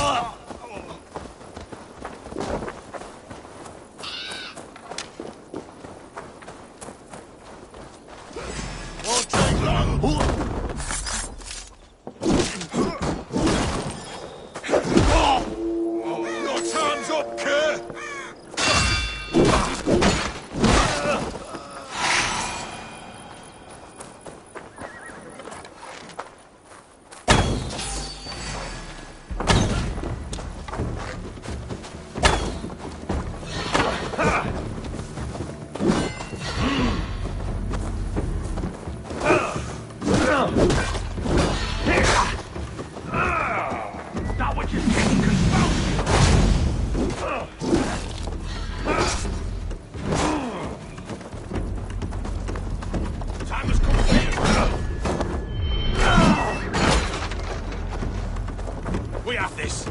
Won't take long. Your time's up, Kerr. We have this.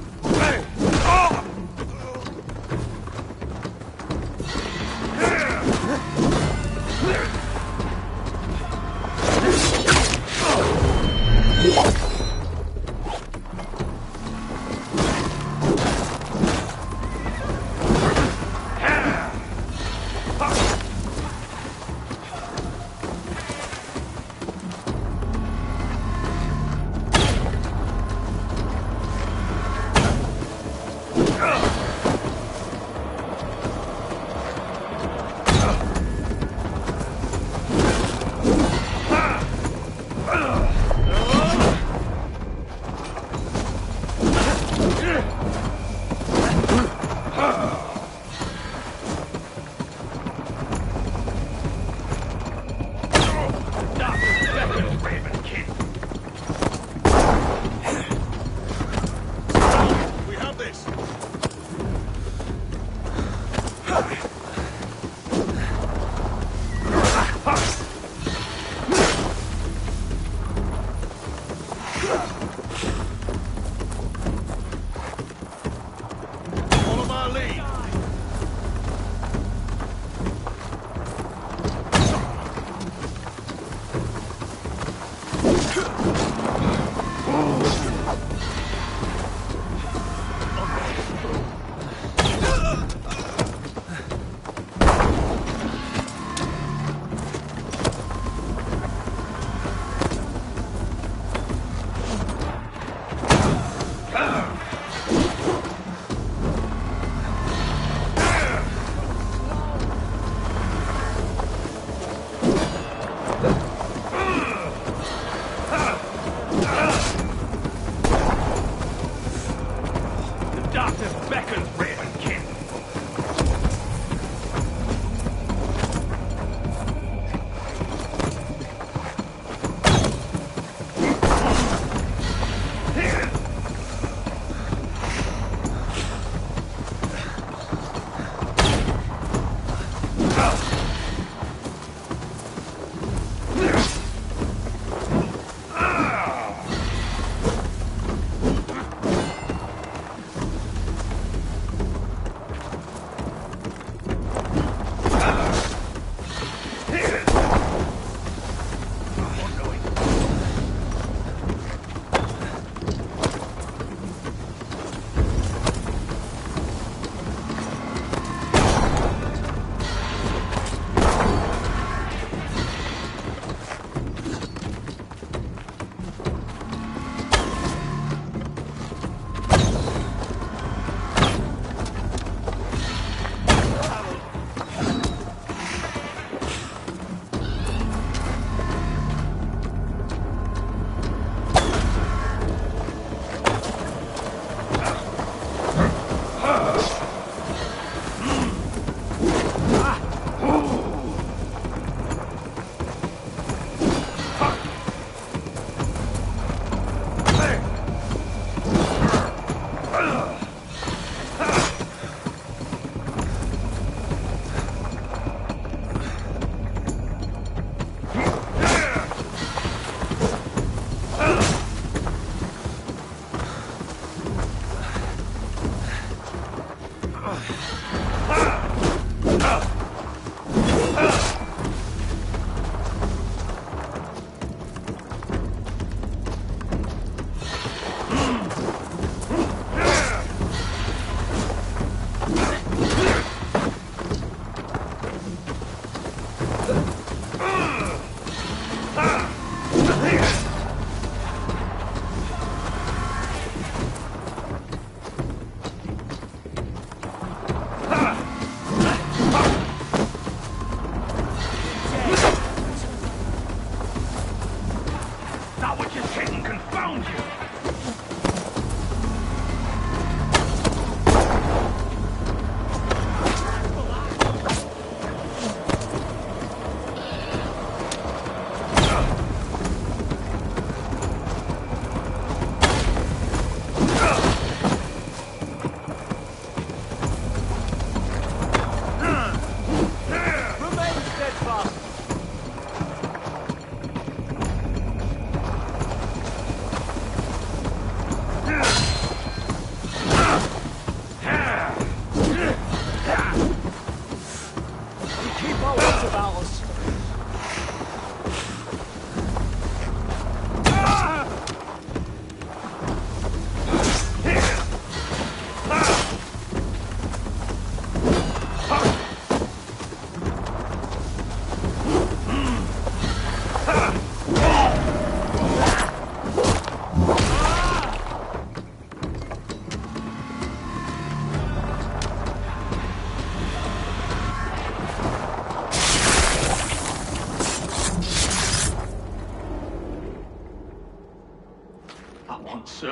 Follow my lead.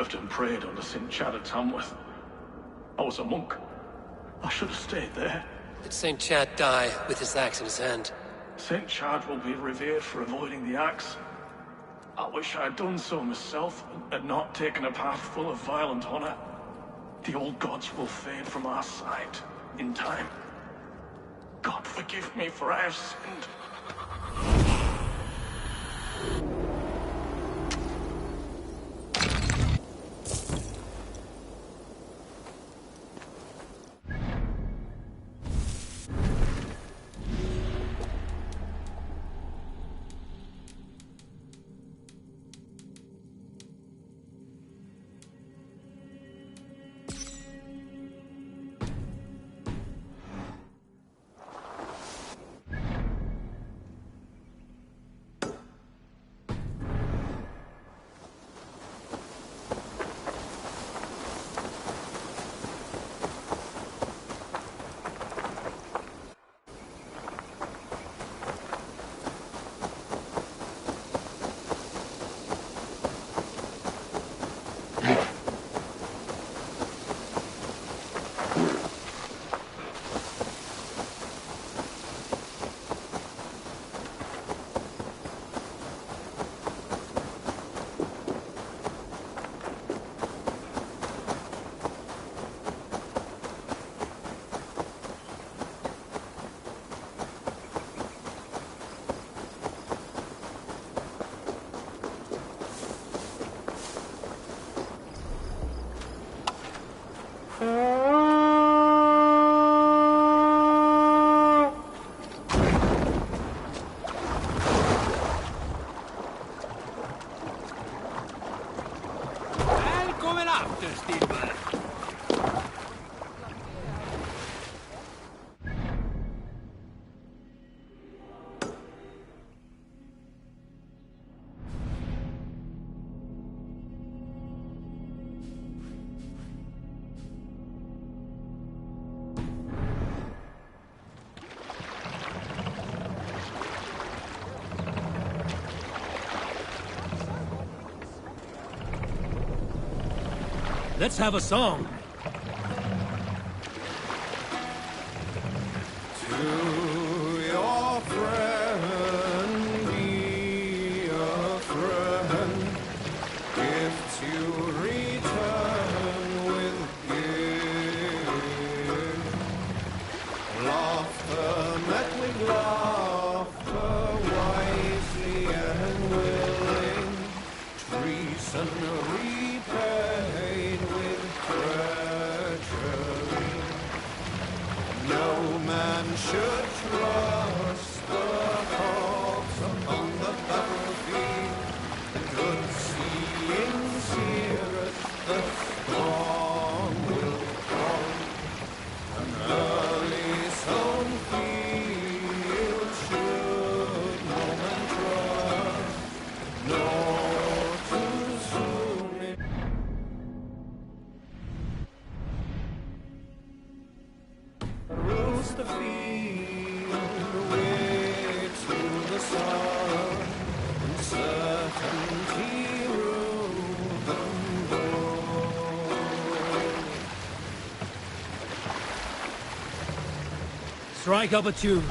served and prayed under St. Chad at Tamworth. I was a monk. I should have stayed there. Did St. Chad die with his axe in his hand? St. Chad will be revered for avoiding the axe. I wish I had done so myself, and not taken a path full of violent honor. The old gods will fade from our sight in time. God forgive me, for I have sinned. Let's have a song. To your friend, be a friend. Gifts you return with gifts. Laughter met with laughter, wisely and willing. Treason repaid with treachery. No man should trust the hawks upon the battlefield. The good seeing seereth, the strong will fall. An early sown field should no man trust, nor too soon it rules the field away to the sun, and certainty rule them both. Strike up a tune.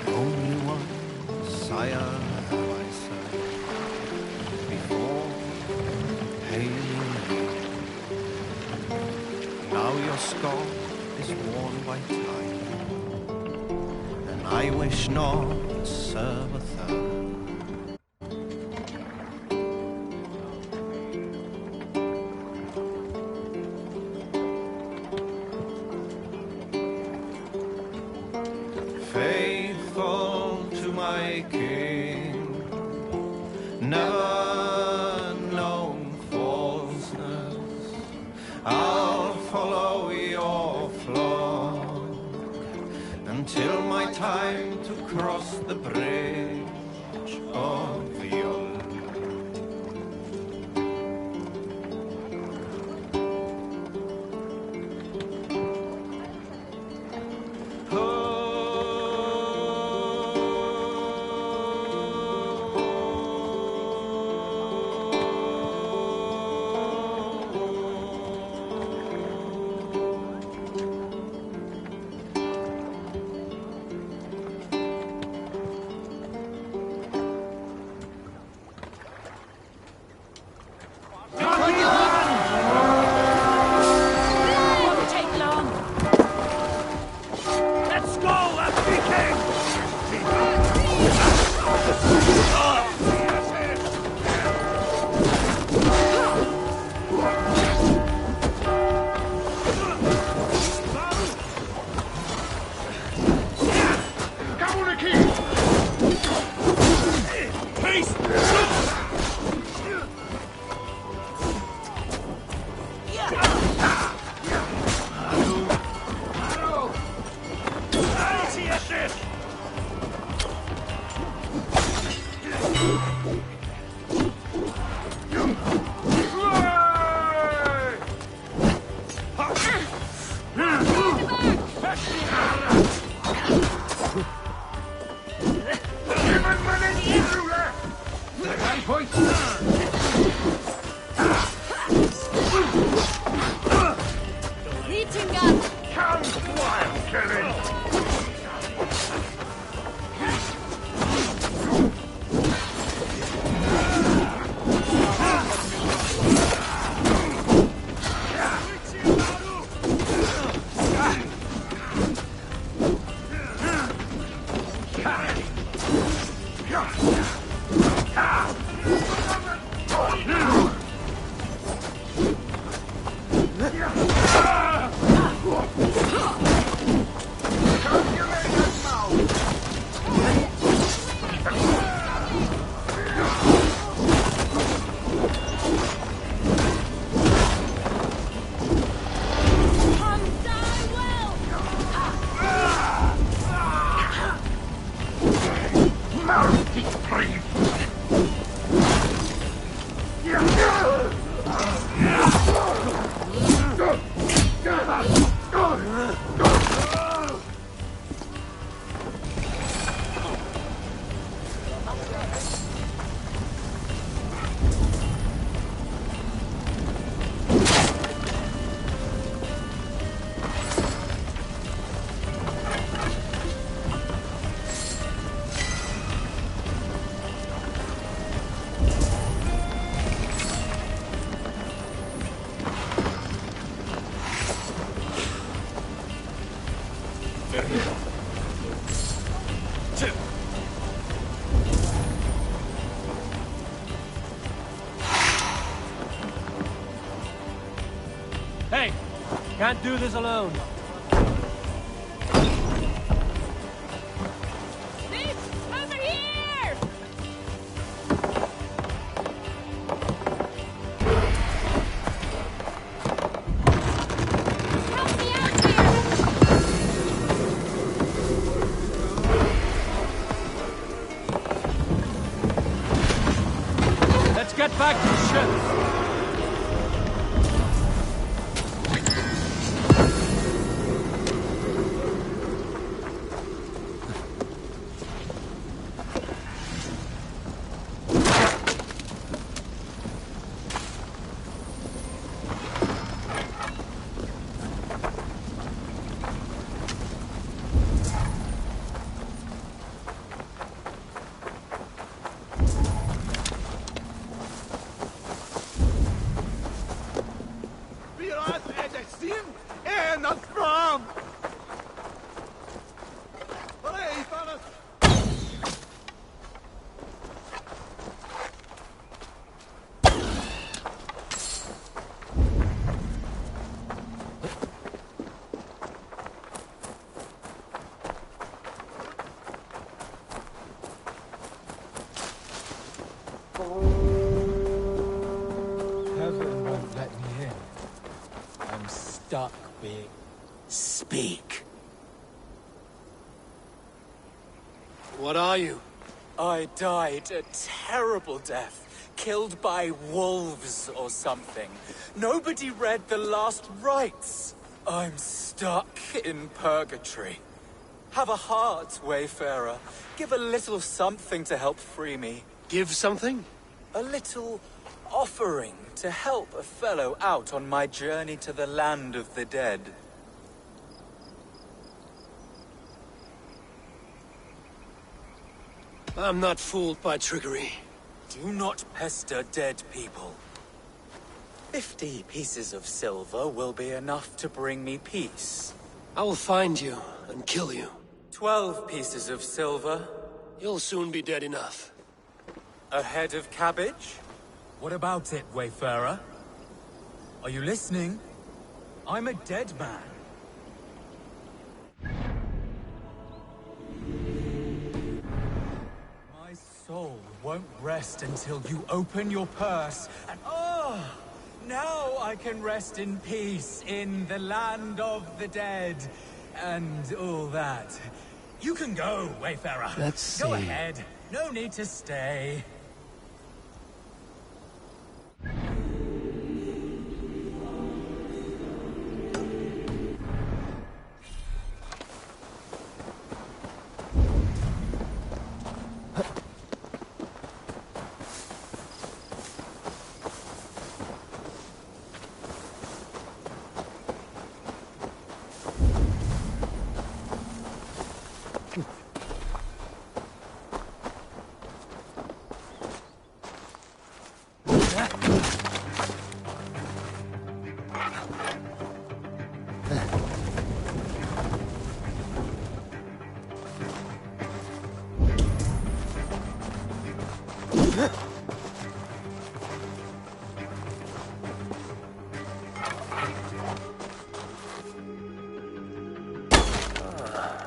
Only one sire have I served before hailing you. Now your scar is worn by time, and I wish not to serve a third. Faithful to my king, never known falseness. I'll follow your flock until my time to cross the bridge of young. Won't take long. Let's go, Happy King! Reaching up. Come die well. Hey, can't do this alone. This over here. Help me out here. Let's get back to the ship. Heaven won't let me in. I'm stuck, Big. Speak. What are you? I died a terrible death, killed by wolves or something. Nobody read the last rites. I'm stuck in purgatory. Have a heart, Wayfarer. Give a little something to help free me. Give something? A little offering to help a fellow out on my journey to the land of the dead. I'm not fooled by trickery. Do not pester dead people. 50 pieces of silver will be enough to bring me peace. I will find you and kill you. 12 pieces of silver. You'll soon be dead enough. A head of cabbage? What about it, Wayfarer? Are you listening? I'm a dead man. My soul won't rest until you open your purse and... Oh! Now I can rest in peace in the land of the dead. And all that. You can go, Wayfarer. Let's Go see. ahead. No need to stay.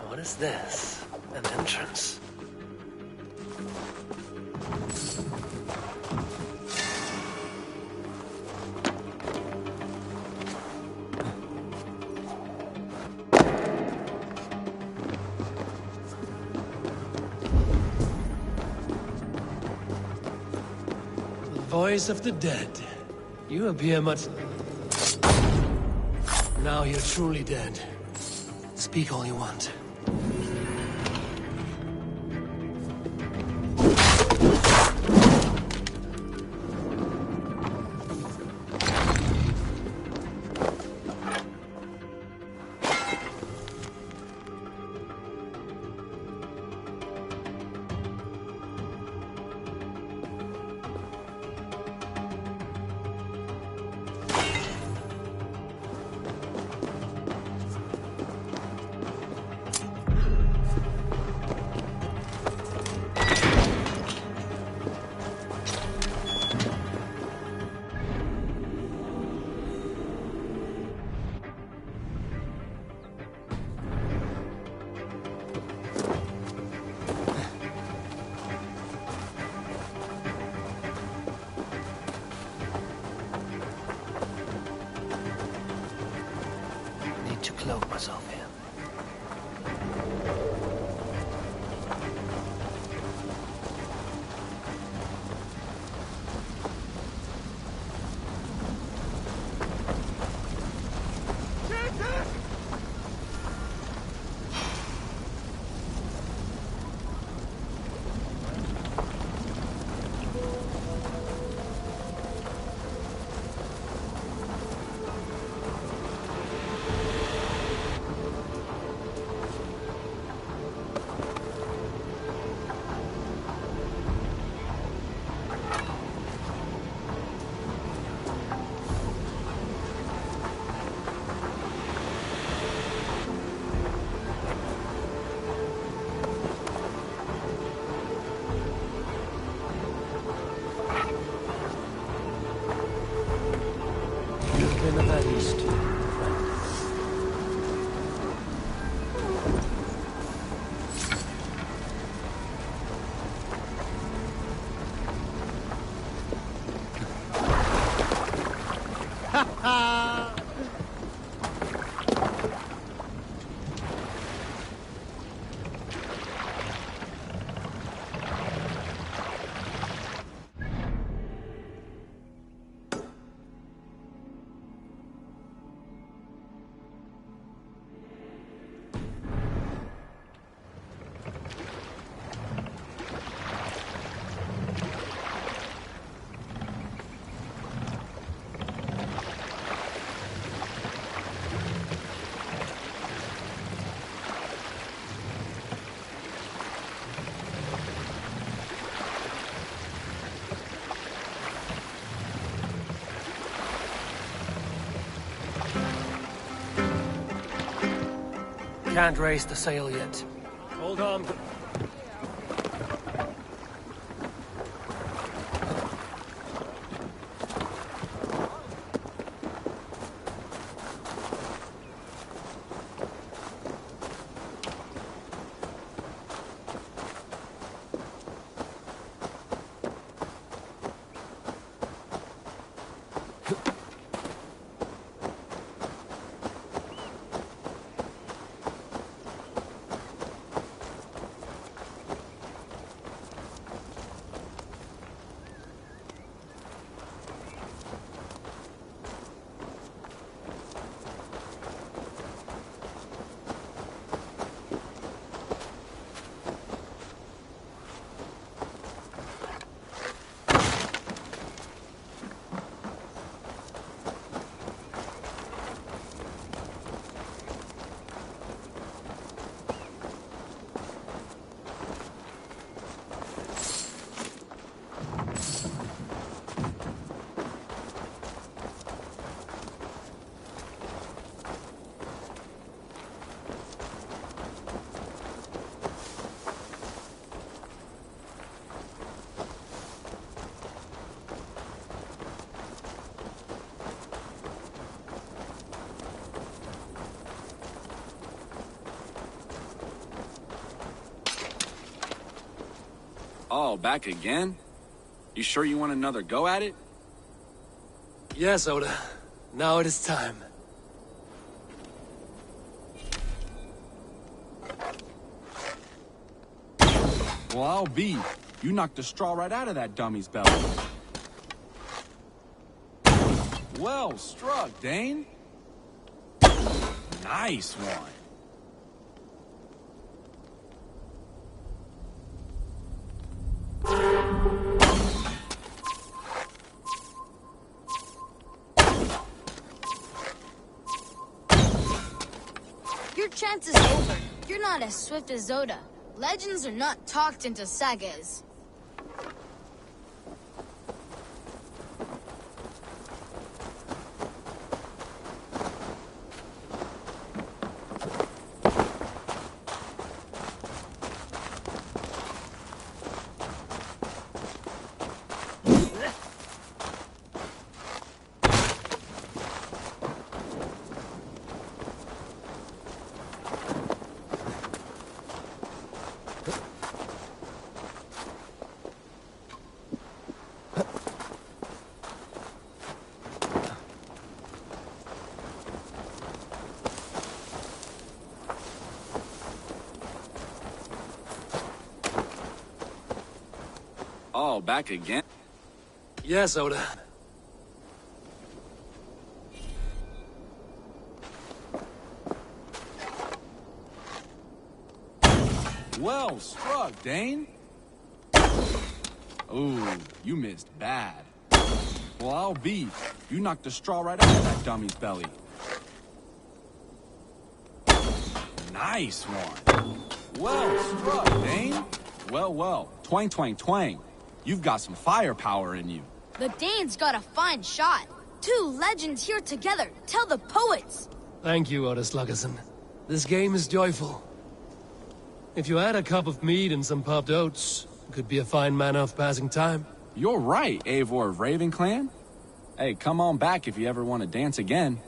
What is this? An entrance. Voice of the dead. You appear much... Now you're truly dead. Speak all you want. To cloak myself here. Can't raise the sail yet. Hold on. Oh, back again? You sure you want another go at it? Yes, Oda. Now it is time. Well, I'll be. You knocked the straw right out of that dummy's belly. Well struck, Dane. Nice one. Your chance is over. You're not as swift as Oda. Legends are not talked into sagas. Oh, back again? Yes, Oda. Well struck, Dane. Ooh, you missed bad. Well, I'll be. You knocked the straw right out of that dummy's belly. Nice one. Well struck, Dane. Well. Twang, twang, twang. You've got some firepower in you. The Dane's got a fine shot. Two legends here together. Tell the poets. Thank you, Oda Sluggerson. This game is joyful. If you add a cup of mead and some popped oats, it could be a fine manner of passing time. You're right, Eivor of Raven Clan. Hey, come on back if you ever want to dance again.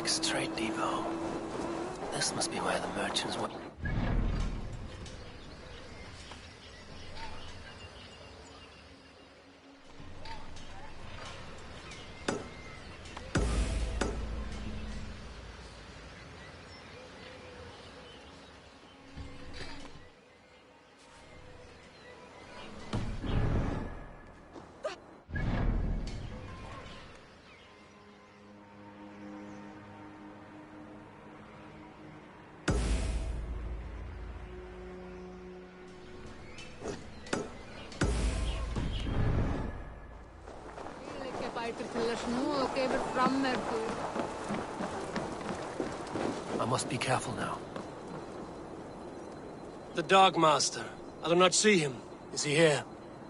Next trade depot. This must be where the merchants went. I must be careful now. The Dog Master. I do not see him. Is he here?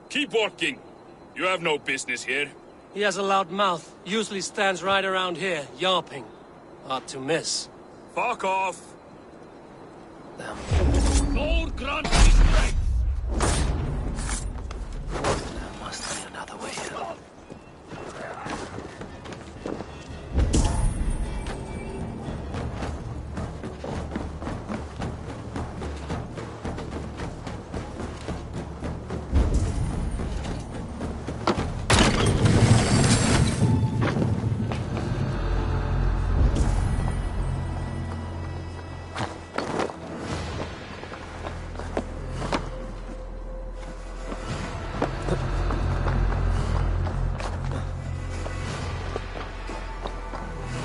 Keep working. You have no business here. He has a loud mouth. Usually stands right around here, yelping. Hard to miss. Fuck off. Damn. Lord grant me strength. There must be another way out.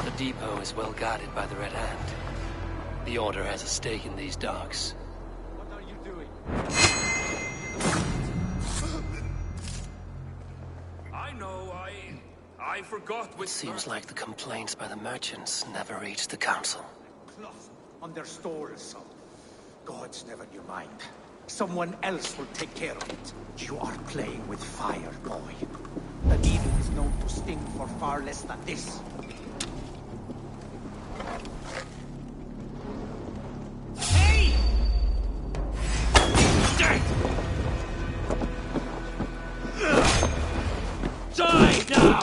The depot is well guarded by the Red Hand. The Order has a stake in these docks. What are you doing? I know, I forgot which... It seems like the complaints by the merchants never reached the council. Cloth on their stalls. Gods, never you mind. Someone else will take care of it. You are playing with fire, boy. The needle is known to sting for far less than this. Hey! Die now!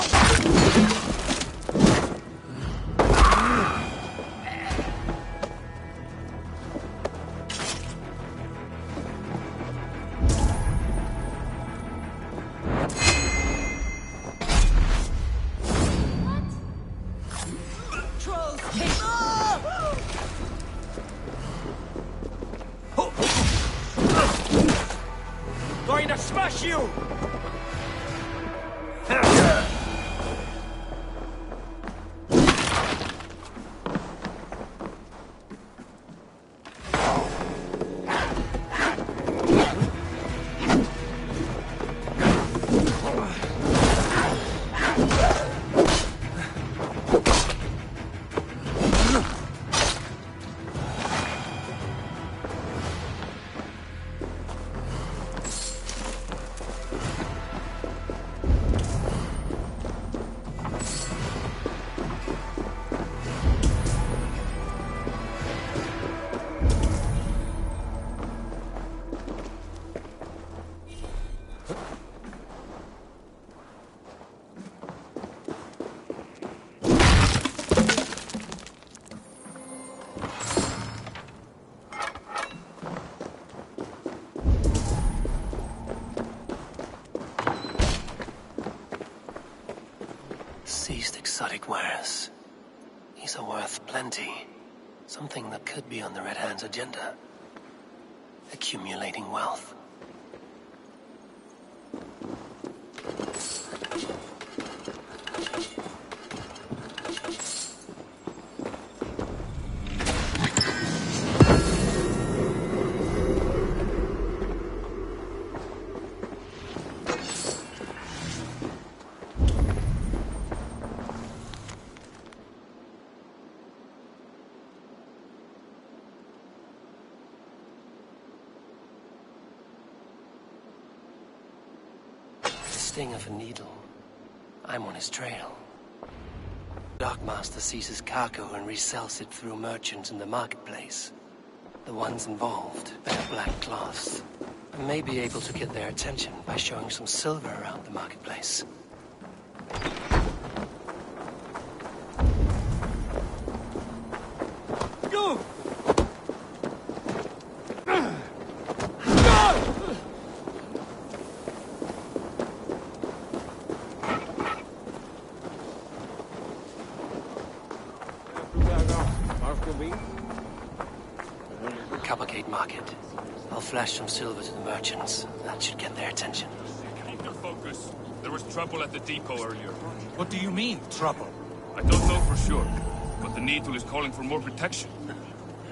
Going to smash you! Seized exotic wares. These are worth plenty. Something that could be on the Red Hand's agenda. Accumulating wealth. Sting of a needle. I'm on his trail. Dockmaster seizes cargo and resells it through merchants in the marketplace. The ones involved wear black cloths. I may be able to get their attention by showing some silver around the marketplace. Coppergate Market. I'll flash some silver to the merchants. That should get their attention. Keep your focus. There was trouble at the depot earlier. What do you mean, trouble? I don't know for sure, but the Needle is calling for more protection.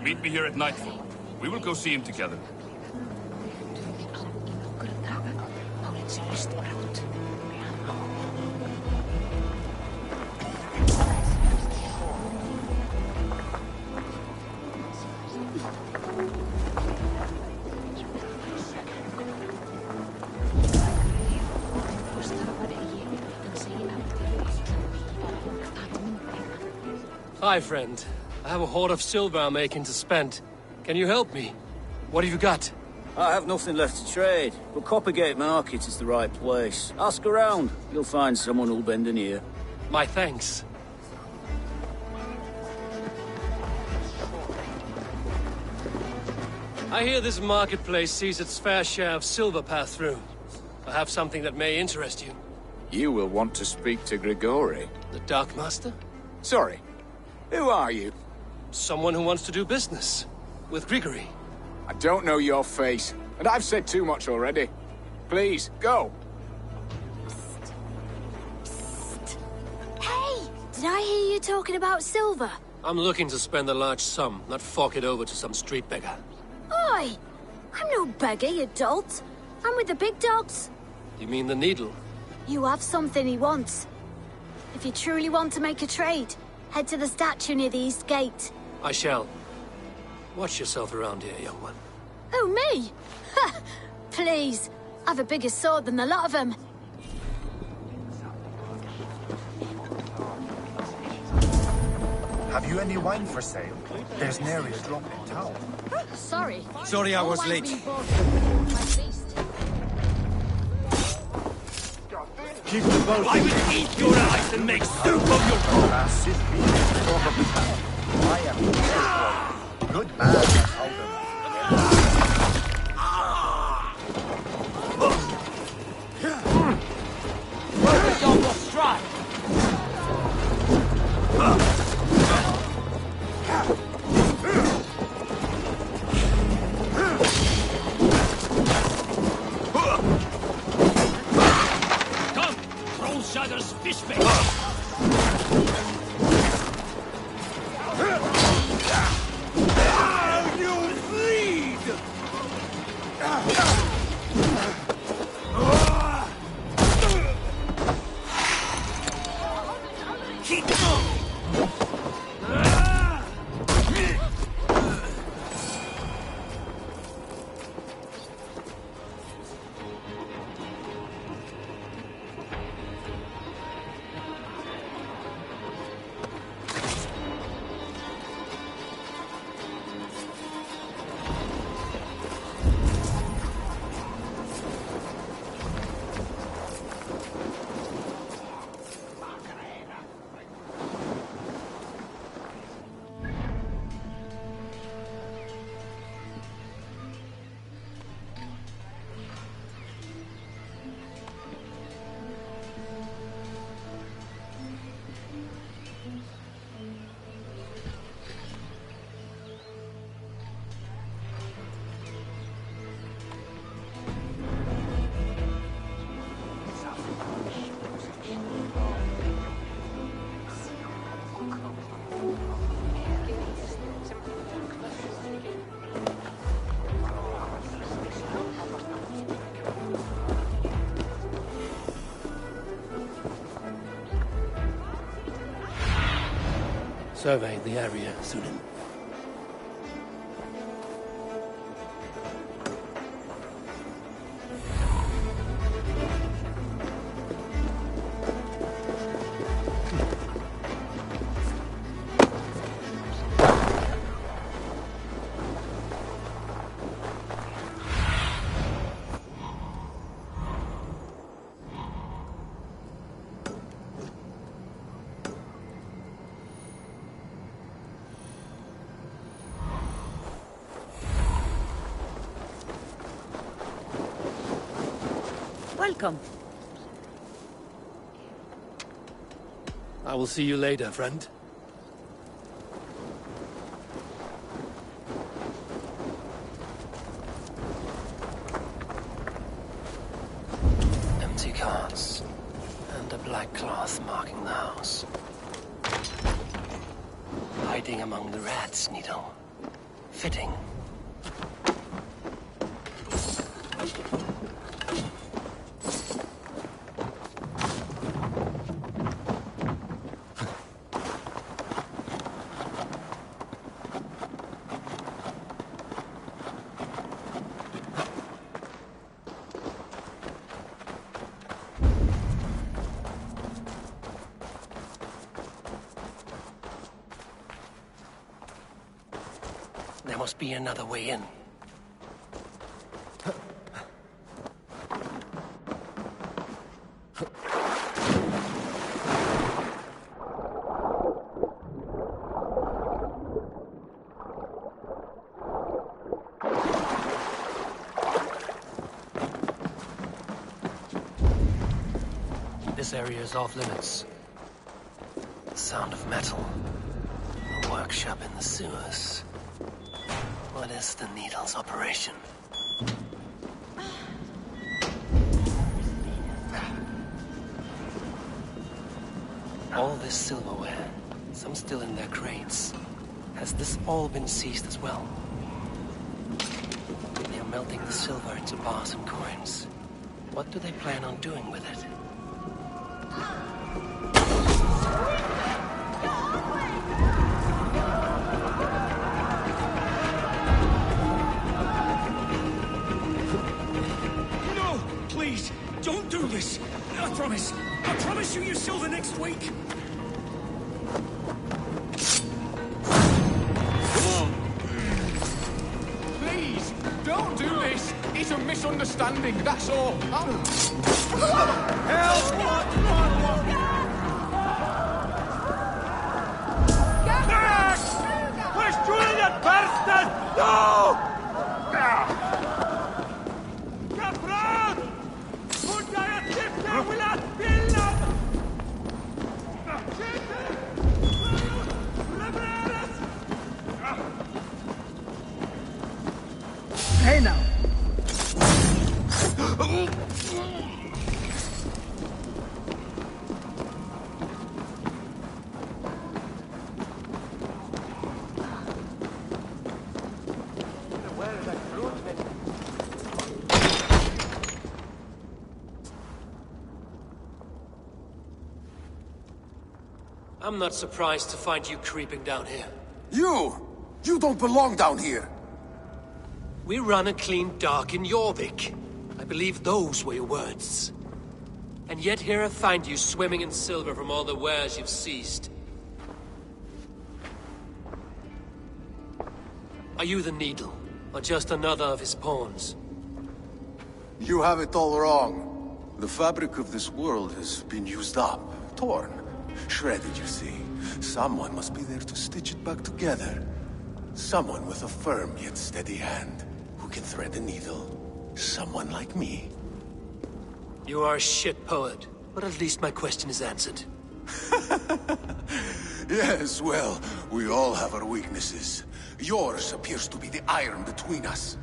Meet me here at nightfall. We will go see him together. Hi, friend. I have a hoard of silver I'm making to spend. Can you help me? What have you got? I have nothing left to trade, but Coppergate Market is the right place. Ask around. You'll find someone who'll bend an ear. My thanks. I hear this marketplace sees its fair share of silver pass through. I have something that may interest you. You will want to speak to Grigori. The Dark Master? Sorry. Who are you? Someone who wants to do business. With Grigori. I don't know your face, and I've said too much already. Please, go. Hey! Did I hear you talking about silver? I'm looking to spend a large sum, not fork it over to some street beggar. Oi! I'm no beggar, you dolt. I'm with the big dogs. You mean the Needle? You have something he wants. If you truly want to make a trade, head to the statue near the East Gate. I shall. Watch yourself around here, young one. Oh, me? Ha! Please. I've a bigger sword than the lot of them. Have you any wine for sale? There's nary a drop in town. Sorry. Sorry I was All wine's late. been bought from my feast. Keep the boat. I will eat your eyes and make soup of your... Massive beast talk of the town. I am the good man, Alden. Dog will strike. Come! Troll Shadow's fish bait! Survey the area, Sunan. Welcome. I will see you later, friend. black cloth marking the house. Hiding among the rats, Needle. Fitting. There must be another way in. This area is off limits. The sound of metal. A workshop in the sewers. What is the Needle's operation? All this silverware, some still in their crates. Has this all been seized as well? They are melting the silver into bars and coins. What do they plan on doing with it? Please, don't do this. I promise you silver next week. Please, don't do this. It's a misunderstanding, that's all. Hey now. I'm not surprised to find you creeping down here. You don't belong down here! We run a clean dock in Jorvik. I believe those were your words. And yet here I find you swimming in silver from all the wares you've seized. Are you the Needle, or just another of his pawns? You have it all wrong. The fabric of this world has been used up, torn, shredded, you see. Someone must be there to stitch it back together. Someone with a firm yet steady hand, who can thread a needle. Someone like me. You are a shit poet, but at least my question is answered. Yes, well, we all have our weaknesses. Yours appears to be the iron between us.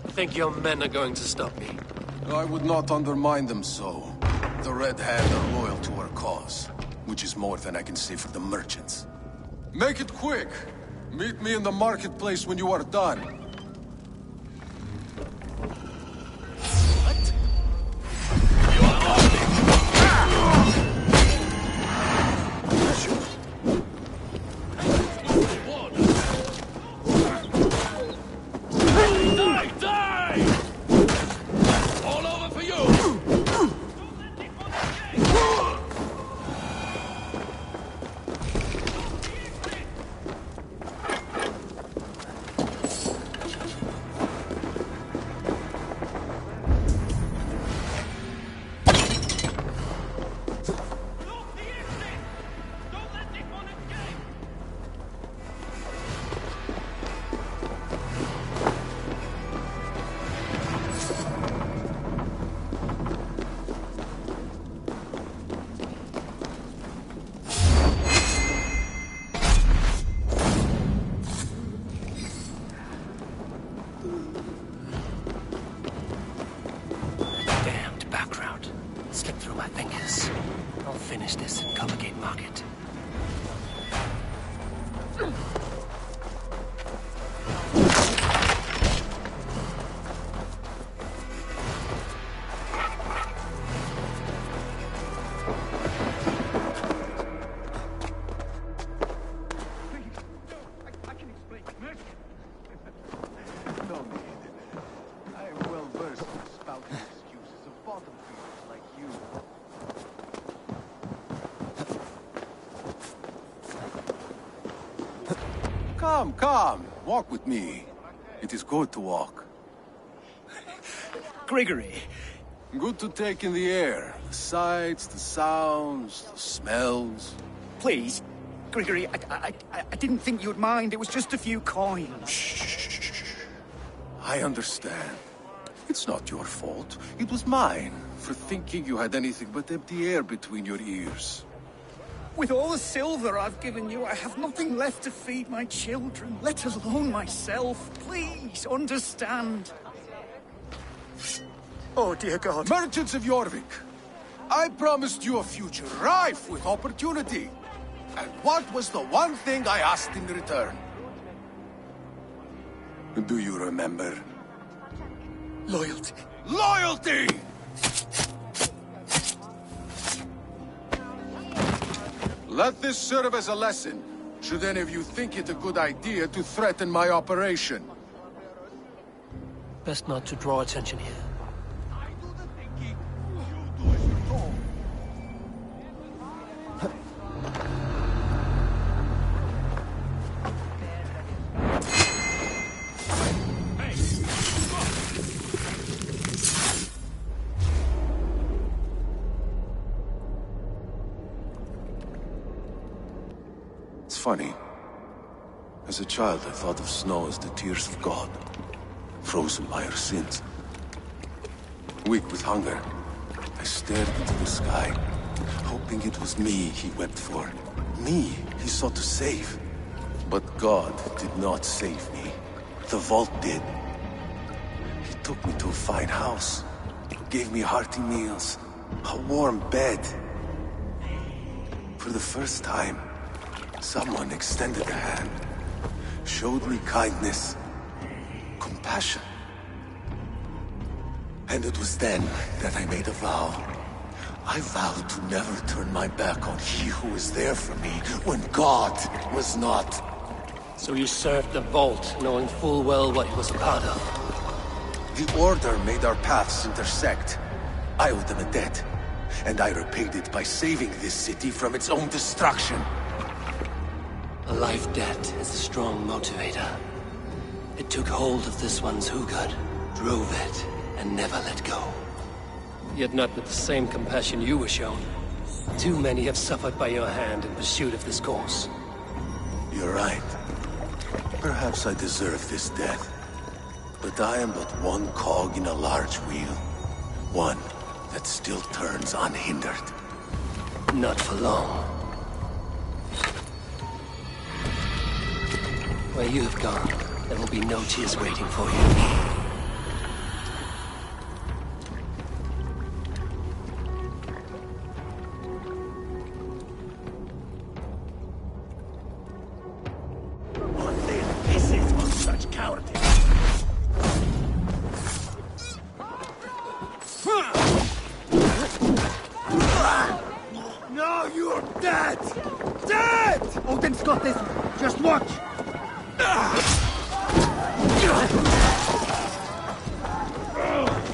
Think your men are going to stop me? I would not undermine them so. The Red Hand are loyal to our cause, which is more than I can say for the merchants. Make it quick! Meet me in the marketplace when you are done. Come, come. Walk with me. It is good to walk. Grigory. Good to take in the air. The sights, the sounds, the smells. Please, Grigory, I didn't think you'd mind. It was just a few coins. Shh. I understand. It's not your fault. It was mine, for thinking you had anything but empty air between your ears. With all the silver I've given you, I have nothing left to feed my children, let alone myself. Please, understand. Oh, dear God. Merchants of Jorvik, I promised you a future rife with opportunity. And what was the one thing I asked in return? Do you remember? Loyalty. Loyalty! Let this serve as a lesson, should any of you think it a good idea to threaten my operation. Best not to draw attention here. It's funny. As a child, I thought of snow as the tears of God, frozen by our sins. Weak with hunger, I stared into the sky, hoping it was me he wept for. Me he sought to save. But God did not save me. The vault did. He took me to a fine house, gave me hearty meals, a warm bed. For the first time, someone extended a hand, showed me kindness, compassion. And it was then that I made a vow. I vowed to never turn my back on he who was there for me when God was not. So you served the Vault, knowing full well what he was a part of. The Order made our paths intersect. I owed them a debt, and I repaid it by saving this city from its own destruction. A life debt is a strong motivator. It took hold of this one's Hugad, drove it, and never let go. Yet not with the same compassion you were shown. Too many have suffered by your hand in pursuit of this course. You're right. Perhaps I deserve this death. But I am but one cog in a large wheel. One that still turns unhindered. Not for long. Where you have gone, there will be no tears waiting for you. No, you're dead! Dead! Odin's got this. Just watch.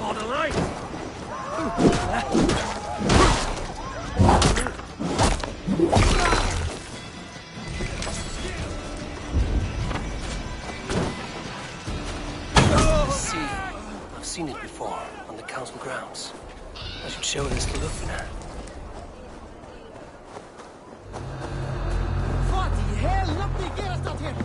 On the right! See, I've seen it before, on the council grounds. I should show this to Lufner. What the hell? Look, the girls out here!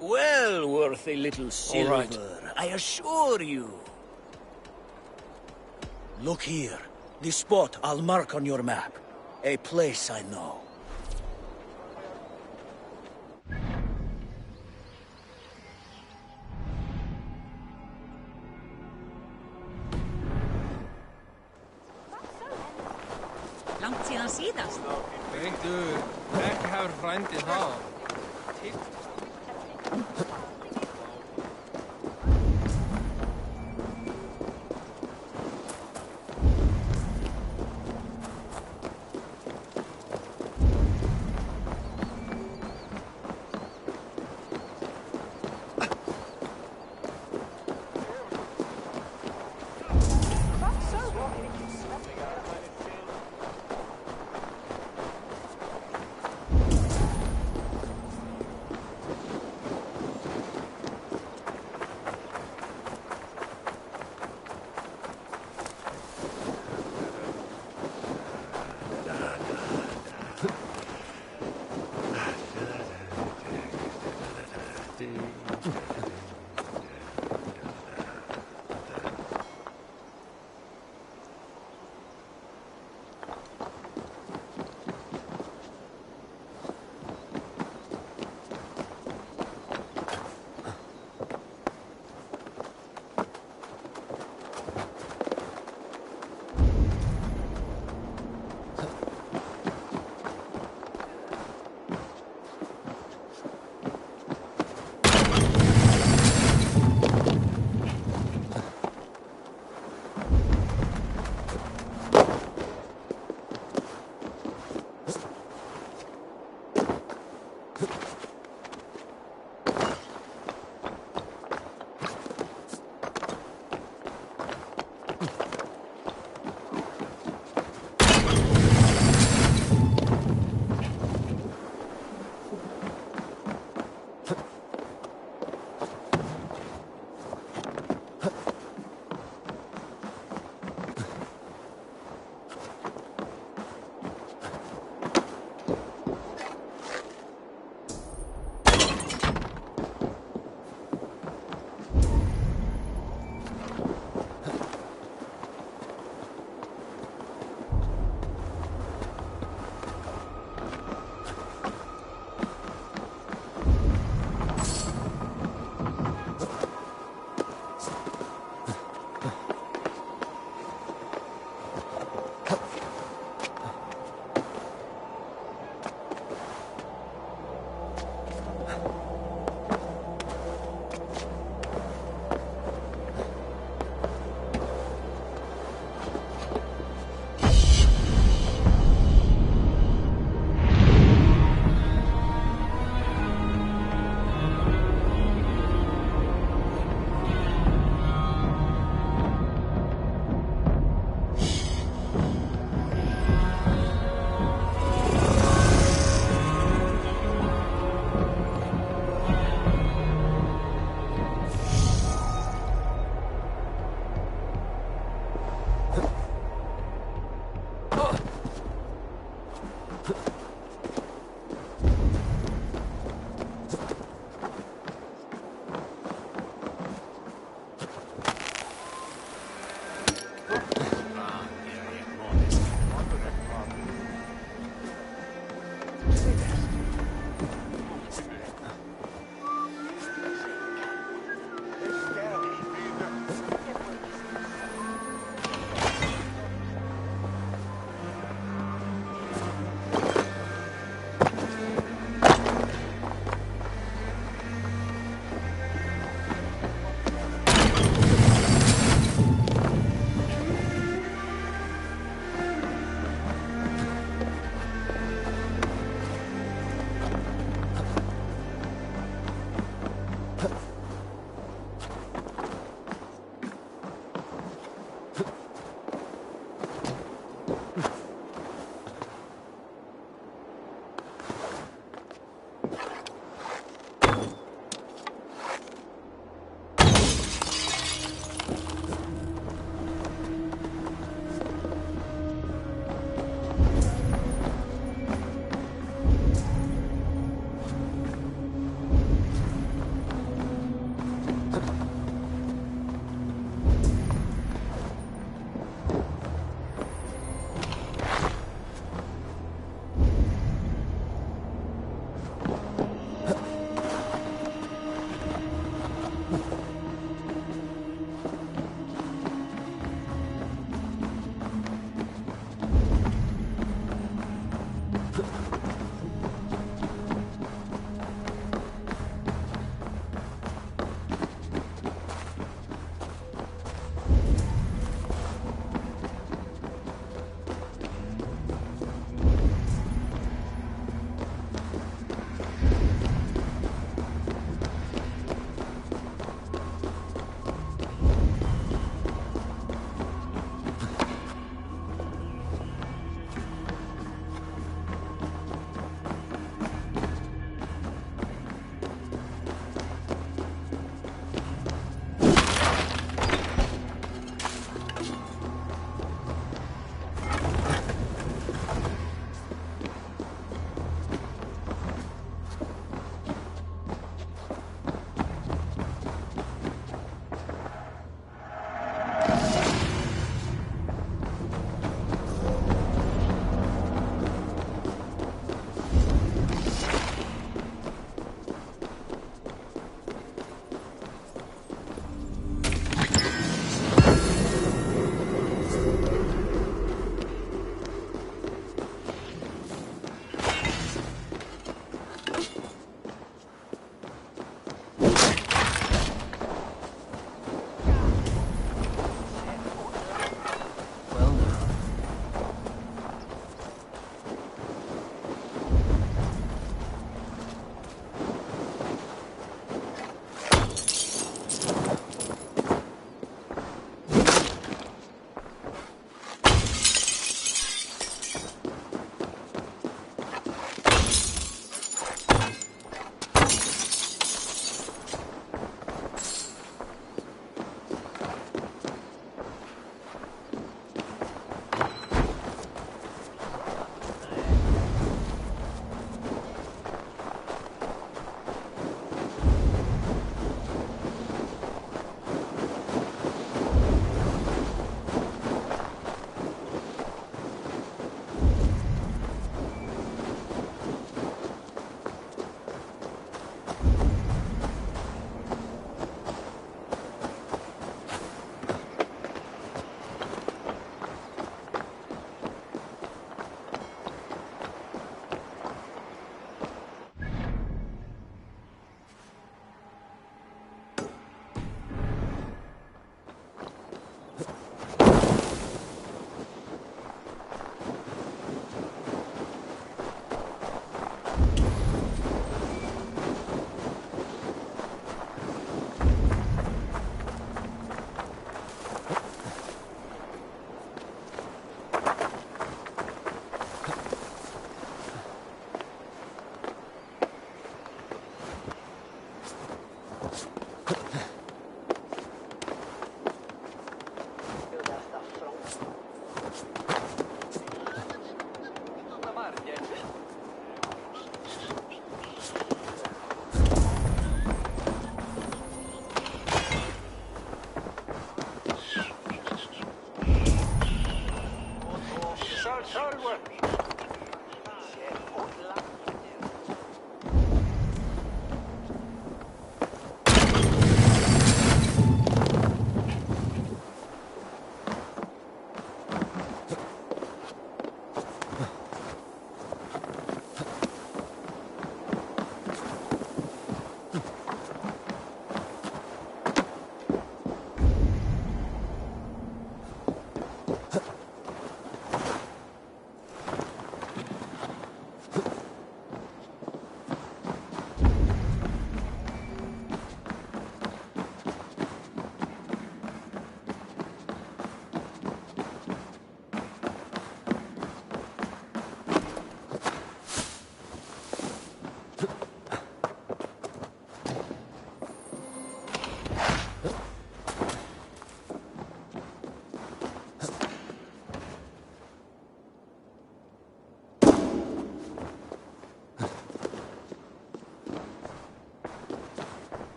Well worth a little silver, right. I assure you. Look here. This spot I'll mark on your map. A place I know. Langt síðan síðast. Veitu, ekki hefur frændið það.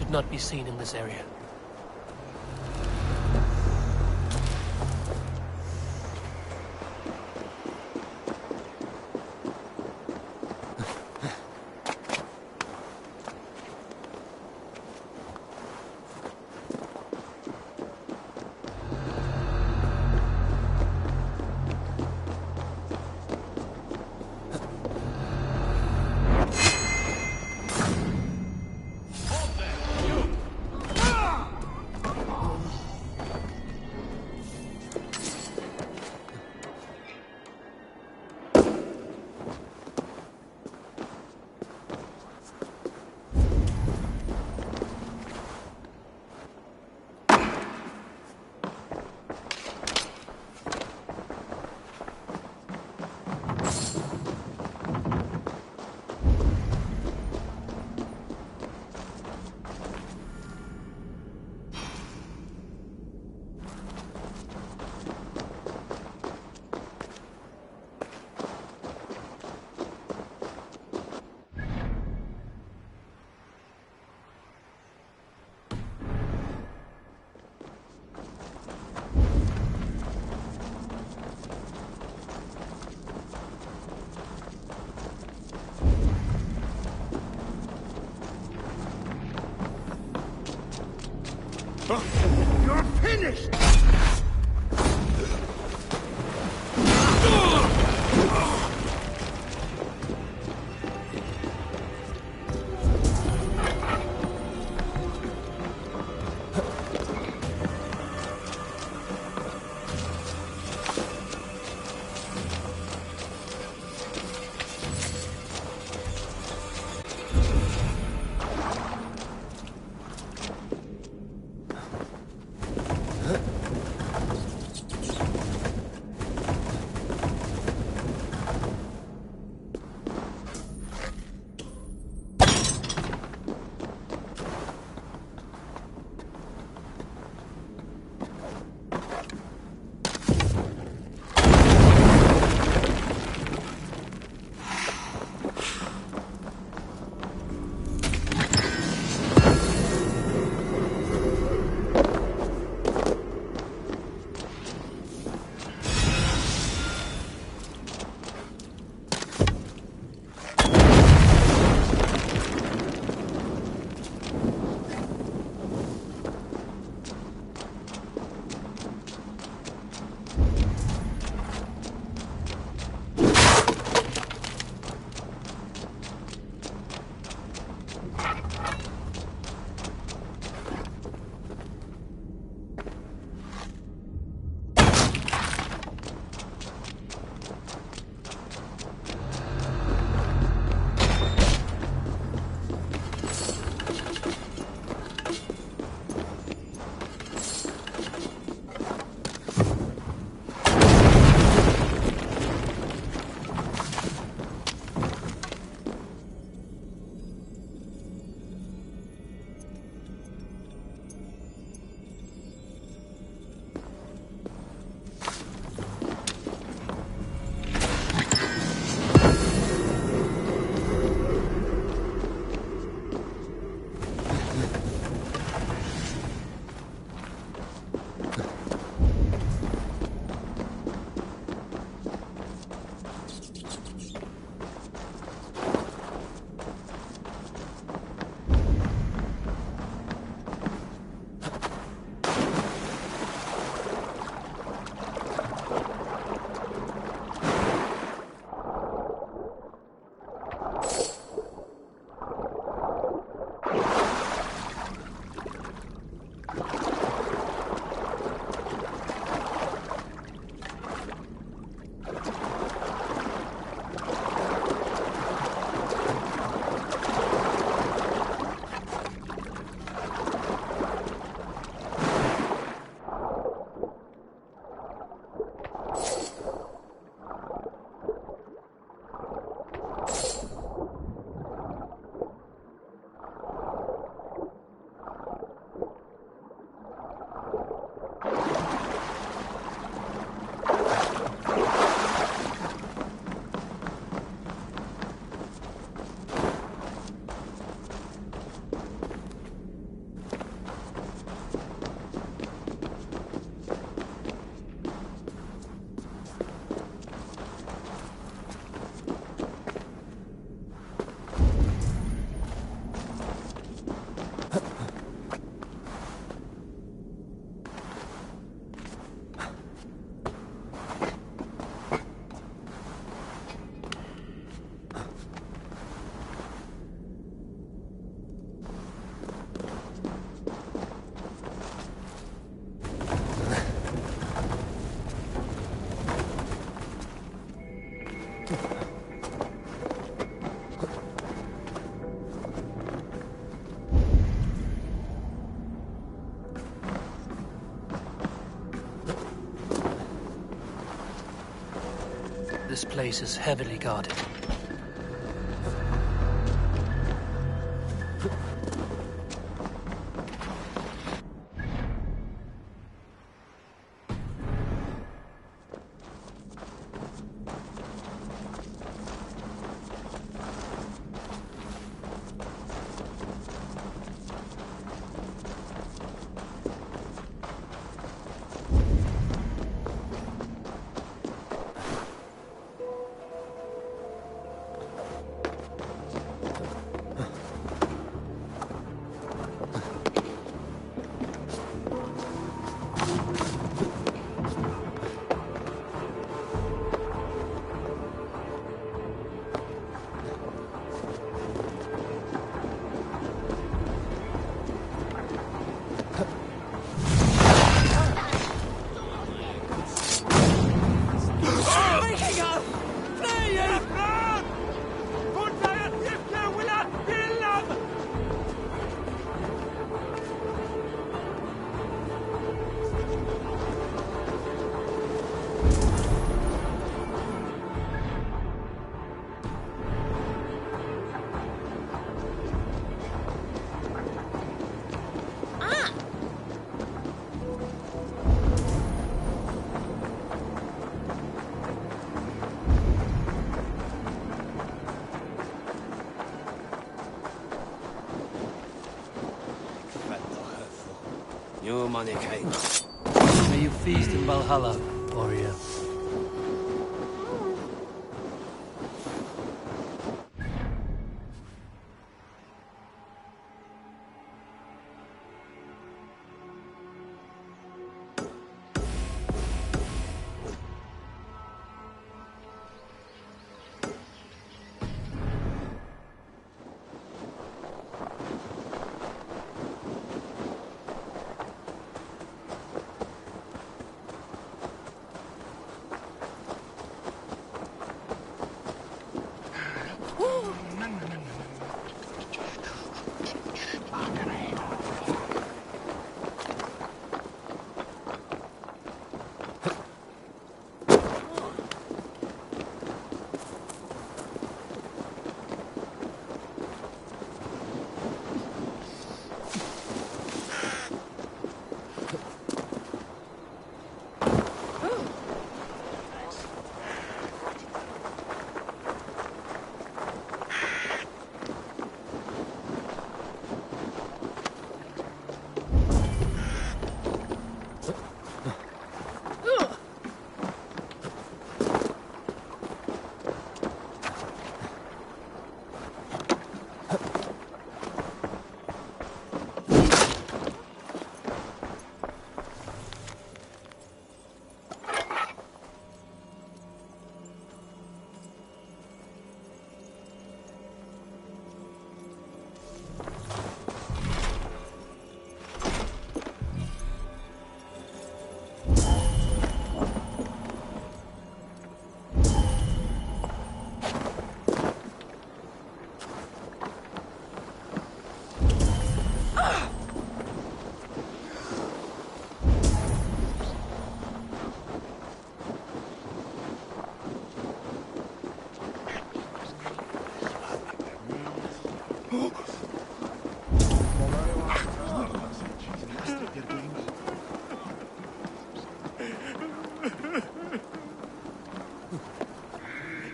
should not be seen in this area. You're finished! This place is heavily guarded. May you feast in Valhalla, warrior.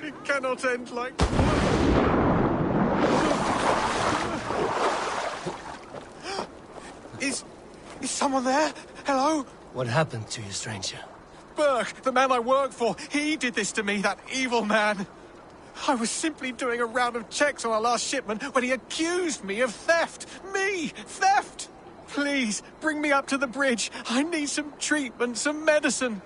It cannot end like... Is someone there? Hello? What happened to you, stranger? Burke, the man I work for, he did this to me, that evil man. I was simply doing a round of checks on our last shipment when he accused me of theft. Me! Theft! Please, bring me up to the bridge. I need some treatment, some medicine.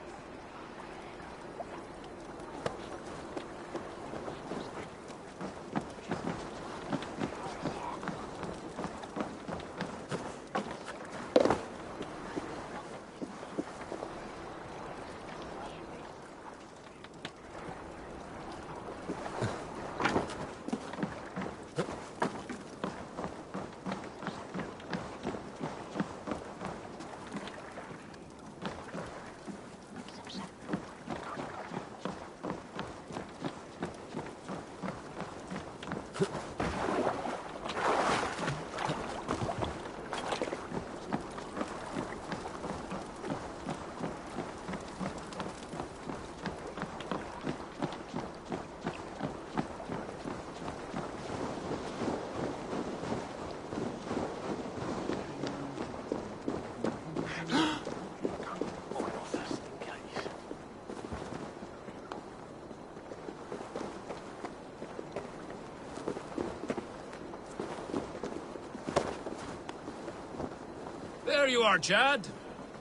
There you are, Chad.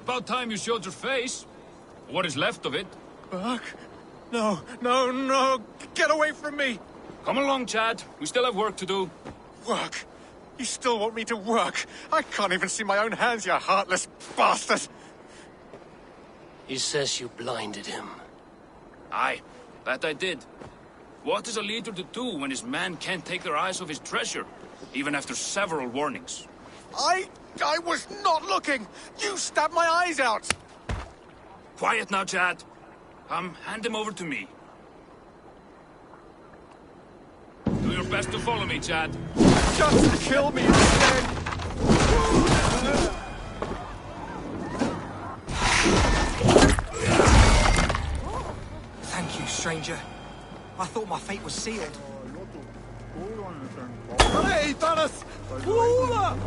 About time you showed your face. What is left of it. Buck? No, no, no! Get away from me! Come along, Chad. We still have work to do. Work? You still want me to work? I can't even see my own hands, you heartless bastard! He says you blinded him. Aye, that I did. What is a leader to do when his men can't take their eyes off his treasure, even after several warnings? I was not looking! You stabbed my eyes out! Quiet now, Chad. Hand him over to me. Do your best to follow me, Chad. Just kill me instead! Thank you, stranger. I thought my fate was sealed. Hey, Thanos! Hola!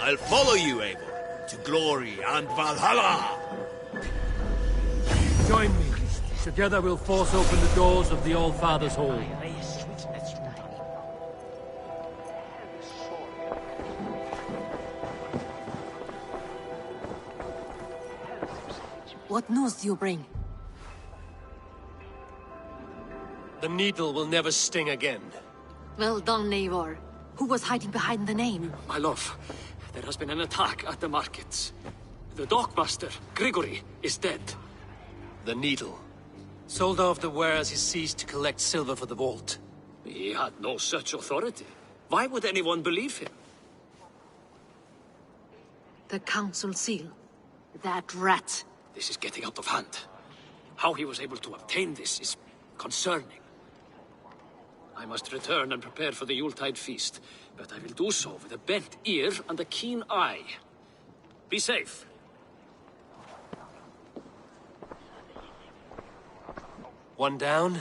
I'll follow you, Eivor, to glory and Valhalla! Join me. Together we'll force open the doors of the All-Father's Hall. What news do you bring? The needle will never sting again. Well done, Eivor. Who was hiding behind the name? My love, there has been an attack at the markets. The dockmaster, Grigory, is dead. The needle. Sold off the wares he seized to collect silver for the vault. He had no such authority. Why would anyone believe him? The council seal. That rat. This is getting out of hand. How he was able to obtain this is concerning. I must return and prepare for the Yuletide feast, but I will do so with a bent ear and a keen eye. Be safe. One down,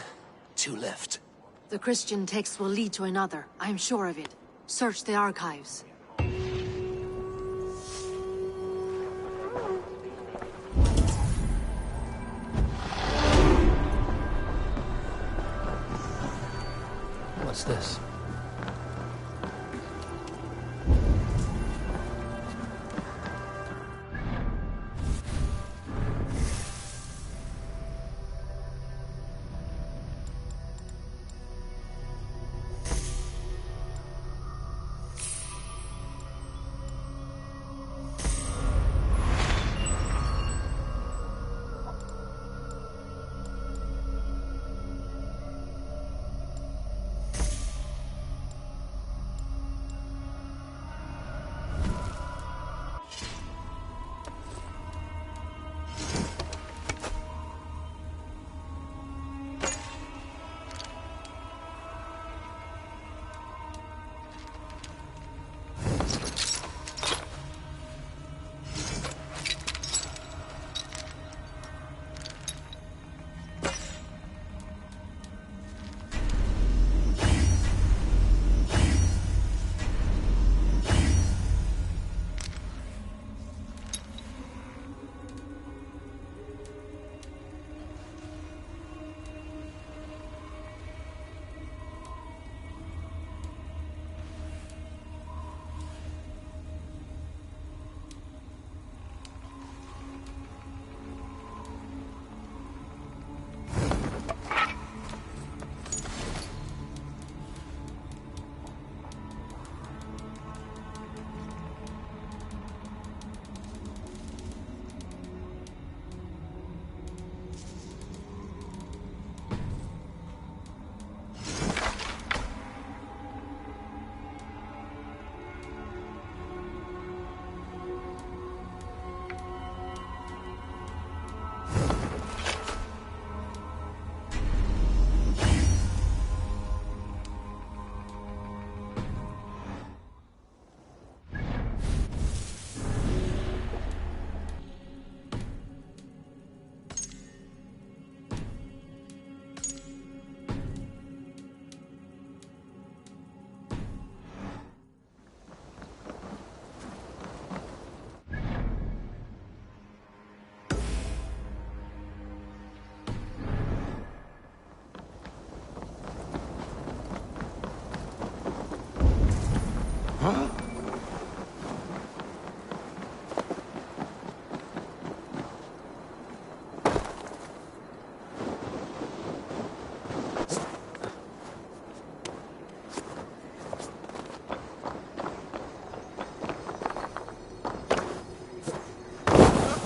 two left. The Christian text will lead to another. I am sure of it. Search the archives. What's this?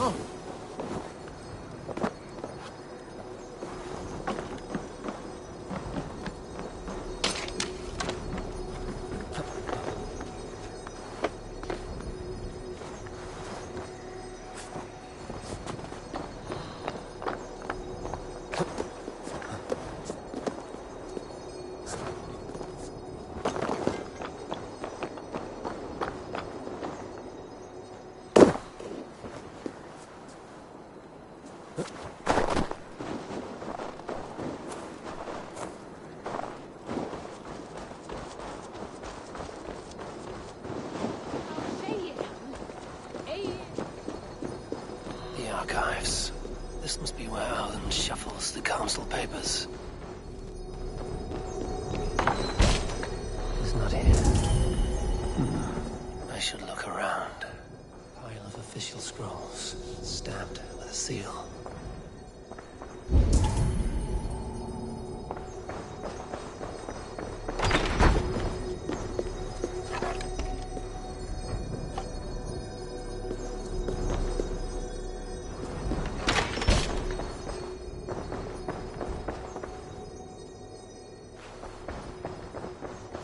Oh. The archives. This must be where Alan shuffles the council papers. He's not here. I should look around. Pile of official scrolls, stamped with a seal.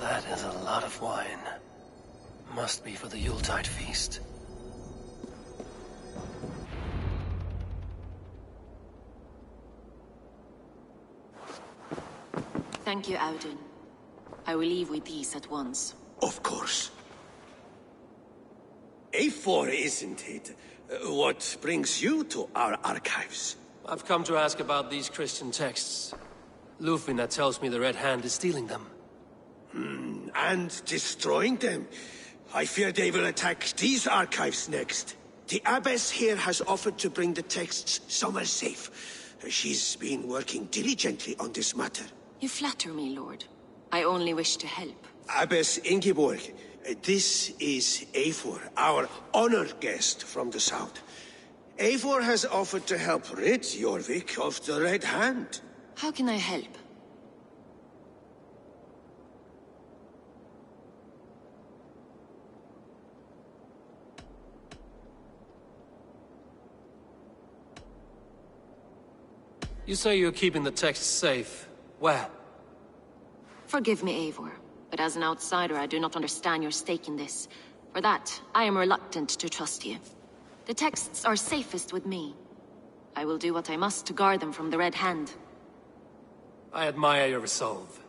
That is a lot of wine. Must be for the Yuletide feast. Thank you, Audun. I will leave with these at once. Of course. A4, isn't it? What brings you to our archives? I've come to ask about these Christian texts. Lufina tells me the Red Hand is stealing them. And destroying them. I fear they will attack these archives next. The abbess here has offered to bring the texts somewhere safe. She's been working diligently on this matter. You flatter me, Lord. I only wish to help. Abbess Ingeborg, this is Eivor, our honored guest from the south. Eivor has offered to help rid Jorvik of the Red Hand. How can I help? You say you're keeping the texts safe. Where? Forgive me, Eivor, but as an outsider, I do not understand your stake in this. For that, I am reluctant to trust you. The texts are safest with me. I will do what I must to guard them from the Red Hand. I admire your resolve.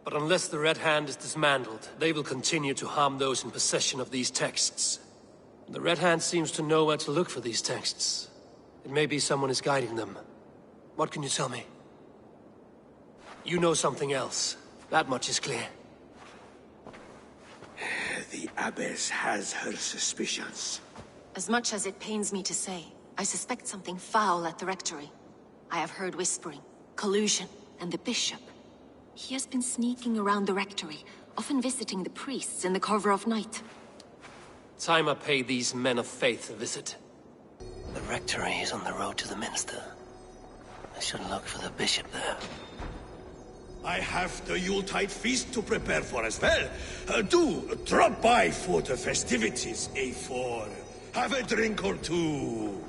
But unless the Red Hand is dismantled, they will continue to harm those in possession of these texts. The Red Hand seems to know where to look for these texts. It may be someone is guiding them. What can you tell me? You know something else. That much is clear. The Abbess has her suspicions. As much as it pains me to say, I suspect something foul at the rectory. I have heard whispering, collusion, and the bishop. He has been sneaking around the rectory, often visiting the priests in the cover of night. Time I pay these men of faith a visit. The rectory is on the road to the minster. I should look for the bishop there. I have the Yuletide feast to prepare for as well. Do drop by for the festivities, A4. Have a drink or two.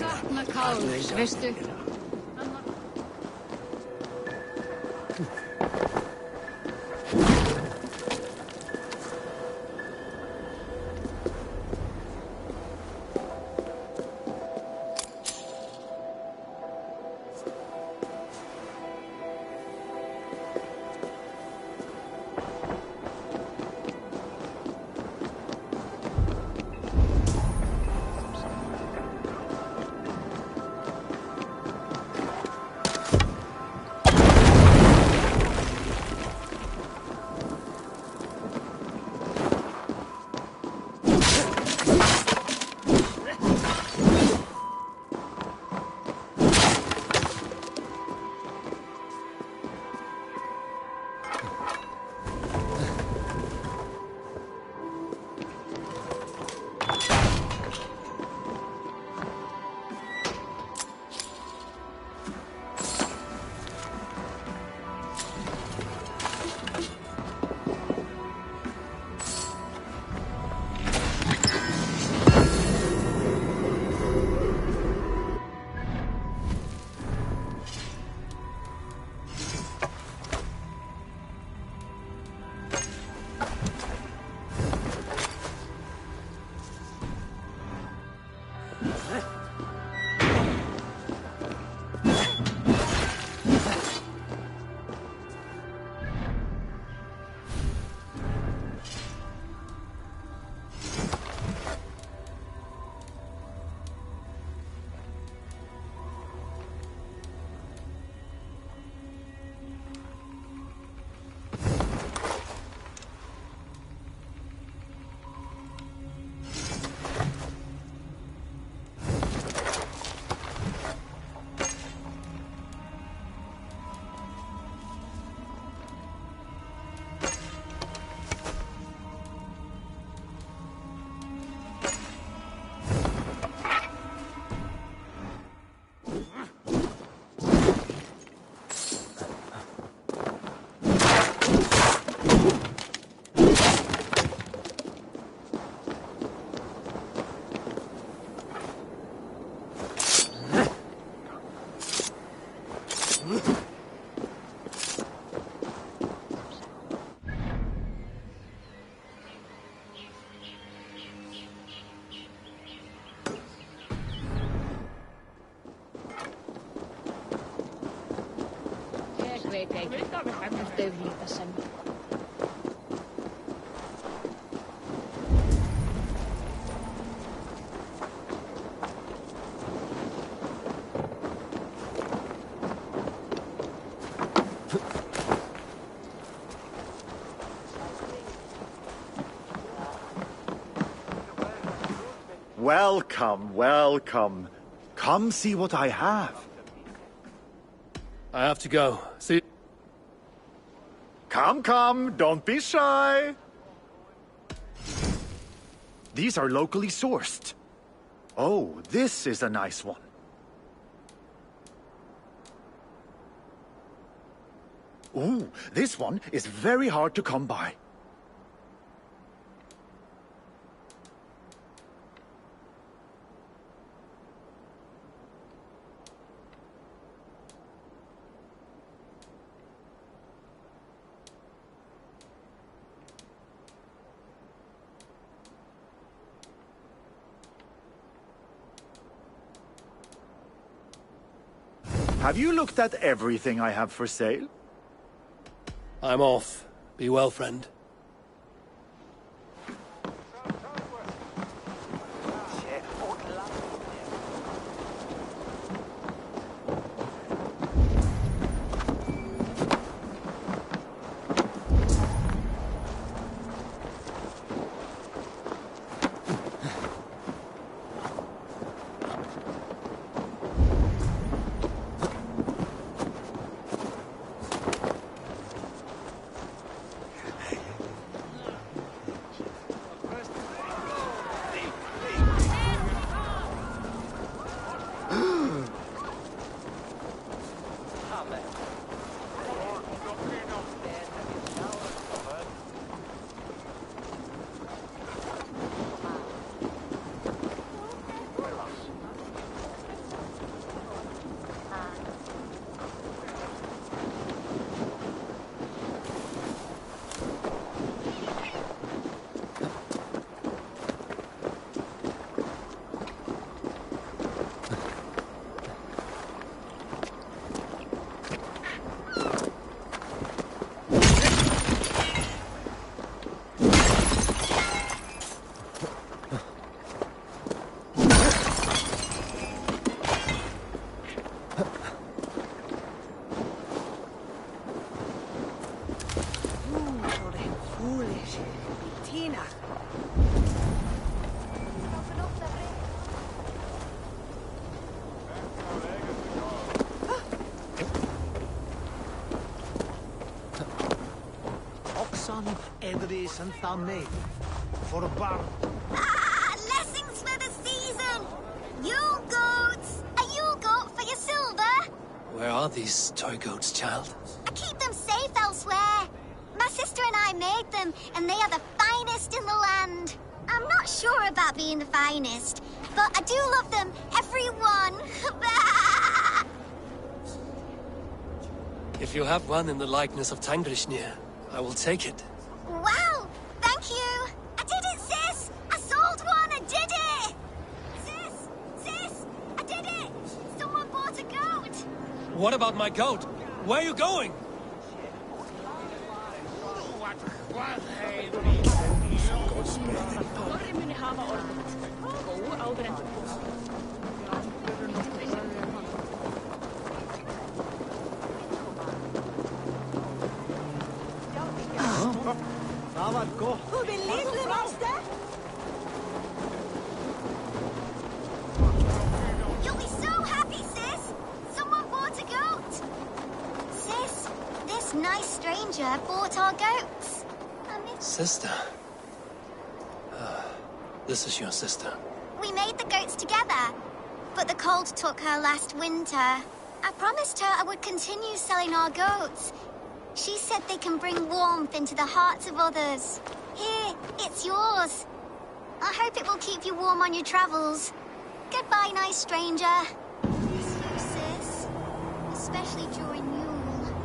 Sakna káls, veistu? Welcome, welcome. Come see what I have. I have to go. See... Come, don't be shy. These are locally sourced. Oh, this is a nice one. Ooh, this one is very hard to come by. Have you looked at everything I have for sale? I'm off. Be well, friend. since thou made for a bar. Blessings for the season! Yule goats! A Yule goat for your silver? Where are these toy goats, child? I keep them safe elsewhere. My sister and I made them, and they are the finest in the land. I'm not sure about being the finest, but I do love them, every one. If you have one in the likeness of Tangrishnir, I will take it. Wow! Thank you! I did it, sis! I sold one! I did it! Sis! Sis! I did it! Someone bought a goat! What about my goat? Where are you going? You'll be so happy, sis! Someone bought a goat! Sis, this nice stranger bought our goats. Sister. This is your sister. We made the goats together, but the cold took her last winter. I promised her I would continue selling our goats. She said they can bring warmth into the hearts of others. Here, it's yours. I hope it will keep you warm on your travels. Goodbye, nice stranger. Miss you, sis. Especially during Yule.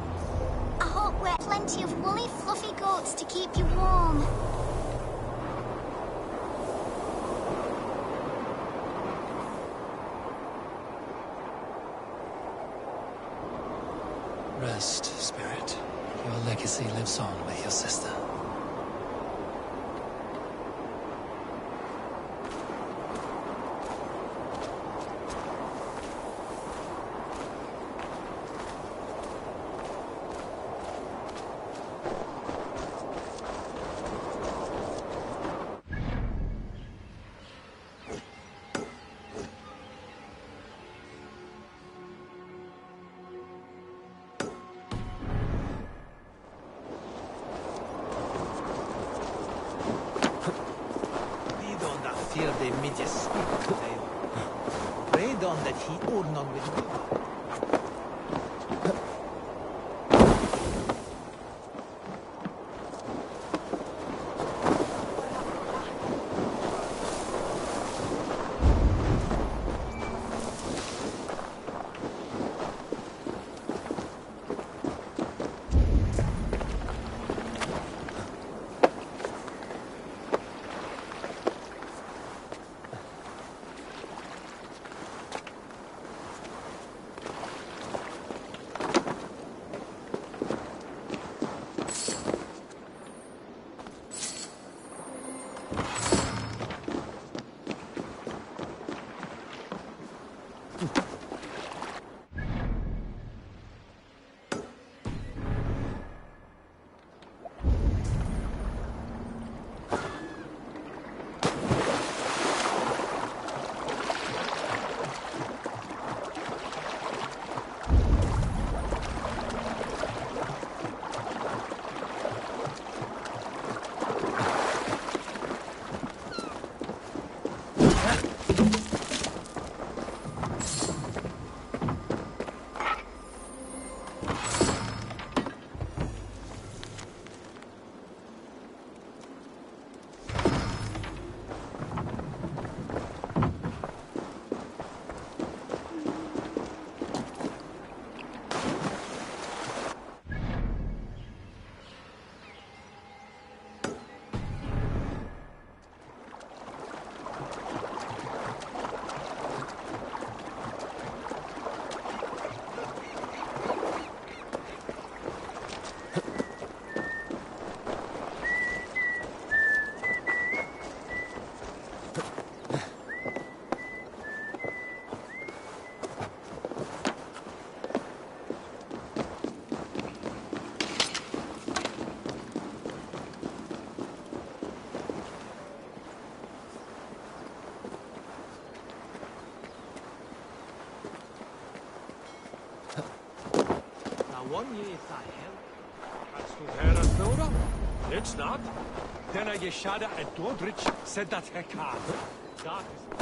I hope we're plenty of woolly, fluffy goats to keep you warm. Rest, spirit. Your legacy lives on with your sister. Fear the midges speak to them. Prayed on that he or none with good. One year, Sahel. Hast du Herr Snowder? It's not. Denna Yeshada and Dodrich said that Hekar. That is...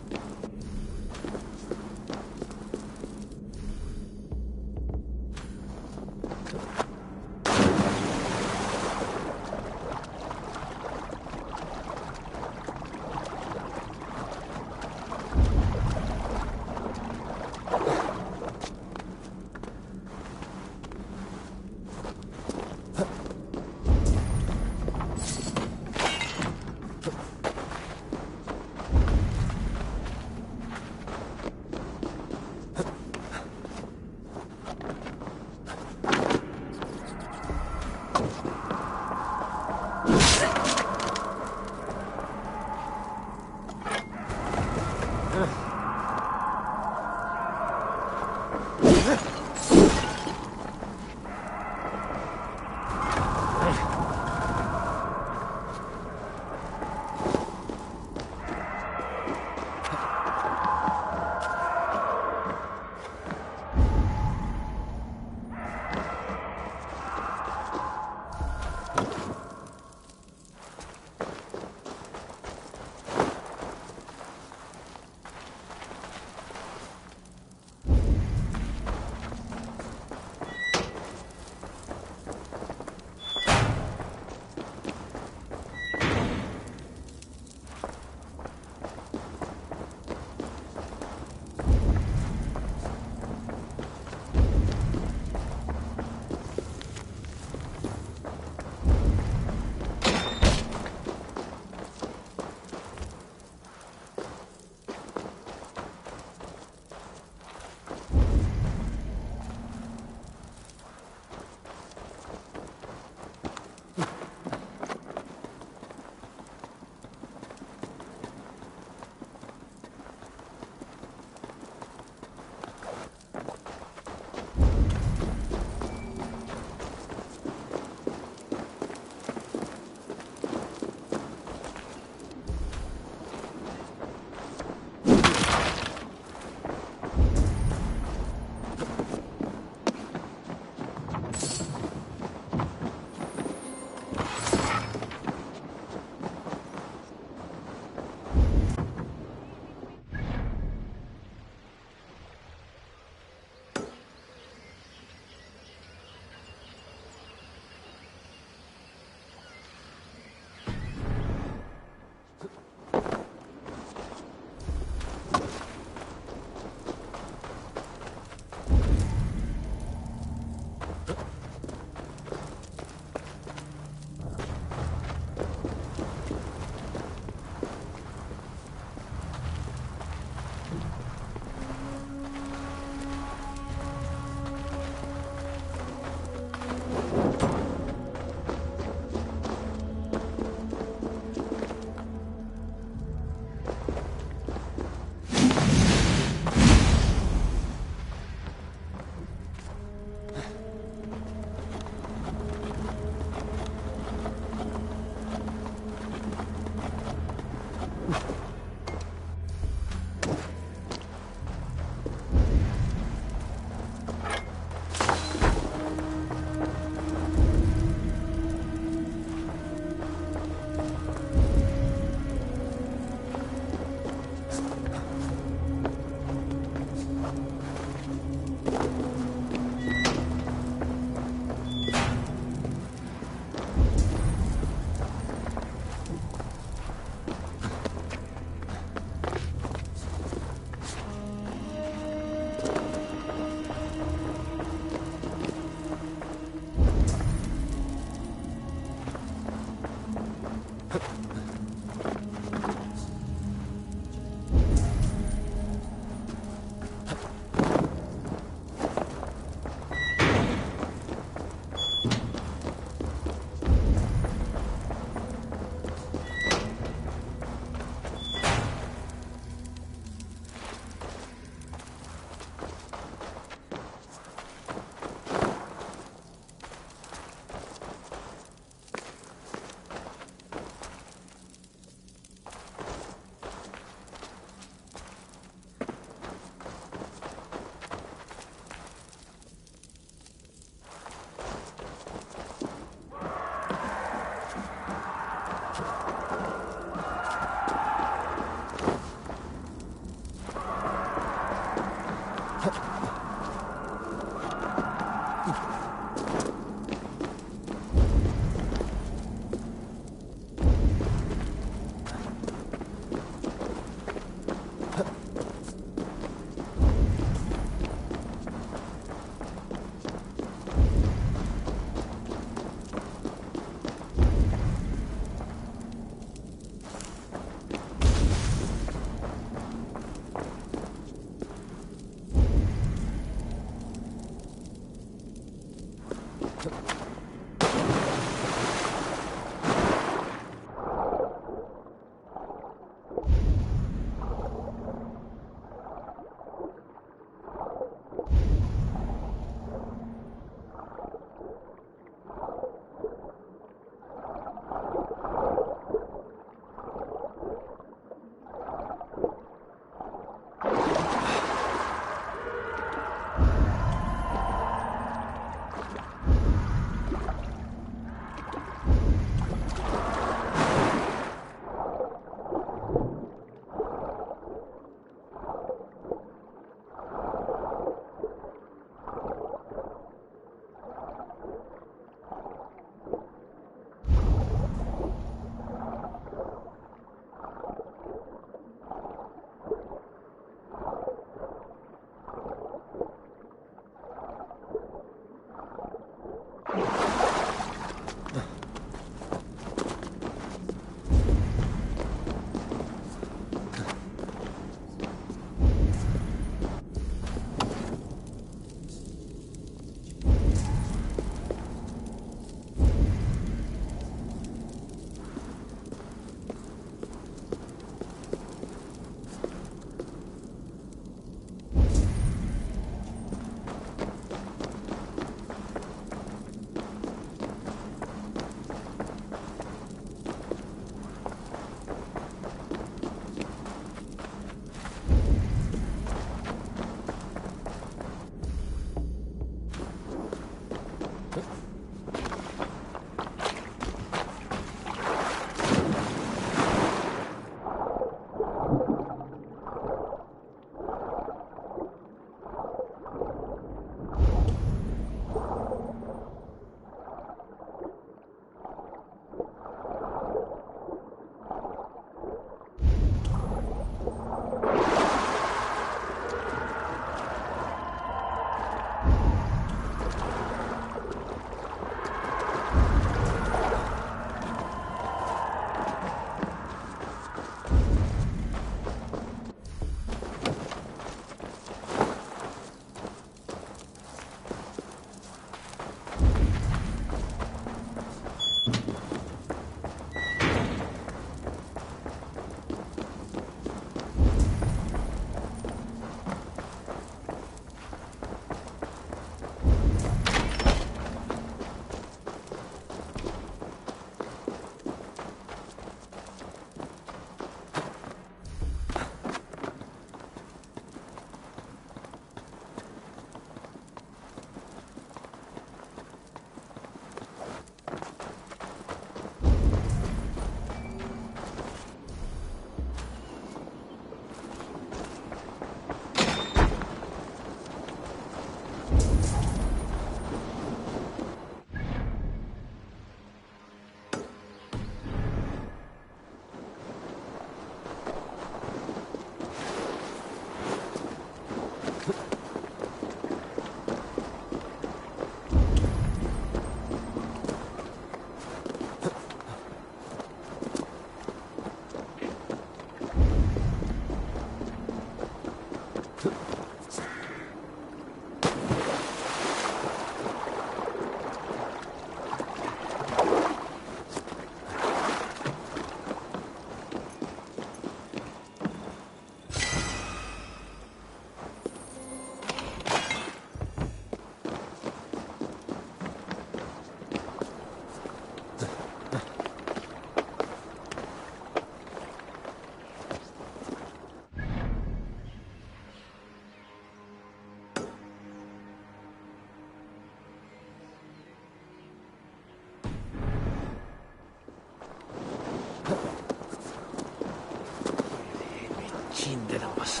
kinderambas.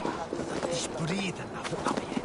Dat is breeden af abje.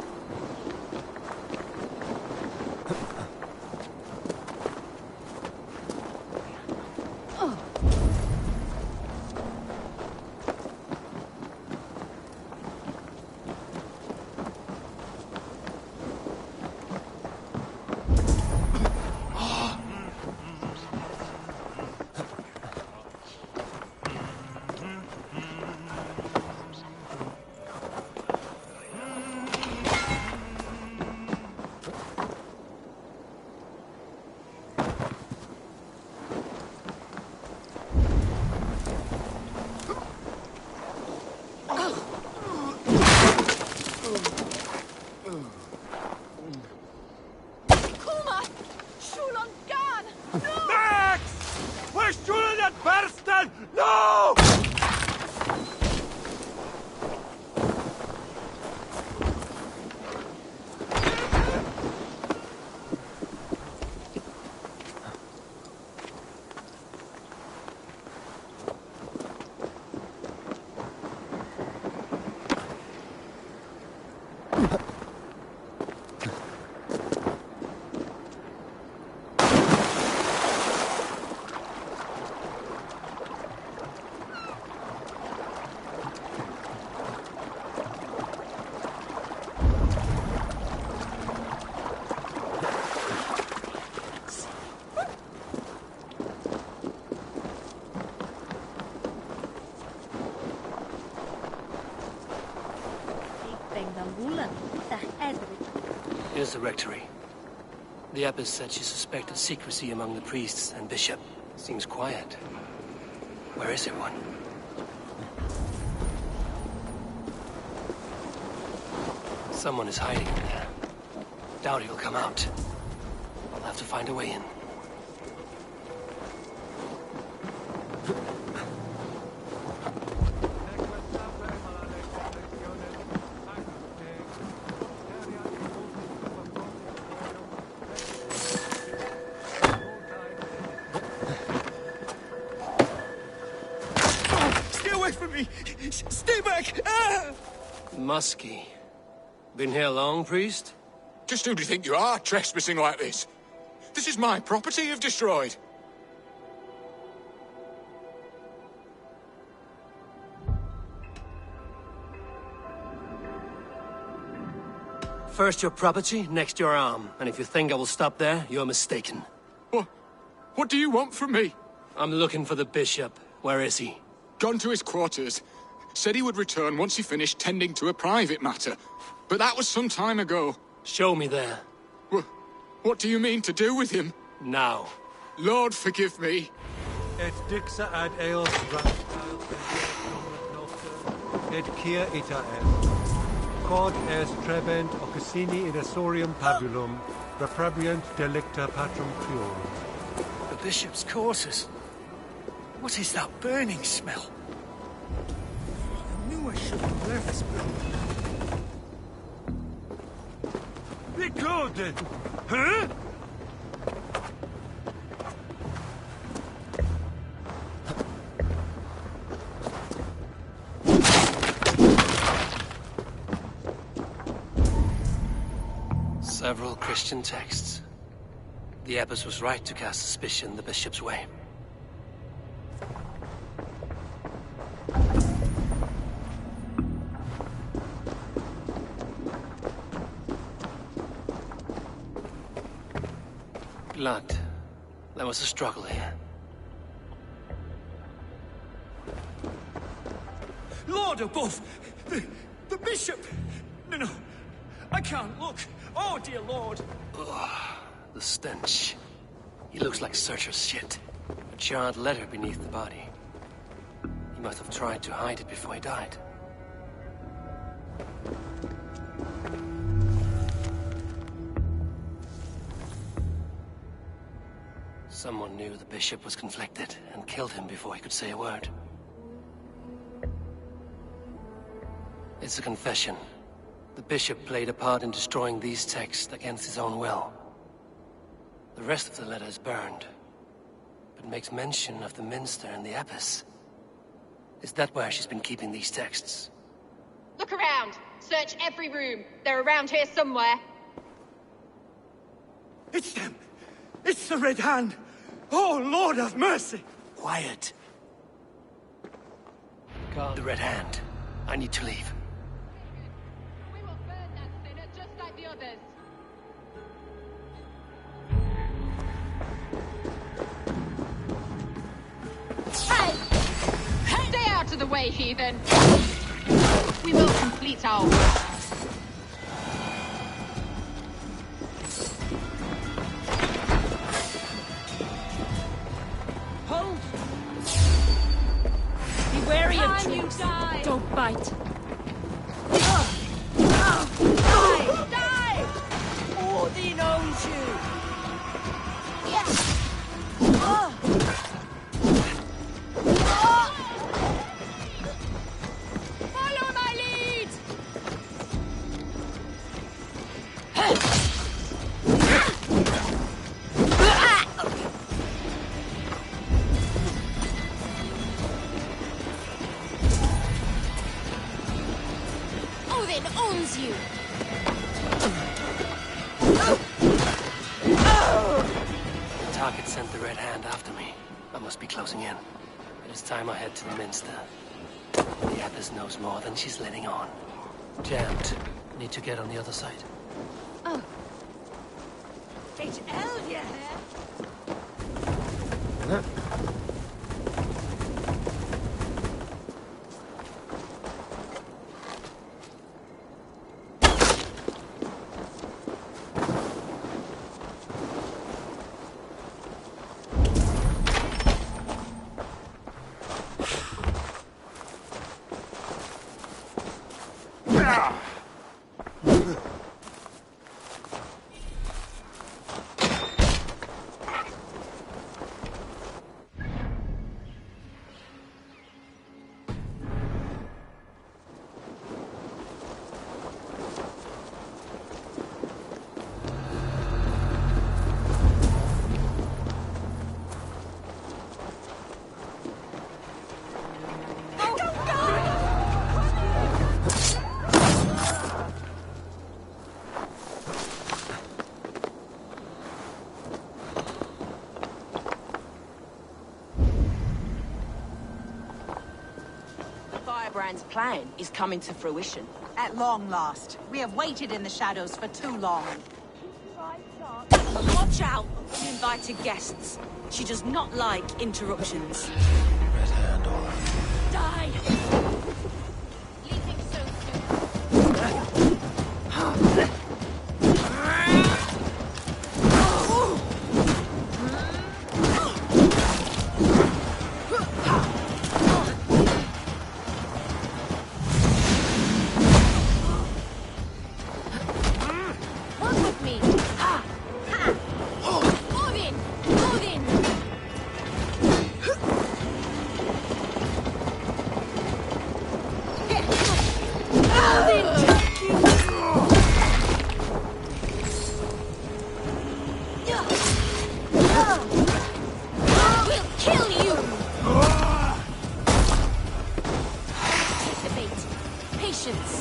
Here's the rectory. The abbess said she suspected secrecy among the priests and bishop. Seems quiet. Where is everyone? Someone is hiding in there. Doubt he'll come out. I'll have to find a way in. Stay back! Ah! Muskie. Been here long, priest? Just who do you think you are, trespassing like this? This is my property you've destroyed. First your property, next your arm. And if you think I will stop there, you're mistaken. What do you want from me? I'm looking for the bishop. Where is he? Gone to his quarters. Said he would return once he finished tending to a private matter. But that was some time ago. Show me there. What do you mean to do with him? Now. Lord, forgive me. Et dixa ad eos raptile et kia ita est. Quod est trebent occusini in asorium pabulum, reprobient delicta patrum priorum. The bishop's quarters. What is that burning smell? I knew I shouldn't have left this building. Be good! Huh? Several Christian texts. The abbess was right to cast suspicion the bishop's way. Blood. There was a struggle here. Lord above! The bishop! No, I can't look. Oh, dear Lord! Ugh, the stench. He looks like searcher's shit. A charred letter beneath the body. He must have tried to hide it before he died. Someone knew the bishop was conflicted and killed him before he could say a word. It's a confession. The bishop played a part in destroying these texts against his own will. The rest of the letter is burned, but makes mention of the minster and the abbess. Is that where she's been keeping these texts? Look around. Search every room. They're around here somewhere. It's them! It's the Red Hand! Oh, Lord have mercy! Quiet. God, the Red Hand. I need to leave. We will burn that sinner just like the others. Hey! Stay out of the way, heathen! We will complete our work. Hold! Be wary of tricks. Don't bite. Die! Odin owns you! Follow my lead! Odin owns you! The target sent the Red Hand after me. I must be closing in. It is time I head to the Minster. The Abbess knows more than she's letting on. Jammed. Need to get on the other side. Oh. It's Elvia here. Firebrand's plan is coming to fruition. At long last. We have waited in the shadows for too long. Watch out! Invited guests. She does not like interruptions. Red Hand or... Die! Leaving so soon. Work with me! Ha! Ha! Odin! Odin! We'll kill you! Take the bait. Patience.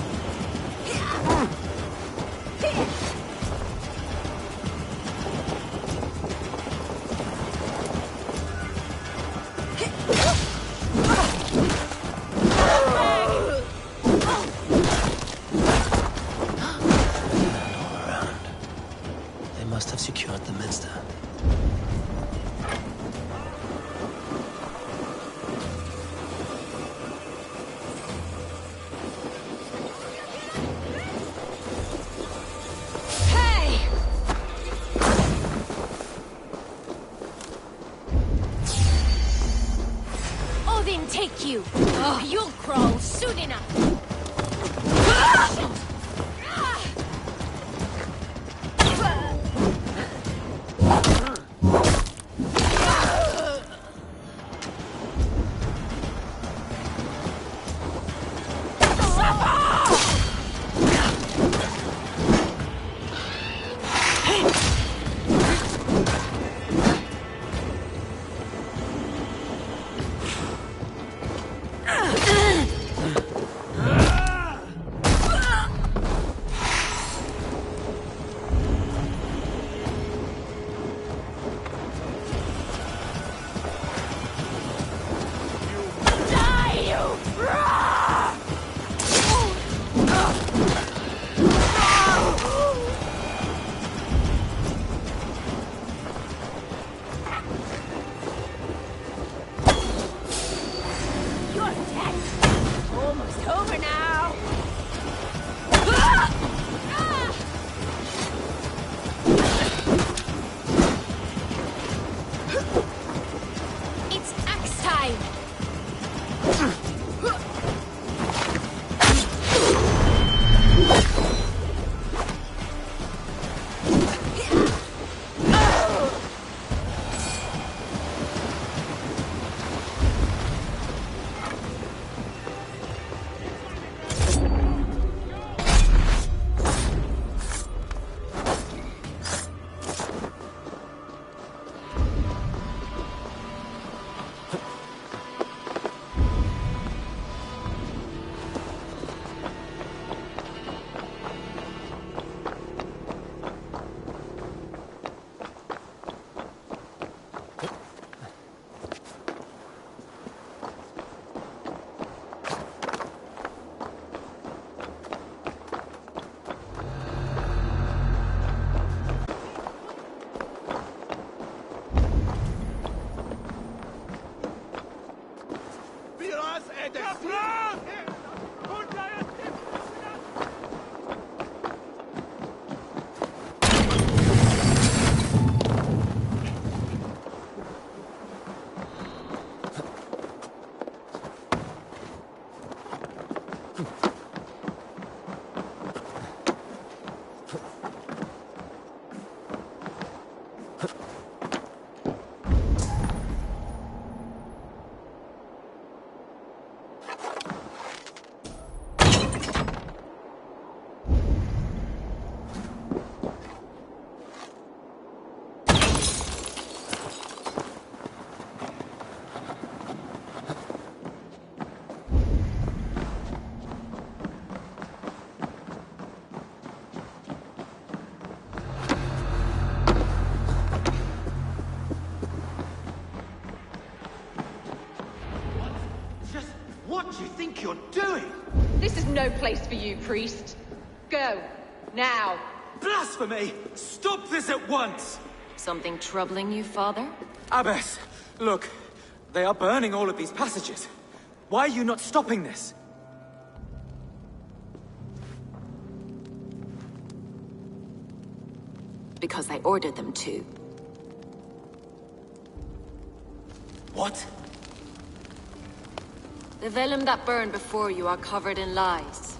They must have secured the Minster. Hey! Odin take you! You'll crawl soon enough! Almost over now. It's axe time. What do you think you're doing? This is no place for you, priest. Go. Now. Blasphemy! Stop this at once! Something troubling you, Father? Abbess, look. They are burning all of these passages. Why are you not stopping this? Because I ordered them to. What? The vellum that burn before you are covered in lies.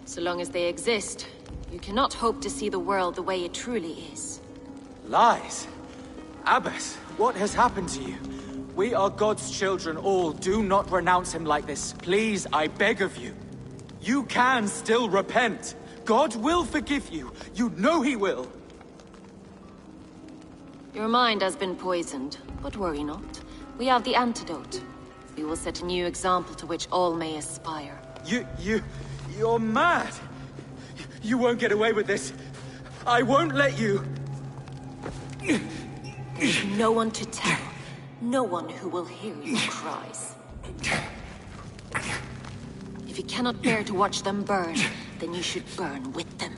So long as they exist, you cannot hope to see the world the way it truly is. Lies? Abbess, what has happened to you? We are God's children all. Do not renounce him like this. Please, I beg of you. You can still repent. God will forgive you. You know he will. Your mind has been poisoned, but worry not. We have the antidote. We will set a new example to which all may aspire. You're mad! You won't get away with this. I won't let you! There's no one to tell. No one who will hear your cries. If you cannot bear to watch them burn, then you should burn with them.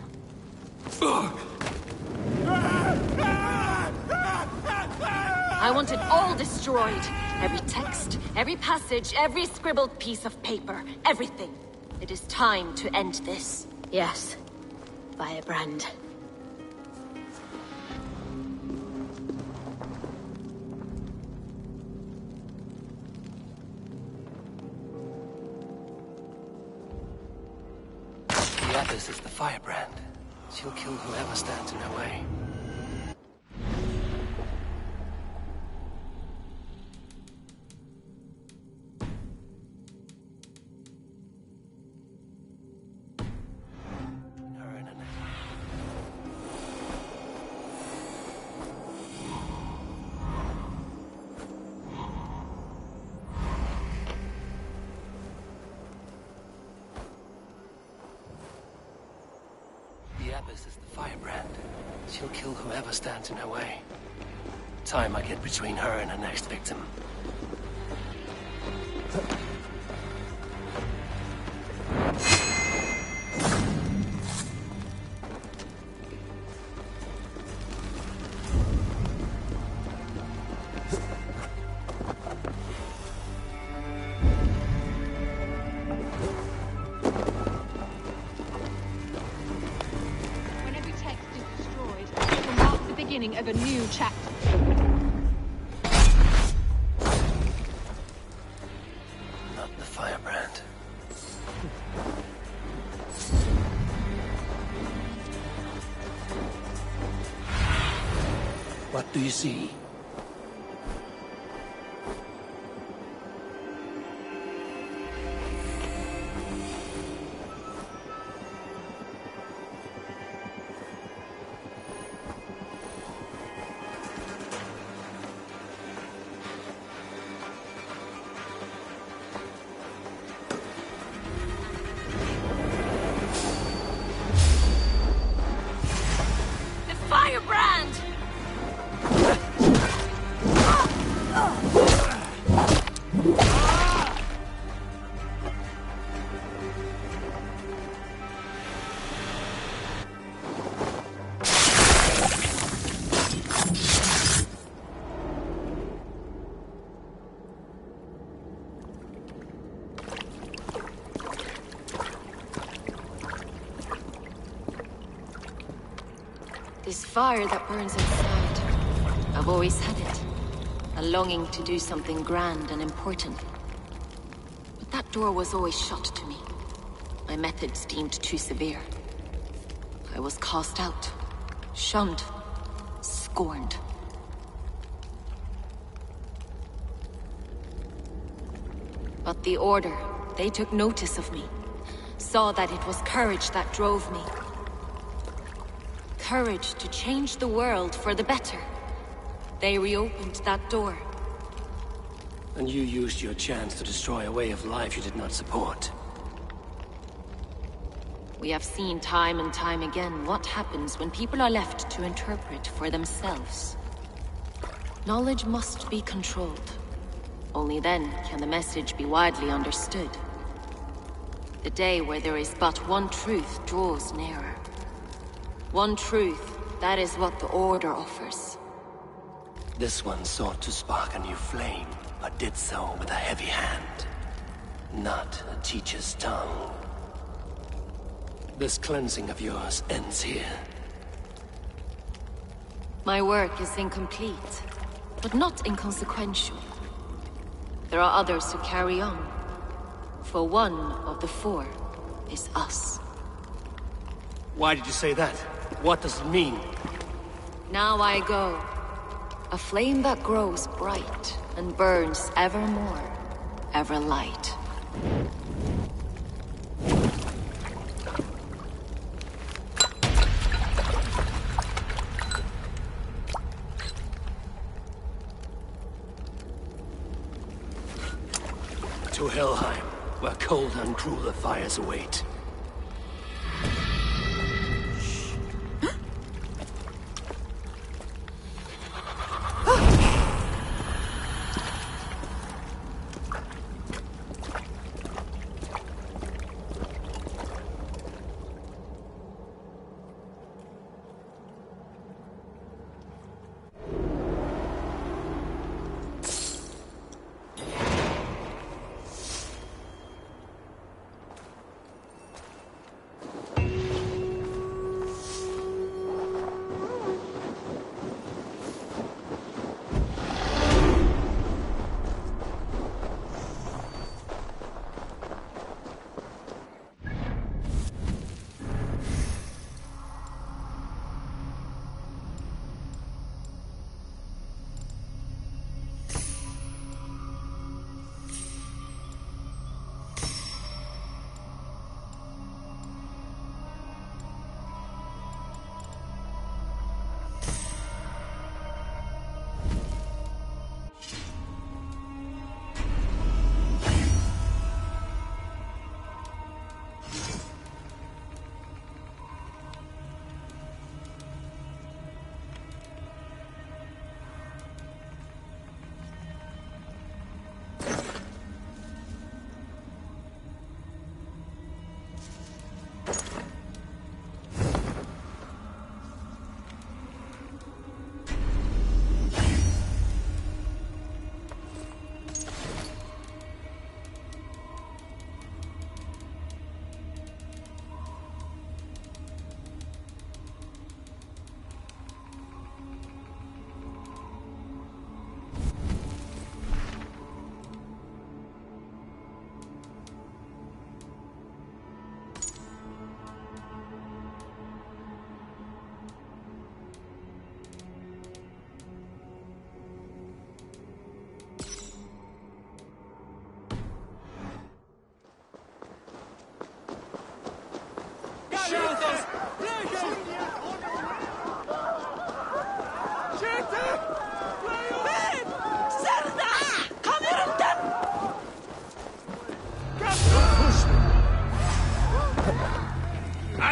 I want it all destroyed. Every text, every passage, every scribbled piece of paper. Everything. It is time to end this. Yes. Firebrand. The Abbess is the firebrand. She'll kill whoever stands in her way. The Abbess is the firebrand. She'll kill whoever stands in her way. Time I get between her and her next victim. beginning of a new chapter. Not the firebrand. What do you see? The firebrand! This fire that burns inside, I've always had it. A longing to do something grand and important. But that door was always shut to me. My methods deemed too severe. I was cast out, shunned, scorned. But the Order, they took notice of me. Saw that it was courage that drove me. Courage to change the world for the better. They reopened that door. And you used your chance to destroy a way of life you did not support. We have seen time and time again what happens when people are left to interpret for themselves. Knowledge must be controlled. Only then can the message be widely understood. The day where there is but one truth draws nearer. One truth, that is what the Order offers. This one sought to spark a new flame, but did so with a heavy hand. Not a teacher's tongue. This cleansing of yours ends here. My work is incomplete, but not inconsequential. There are others who carry on. For one of the four is us. Why did you say that? What does it mean? Now I go. A flame that grows bright and burns ever more, ever light. To Helheim, where cold and crueler fires await.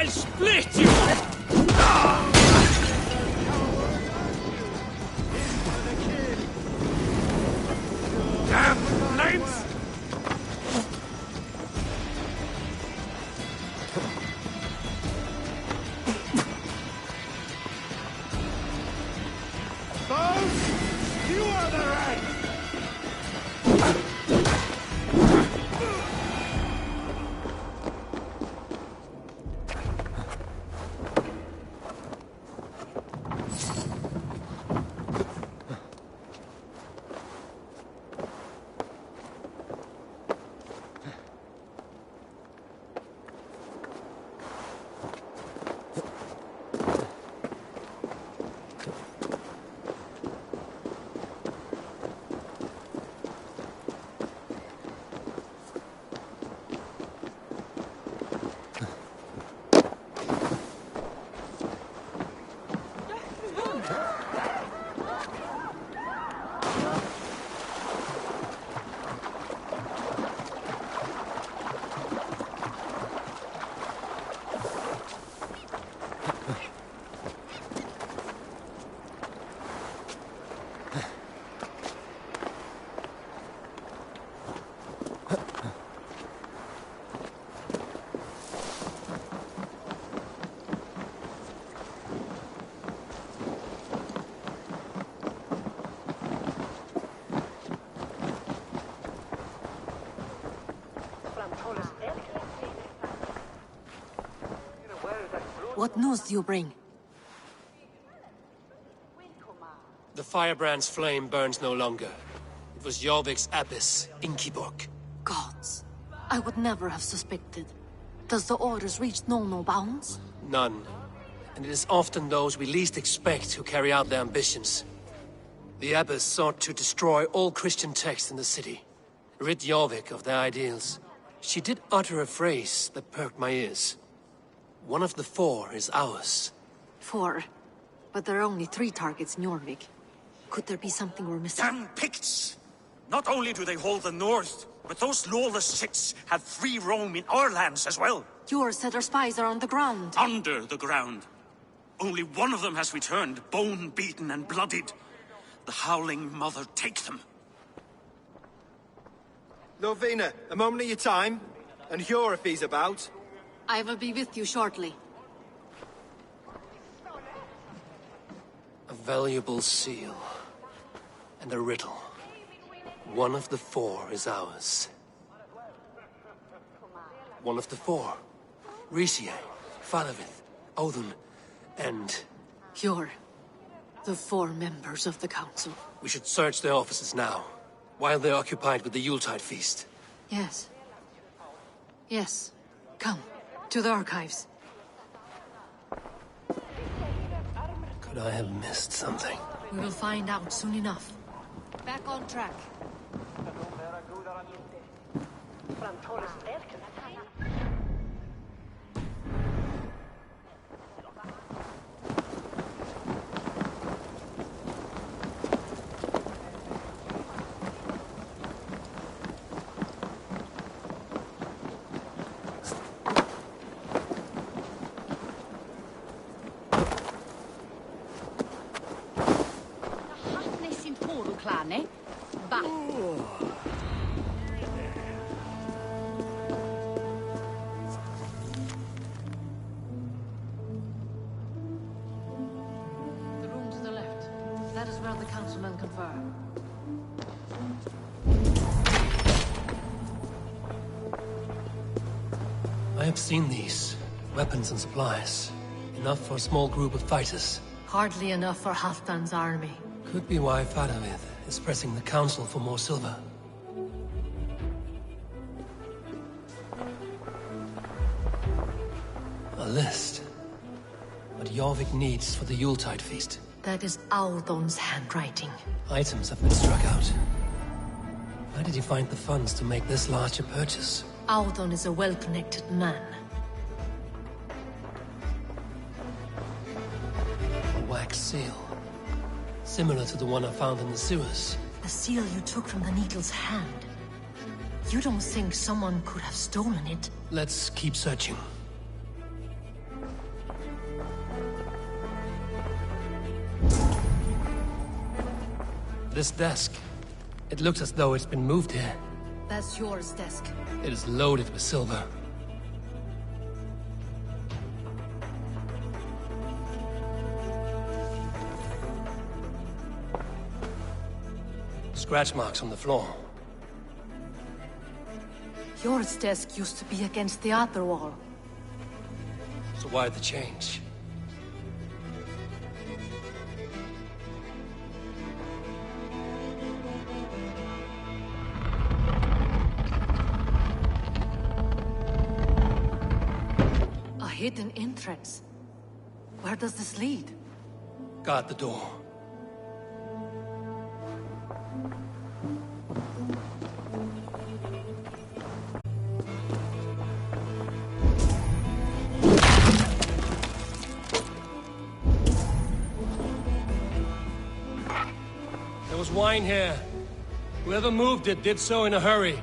I'll split you! Damn flames! Foes, you are the right! What news do you bring? The firebrand's flame burns no longer. It was Jorvik's abyss, Inkiborg. Gods. I would never have suspected. Does the orders reach no bounds? None. And it is often those we least expect who carry out their ambitions. The abbess sought to destroy all Christian texts in the city. Rid Jorvik of their ideals. She did utter a phrase that perked my ears. One of the 4 is ours. 4? But there are only 3 targets in Jorvik. Could there be something we're missing? Damn Picts! Not only do they hold the north, but those lawless Siths have free roam in our lands as well. Yours said our spies are on the ground. Under the ground. Only one of them has returned, bone-beaten and bloodied. The Howling Mother take them. Lovina, a moment of your time. And Hjor if he's about. I will be with you shortly. A valuable seal. And a riddle. One of the 4 is ours. One of the 4. Risie, Falavith, Odin, and... Hjor. The 4 members of the council. We should search their offices now, while they're occupied with the Yuletide feast. Yes. Yes. Come, to the archives. Could I have missed something? We will find out soon enough. Back on track. That is where the councilmen confer. I have seen these. Weapons and supplies. Enough for a small group of fighters. Hardly enough for Halfdan's army. Could be why Faravith is pressing the council for more silver. A list. What Jorvik needs for the Yuletide feast. That is Audon's handwriting. Items have been struck out. Where did he find the funds to make this large a purchase? Audon is a well-connected man. A wax seal. Similar to the one I found in the sewers. The seal you took from the Needle's hand. You don't think someone could have stolen it? Let's keep searching. This desk. It looks as though it's been moved here. That's yours, desk. It is loaded with silver. Scratch marks on the floor. Yours desk used to be against the other wall. So why the change? A hidden entrance. Where does this lead? Guard the door. There was wine here. Whoever moved it did so in a hurry.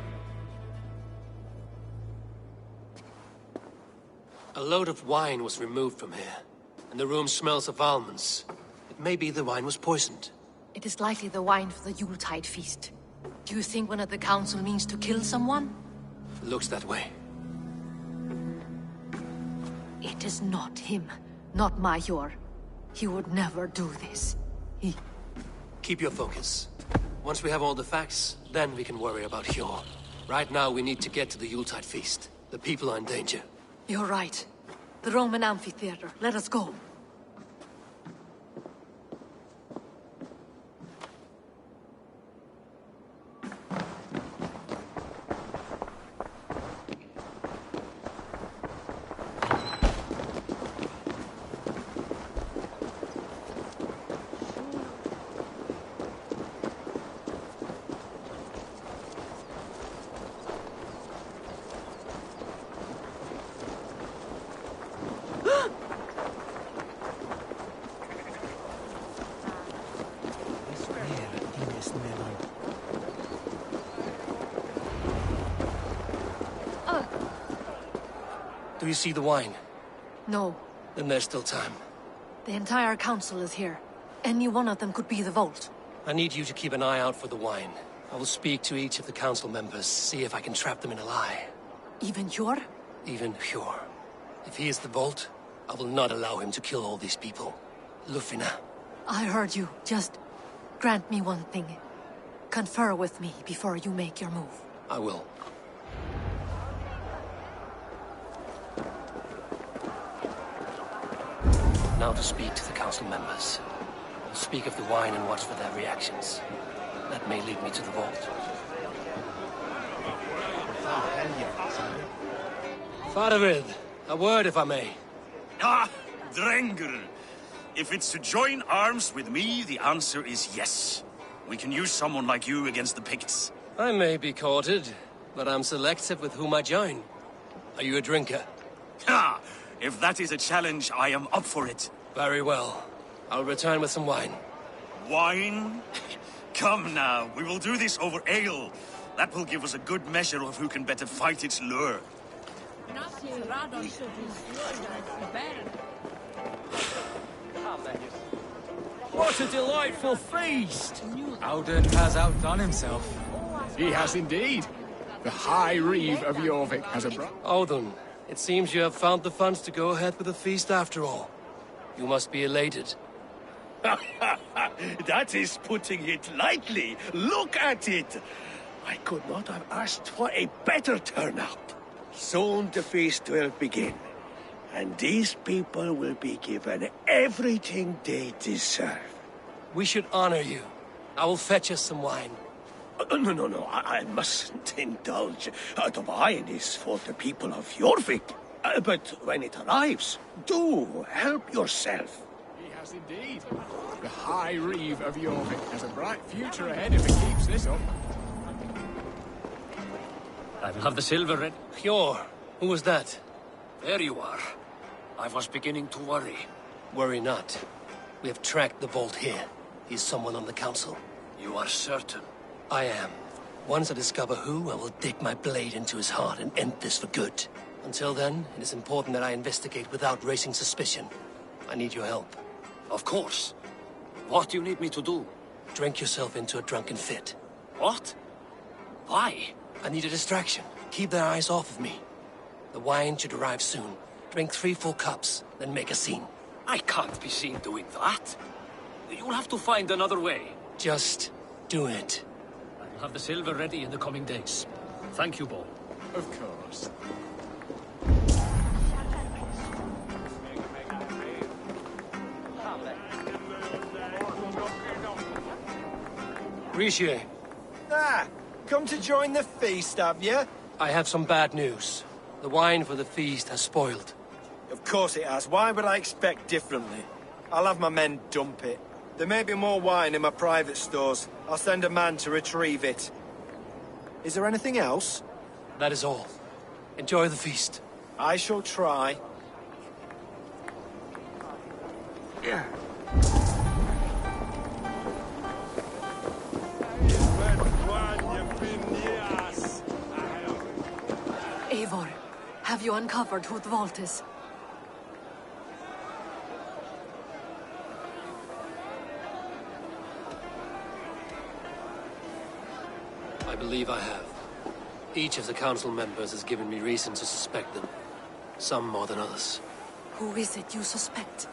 A load of wine was removed from here, and the room smells of almonds. It may be the wine was poisoned. It is likely the wine for the Yuletide feast. Do you think one of the council means to kill someone? It looks that way. It is not him, not Major. He would never do this. Keep your focus. Once we have all the facts, then we can worry about Hjor. Right now, we need to get to the Yuletide feast. The people are in danger. You're right. The Roman amphitheater. Let us go. Do you see the wine? No. Then there's still time. The entire council is here. Any one of them could be the vault. I need you to keep an eye out for the wine. I will speak to each of the council members, see if I can trap them in a lie. Even Hjor? Even Hjor. If he is the vault, I will not allow him to kill all these people. Lufina. I heard you. Just grant me one thing. Confer with me before you make your move. I will. Now to speak to the council members. I'll speak of the wine and watch for their reactions. That may lead me to the vault. Faravid, a word if I may. Ah, Drengr. If it's to join arms with me, the answer is yes. We can use someone like you against the Picts. I may be courted, but I'm selective with whom I join. Are you a drinker? Ha! If that is a challenge, I am up for it. Very well. I'll return with some wine. Wine? Come now, we will do this over ale. That will give us a good measure of who can better fight its lure. What a delightful feast! Auden has outdone himself. He has indeed. The High Reeve of Jorvik has a brother. Auden, it seems you have found the funds to go ahead with the feast after all. You must be elated. That is putting it lightly. Look at it. I could not have asked for a better turnout. Soon the feast will begin. And these people will be given everything they deserve. We should honor you. I will fetch us some wine. No, I mustn't indulge. The wine is for the people of Jorvik. But when it arrives, do help yourself. He has indeed. The High Reeve of Jorvik has a bright future ahead if it keeps this up. I will have the silver ready. Hjor, who was that? There you are. I was beginning to worry. Worry not. We have tracked the vault here. He's someone on the council. You are certain? I am. Once I discover who, I will dig my blade into his heart and end this for good. Until then, it is important that I investigate without raising suspicion. I need your help. Of course. What do you need me to do? drank yourself into a drunken fit. What? Why? I need a distraction. Keep their eyes off of me. The wine should arrive soon. Drink 3 full cups, then make a scene. I can't be seen doing that. You'll have to find another way. Just do it. I'll have the silver ready in the coming days. Thank you, Bo. Of course. Richier, Ah, come to join the feast, have you? I have some bad news. The wine for the feast has spoiled. Of course it has. Why would I expect differently? I'll have my men dump it. There may be more wine in my private stores. I'll send a man to retrieve it. Is there anything else? That is all. Enjoy the feast. I shall try. Yeah. Eivor, have you uncovered who the vault is? I believe I have. Each of the council members has given me reason to suspect them. Some more than others. Who is it you suspect?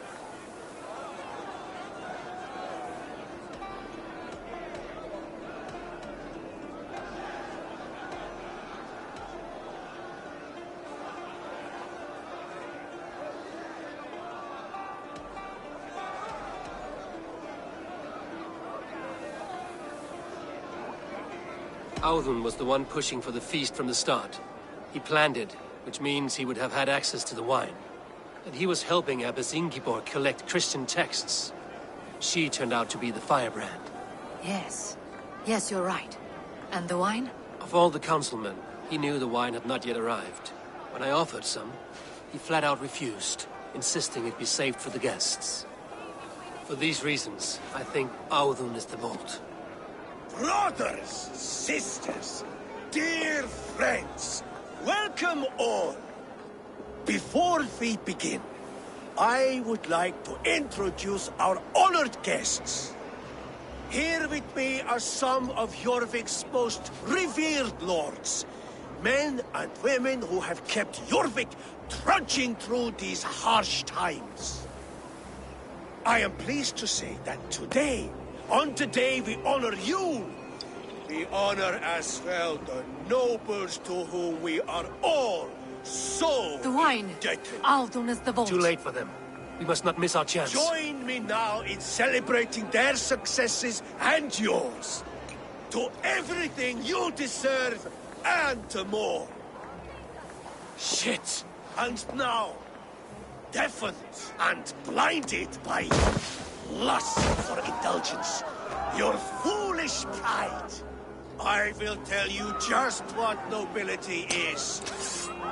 Audun was the one pushing for the feast from the start. He planned it, which means he would have had access to the wine. And he was helping Abbess Ingeborg collect Christian texts. She turned out to be the firebrand. Yes. Yes, you're right. And the wine? Of all the councilmen, he knew the wine had not yet arrived. When I offered some, he flat out refused, insisting it be saved for the guests. For these reasons, I think Audun is the vault. Brothers, sisters, dear friends, welcome all. Before we begin, I would like to introduce our honored guests. Here with me are some of Jorvik's most revered lords, men and women who have kept Jorvik trudging through these harsh times. I am pleased to say that today, on the day we honor you, we honor as well the nobles to whom we are all so the wine. indebted. Audun is the vault. Too late for them. We must not miss our chance. Join me now in celebrating their successes and yours. To everything you deserve and more. Shit! And now, deafened and blinded by lust for indulgence, your foolish pride, I will tell you just what nobility is.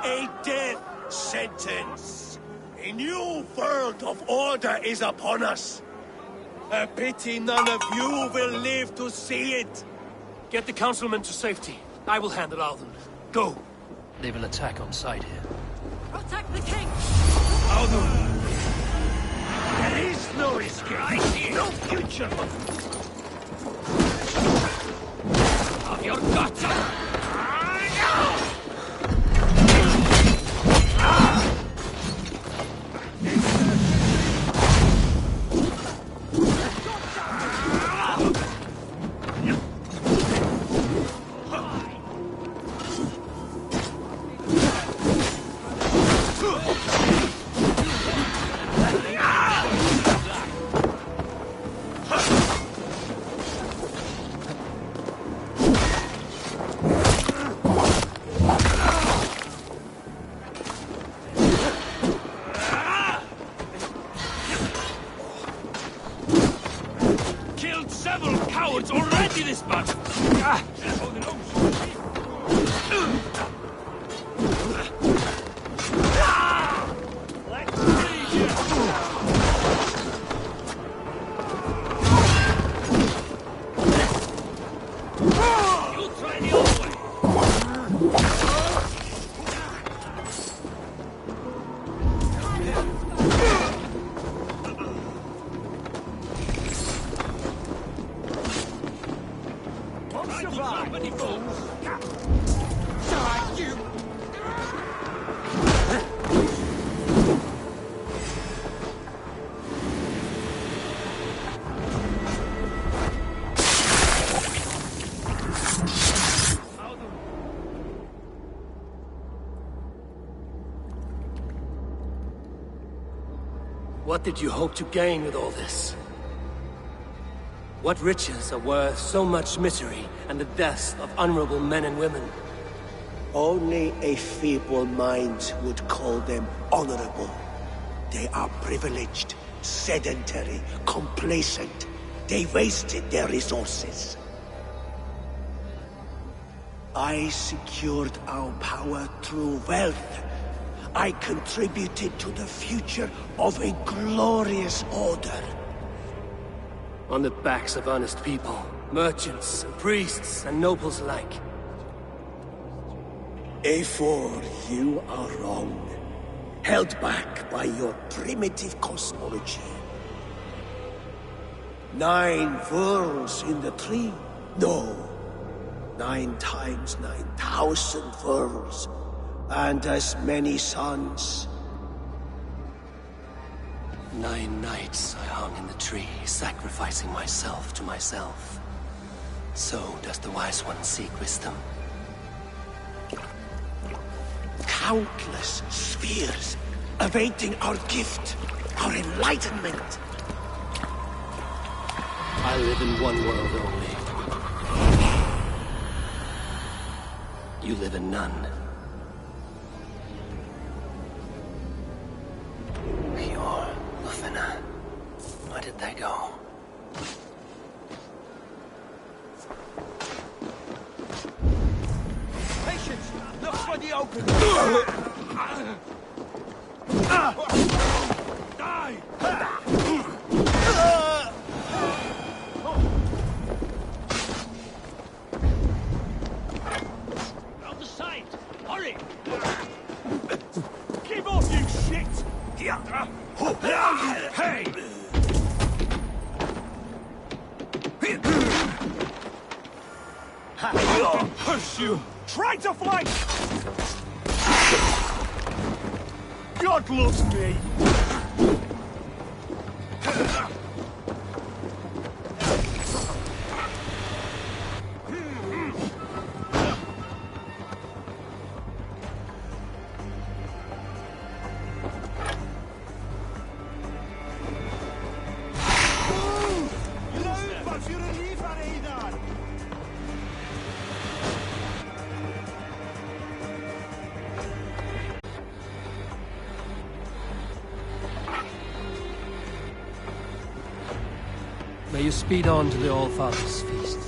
A death sentence. A new world of order is upon us. A pity none of you will live to see it. Get the councilmen to safety. I will handle Audun. Go! They will attack on sight here. Protect the king! Audun! There is no escape. No future. Of your guts! What did you hope to gain with all this? What riches are worth so much misery and the deaths of honorable men and women? Only a feeble mind would call them honorable. They are privileged, sedentary, complacent. They wasted their resources. I secured our power through wealth. I contributed to the future of a glorious order. On the backs of honest people, merchants, and priests, and nobles alike. Eivor, you are wrong. Held back by your primitive cosmology. 9 worlds in the tree? No. 9 times 9,000 worlds. And as many suns. 9 nights I hung in the tree, sacrificing myself to myself. So does the Wise One seek wisdom. Countless spheres, awaiting our gift, our enlightenment. I live in one world only. You live in none. Pure Lufina. Where did they go? Patience! Look for the open! Die! On the side! Hurry! Give off, you shit! Hey! Curse you! Try to fight! God loves me! May you speed on to the All-Father's feast.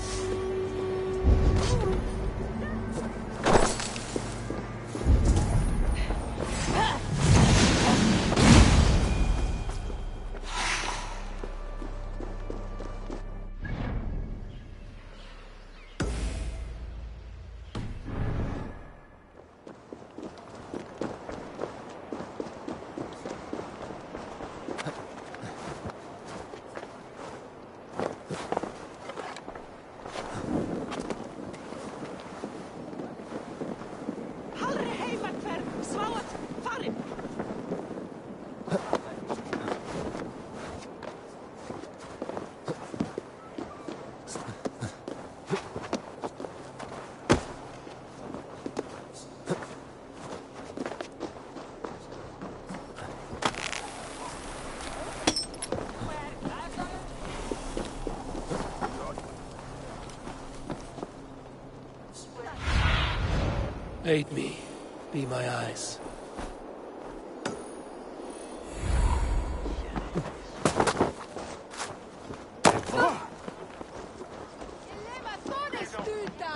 Aid me. Be my eyes.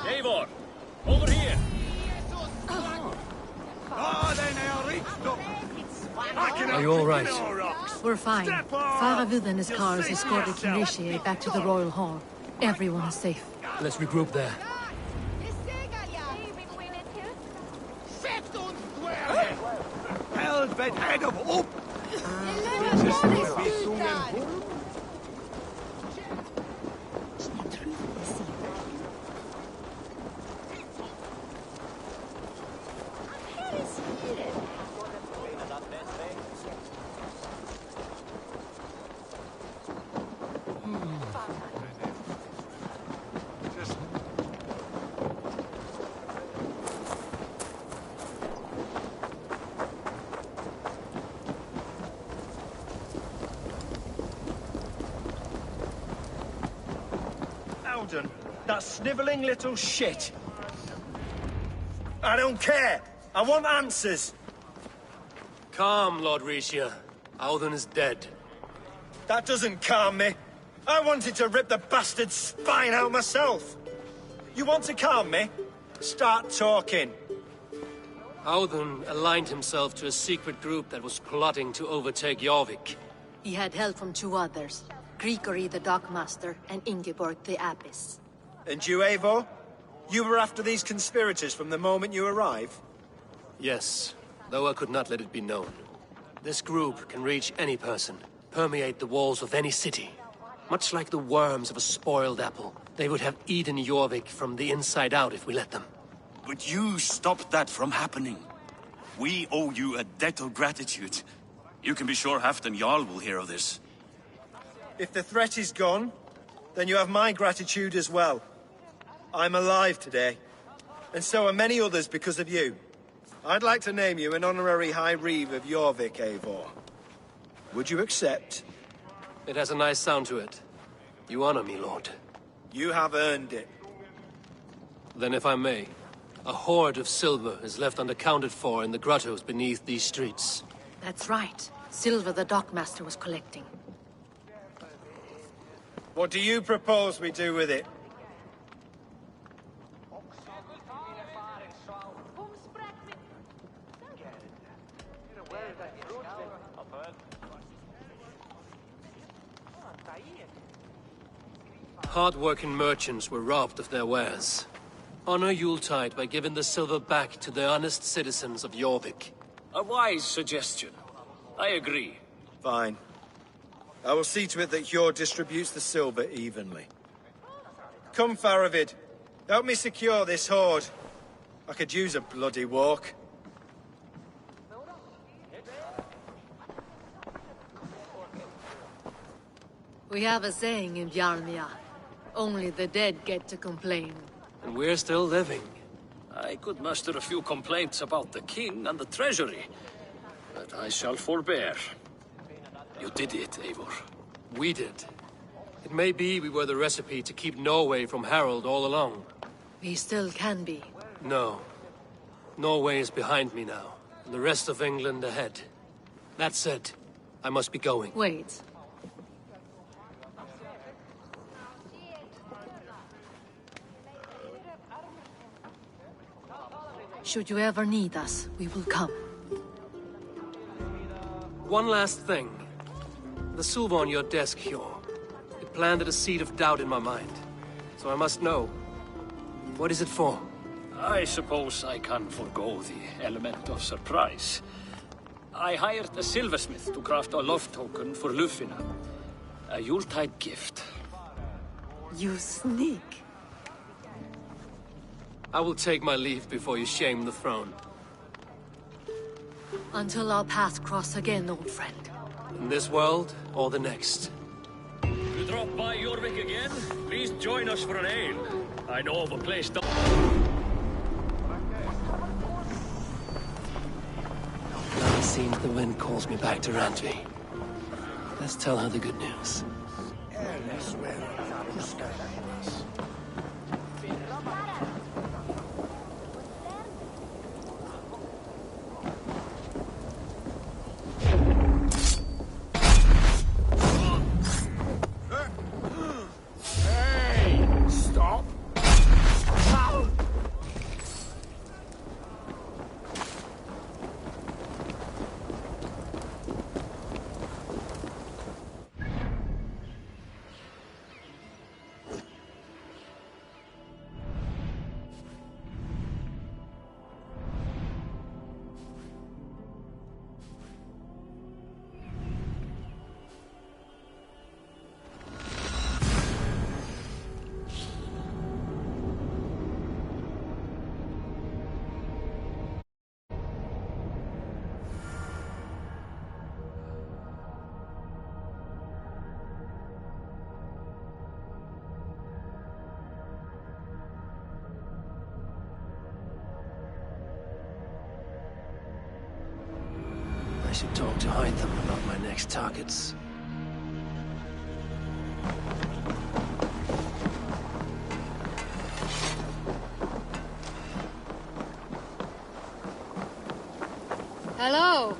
Eivor! Over here! Are you all right? We're fine. Faravid and his cars escorted Kineshie back to the Royal Hall. Everyone is safe. Let's regroup there. Helvete, head of up! Howden, that snivelling little shit. I don't care. I want answers. Calm, Lord Rishia. Howden is dead. That doesn't calm me. I wanted to rip the bastard's spine out myself. You want to calm me? Start talking. Howden aligned himself to a secret group that was plotting to overtake Jorvik. He had help from two others, Grigori the Dockmaster and Ingeborg the Abbess. And you, Eivor? You were after these conspirators from the moment you arrived? Yes, though I could not let it be known. This group can reach any person, permeate the walls of any city. Much like the worms of a spoiled apple, they would have eaten Jorvik from the inside out if we let them. But you stopped that from happening. We owe you a debt of gratitude. You can be sure Halfdan Jarl will hear of this. If the threat is gone, then you have my gratitude as well. I'm alive today, and so are many others because of you. I'd like to name you an honorary High Reeve of Jorvik, Eivor. Would you accept? It has a nice sound to it. You honor me, Lord. You have earned it. Then if I may, a hoard of silver is left unaccounted for in the grottos beneath these streets. That's right. Silver the Dockmaster was collecting. What do you propose we do with it? Hard-working merchants were robbed of their wares. Honor Yuletide by giving the silver back to the honest citizens of Jorvik. A wise suggestion. I agree. Fine. I will see to it that Hjord distributes the silver evenly. Come, Faravid. Help me secure this hoard. I could use a bloody walk. We have a saying in Bjarmia. Only the dead get to complain. And we're still living. I could muster a few complaints about the king and the treasury, but I shall forbear. You did it, Eivor. We did. It may be we were the recipe to keep Norway from Harald all along. We still can be. No. Norway is behind me now, and the rest of England ahead. That said, I must be going. Wait. Should you ever need us, we will come. One last thing. The silver on your desk, Hjord. It planted a seed of doubt in my mind. So I must know. What is it for? I suppose I can forgo the element of surprise. I hired a silversmith to craft a love token for Lufina. A Yuletide gift. You sneak. I will take my leave before you shame the throne. Until our paths cross again, old friend. In this world, or the next. You drop by Jorvik again? Please join us for an ale. I know of a place to... Now it seems the wind calls me back to Randvi. Let's tell her the good news. I should talk to Hytham about my next targets. Hello.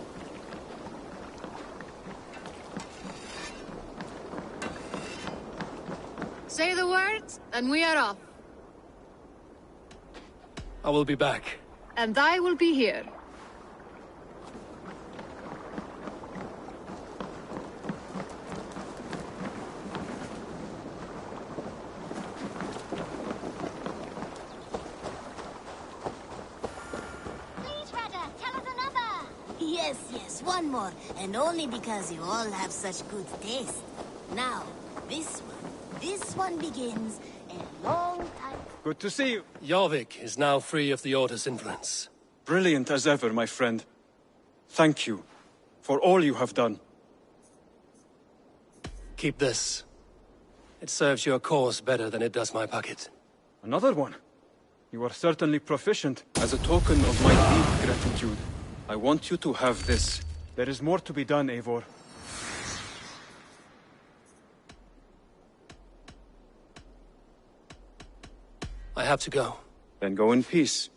Say the words, and we are off. I will be back. And I will be here. Yes, one more. And only because you all have such good taste. Now, this one begins a long time... Good to see you. Jorvik is now free of the Order's influence. Brilliant as ever, my friend. Thank you for all you have done. Keep this. It serves your cause better than it does my pocket. Another one? You are certainly proficient. As a token of my deep gratitude, I want you to have this. There is more to be done, Eivor. I have to go. Then go in peace.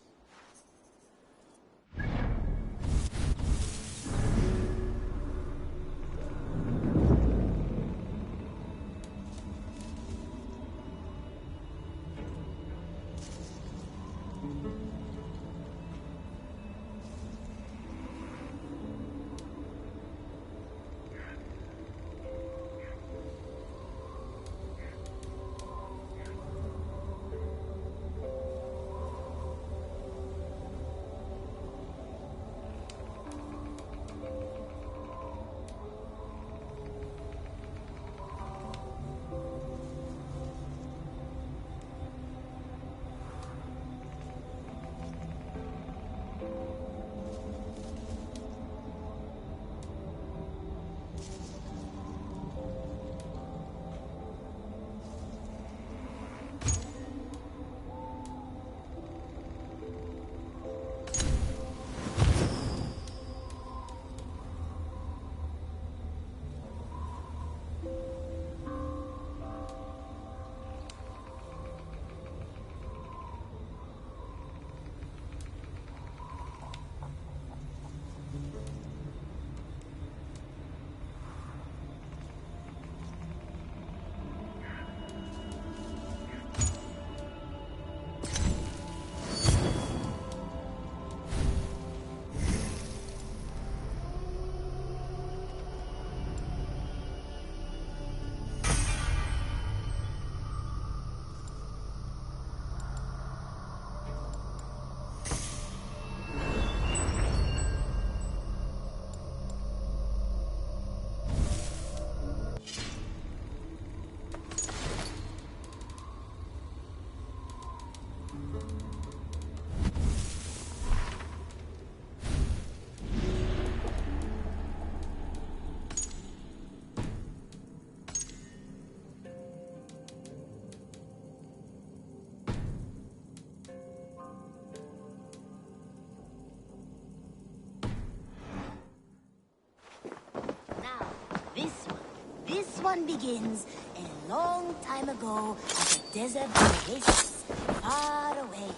This one begins a long time ago at a desert oasis, far away,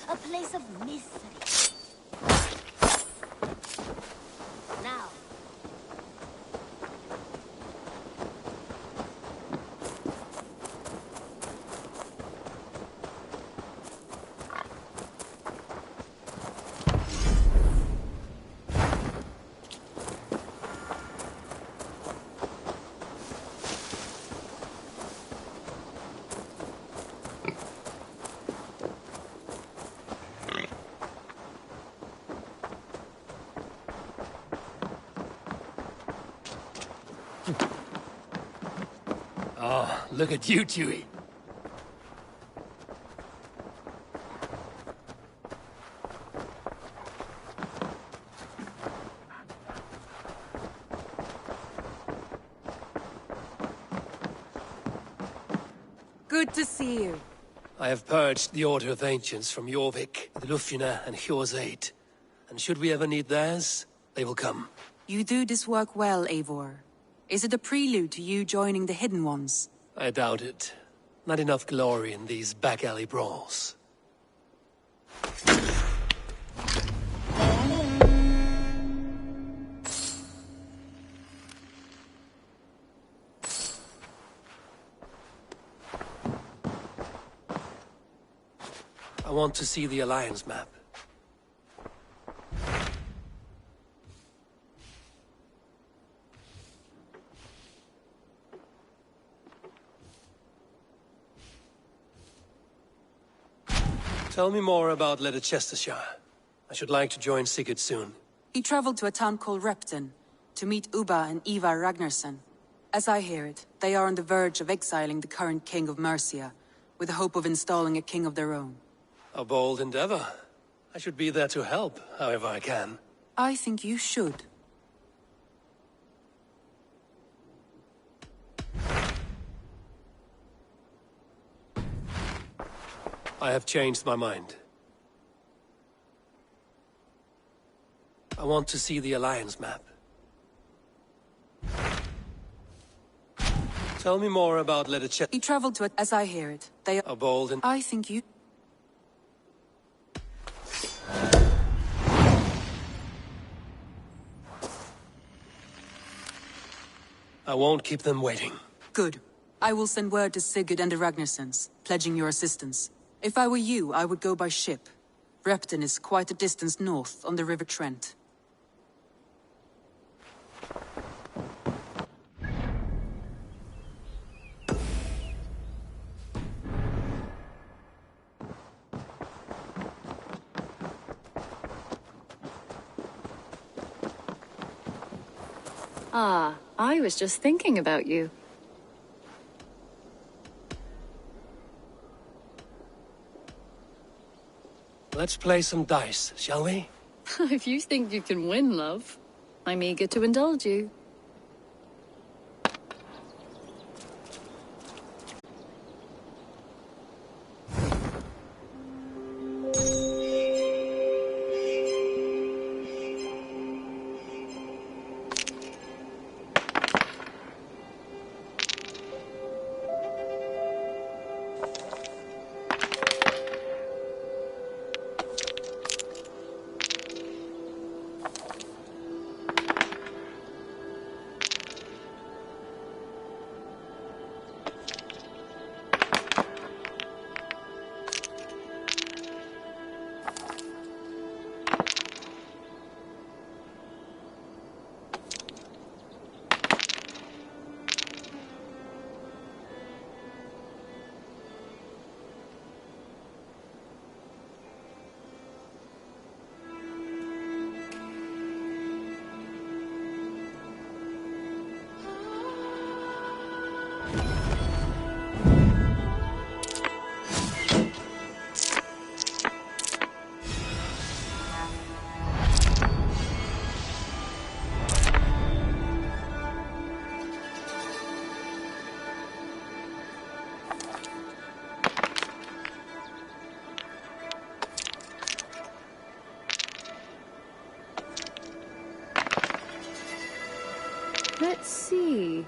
a place of mystery. Now, Oh, look at you, Chewie. Good to see you. I have purged the Order of Ancients from Jorvik, the Lufjuna, and Hjor's aid. And should we ever need theirs, they will come. You do this work well, Eivor. Is it a prelude to you joining the Hidden Ones? I doubt it. Not enough glory in these back-alley brawls. want to see the Alliance map. Tell me more about Lady Chestershire. I should like to join Sigurd soon. He traveled to a town called Repton to meet Ubba and Ivar Ragnarsson. As I hear it, they are on the verge of exiling the current king of Mercia, with the hope of installing a king of their own. A bold endeavor. I should be there to help, however I can. I think you should. I have changed my mind. I want to see the Alliance map. Tell me more about Lady Chet. He traveled to it, as I hear it. They are a bold and... I think you... I won't keep them waiting. Good. I will send word to Sigurd and the Ragnarssons, pledging your assistance. If I were you, I would go by ship. Repton is quite a distance north, on the River Trent. Ah, I was just thinking about you. Let's play some dice, shall we? If you think you can win, love, I'm eager to indulge you. Let's see.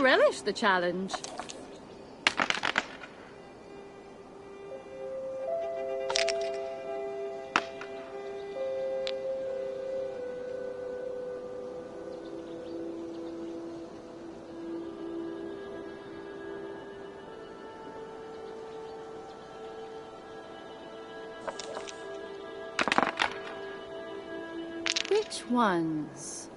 relish the challenge. Which ones?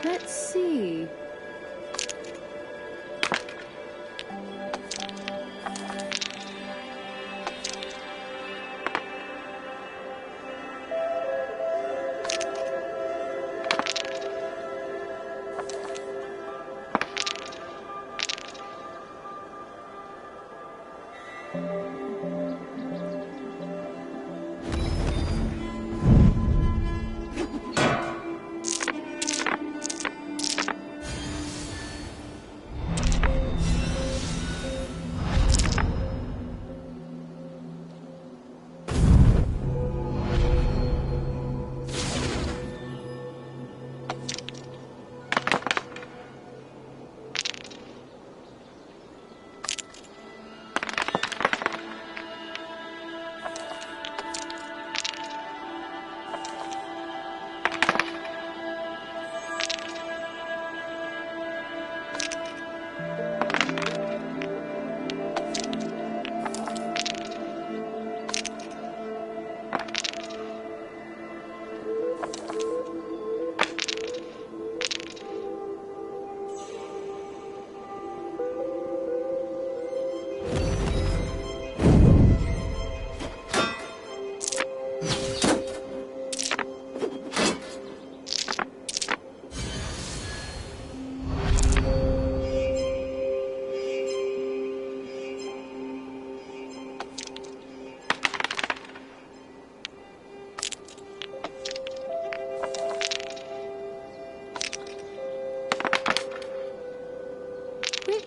Let's see.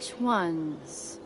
Which ones?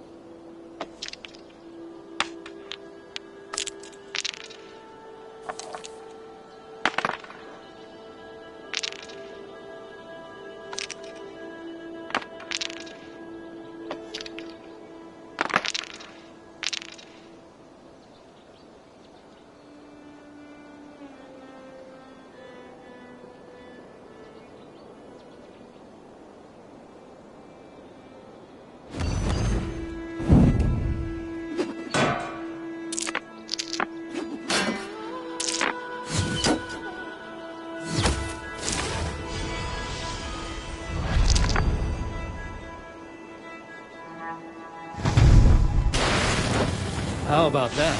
How about that?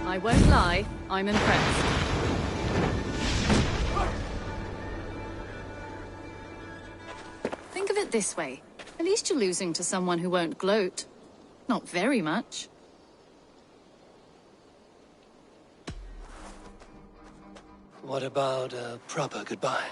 I won't lie, I'm impressed. Think of it this way. At least you're losing to someone who won't gloat. Not very much. What about a proper goodbye?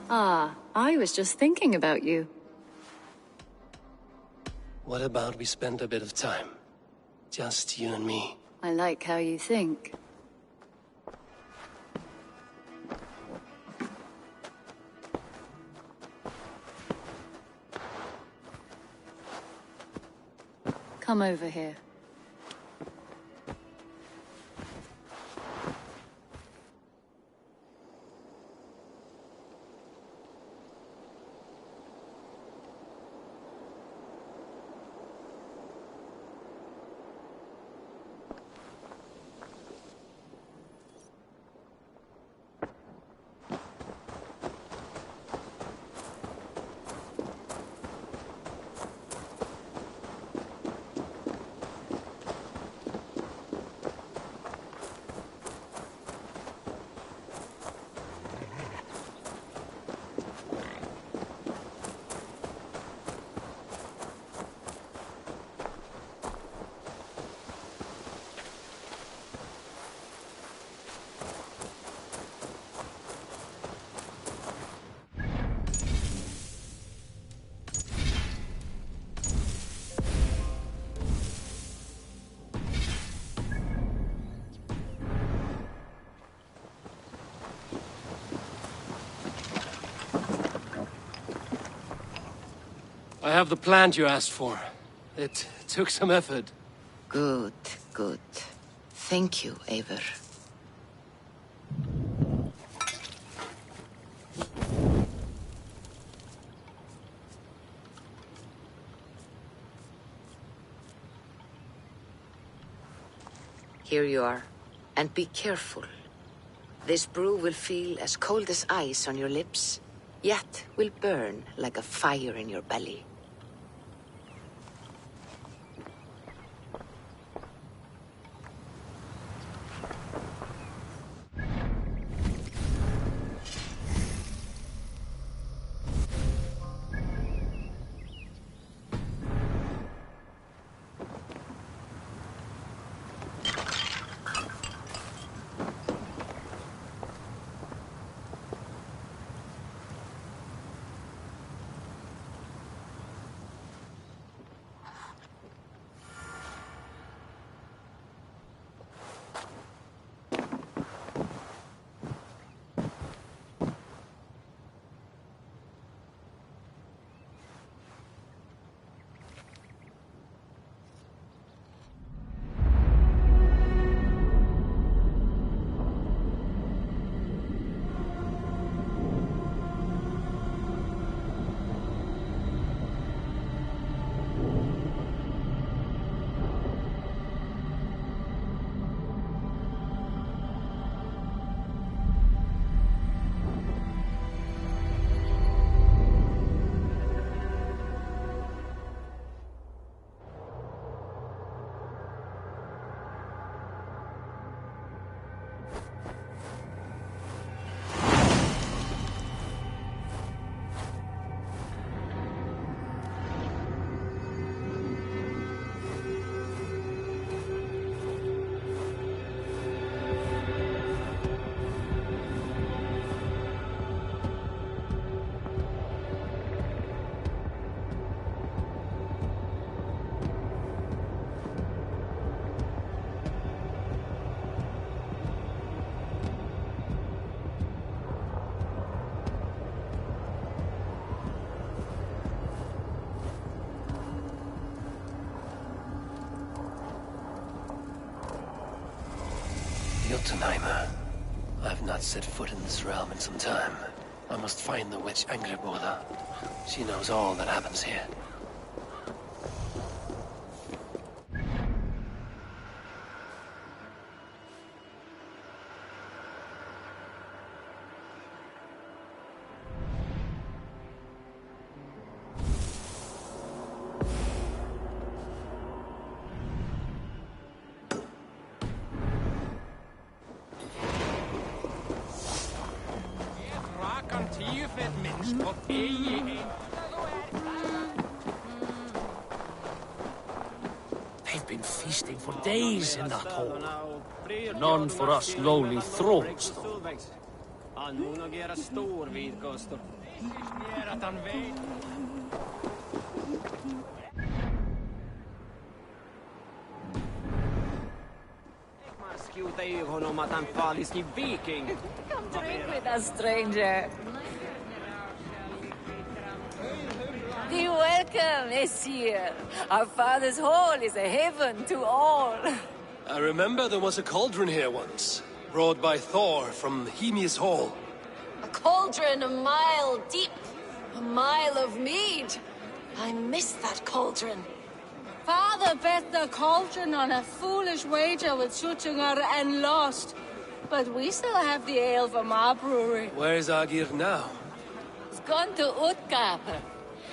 Ah, I was just thinking about you. What about we spend a bit of time? Just you and me. I like how you think. Come over here. I have the plant you asked for. It took some effort. Good, good. Thank you, Eivor. Here you are. And be careful. This brew will feel as cold as ice on your lips, yet will burn like a fire in your belly. Jotunheimer. I've not set foot in this realm in some time. I must find the witch Angrboda. She knows all that happens here. They've been feasting for days in that hall. None for us lowly thralls, though. Come drink with us, stranger. Be welcome, Messire. Our father's hall is a heaven to all. I remember there was a cauldron here once, brought by Thor from Hemia's Hall. A cauldron a mile deep. A mile of mead. I miss that cauldron. Father bet the cauldron on a foolish wager with Suttungr and lost. But we still have the ale from our brewery. Where is Agir now? He's gone to Utgard.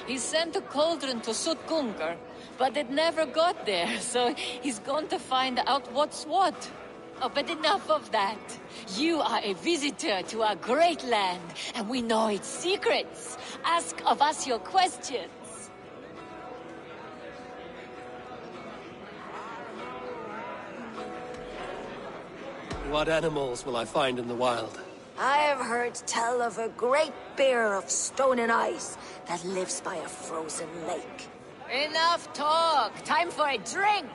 He sent a cauldron to Suttungr, but it never got there, so he's gone to find out what's what. Oh, but enough of that. You are a visitor to our great land, and we know its secrets. Ask of us your questions. What animals will I find in the wild? I have heard tell of a great bear of stone and ice that lives by a frozen lake. Enough talk. Time for a drink.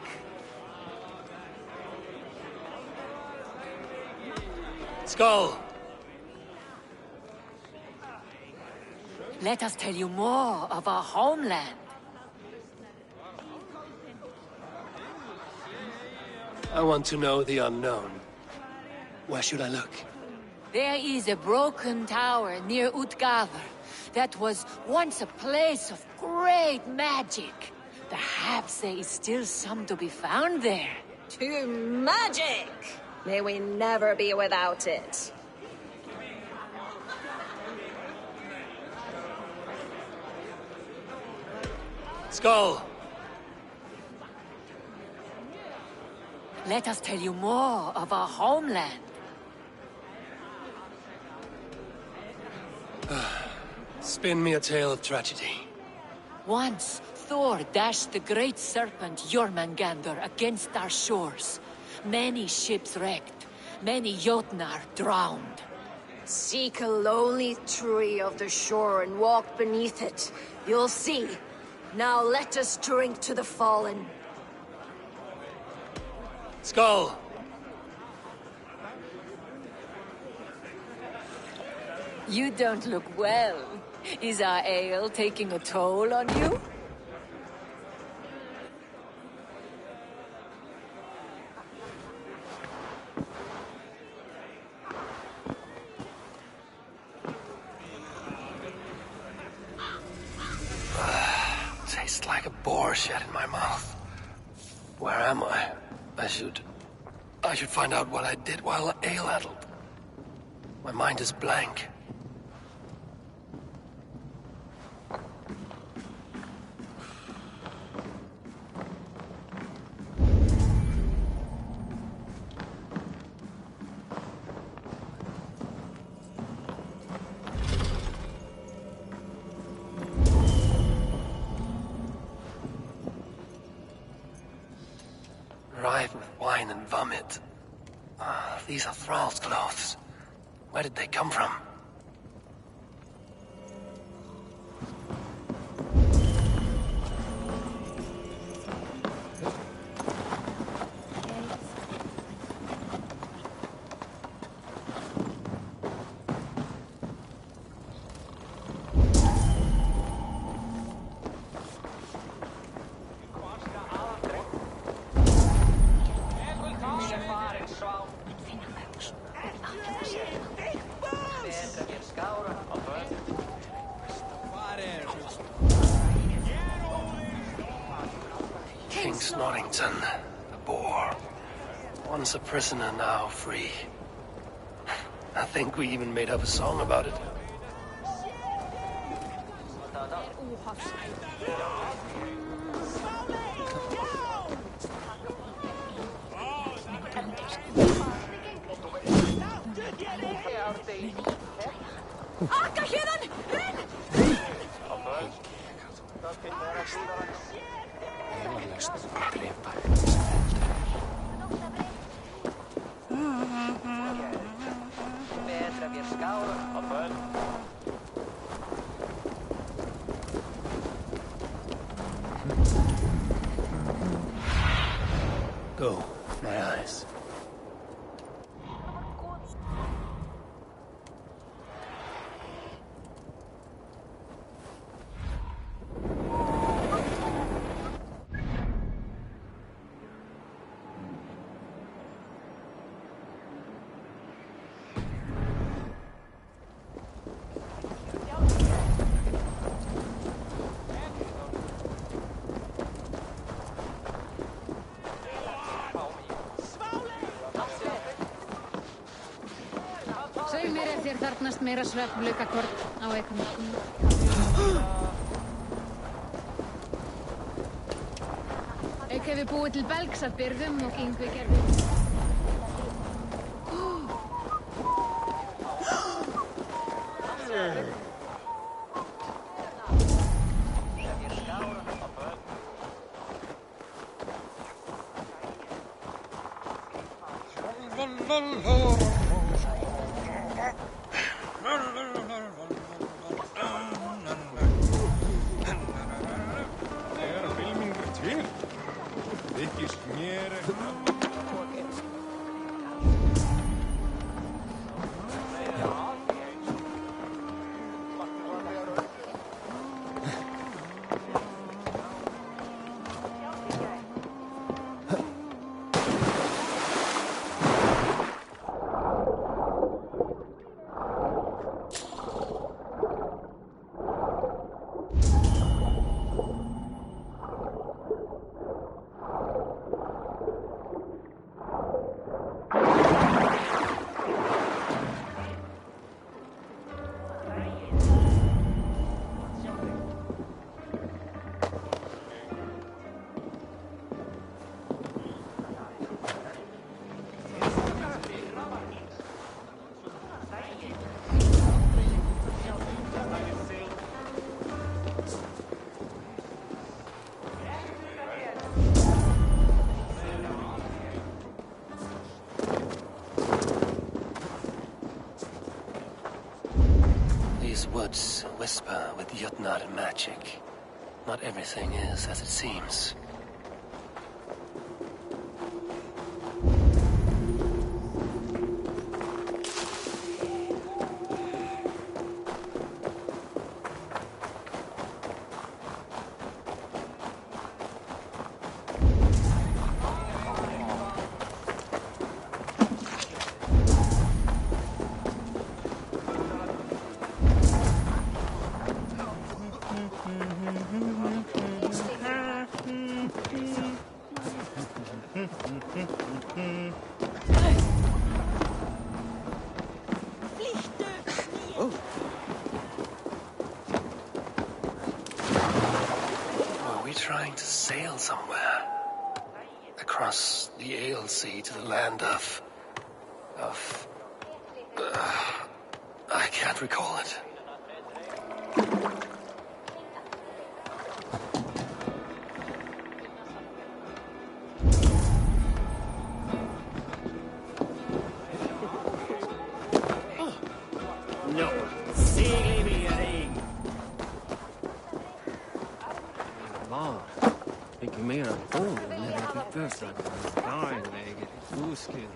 Skull! Let us tell you more of our homeland. I want to know the unknown. Where should I look? There is a broken tower near Utgard that was once a place of great magic. Perhaps there is still some to be found there. To magic! May we never be without it. Skull! Let us tell you more of our homeland. Spin me a tale of tragedy. Once, Thor dashed the great serpent Jormungandr against our shores. Many ships wrecked, many Jotnar drowned. Seek a lonely tree of the shore and walk beneath it. You'll see. Now let us drink to the fallen. Skull! You don't look well. Is our ale taking a toll on you? Tastes like a boar shed in my mouth. Where am I? I should find out what I did while ale-addled. My mind is blank. Rife with wine and vomit. These are thralls' clothes. Where did they come from? King Snorrington, the boar. Once a prisoner, now free. I think we even made up a song about it. Akka, hidden! Go, my eyes. Segð mér ef þér þarfnast meira svefnlaukakorn á einhvern. Eik hefur búið til belgs að byrðum og Yngvi gerði. These woods whisper with Jotnar magic. Not everything is as it seems. Were we trying to sail somewhere? Across the Ale Sea to the land of... I can't recall it. No. Segling. Var. Mycket mer än ord när det är utöver. Steinläger, oskulder.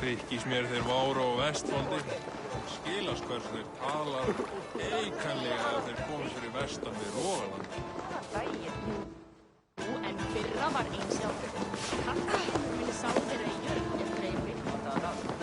hrykkis mér þeir váru og vestfóldi. Skilast hversu þeir tala eikanlega að þeir komið fyrir vestan við Rógaland. En fyrra var einsjálfur. Takk fyrir sáðir eigur en dreifir notaða ráð.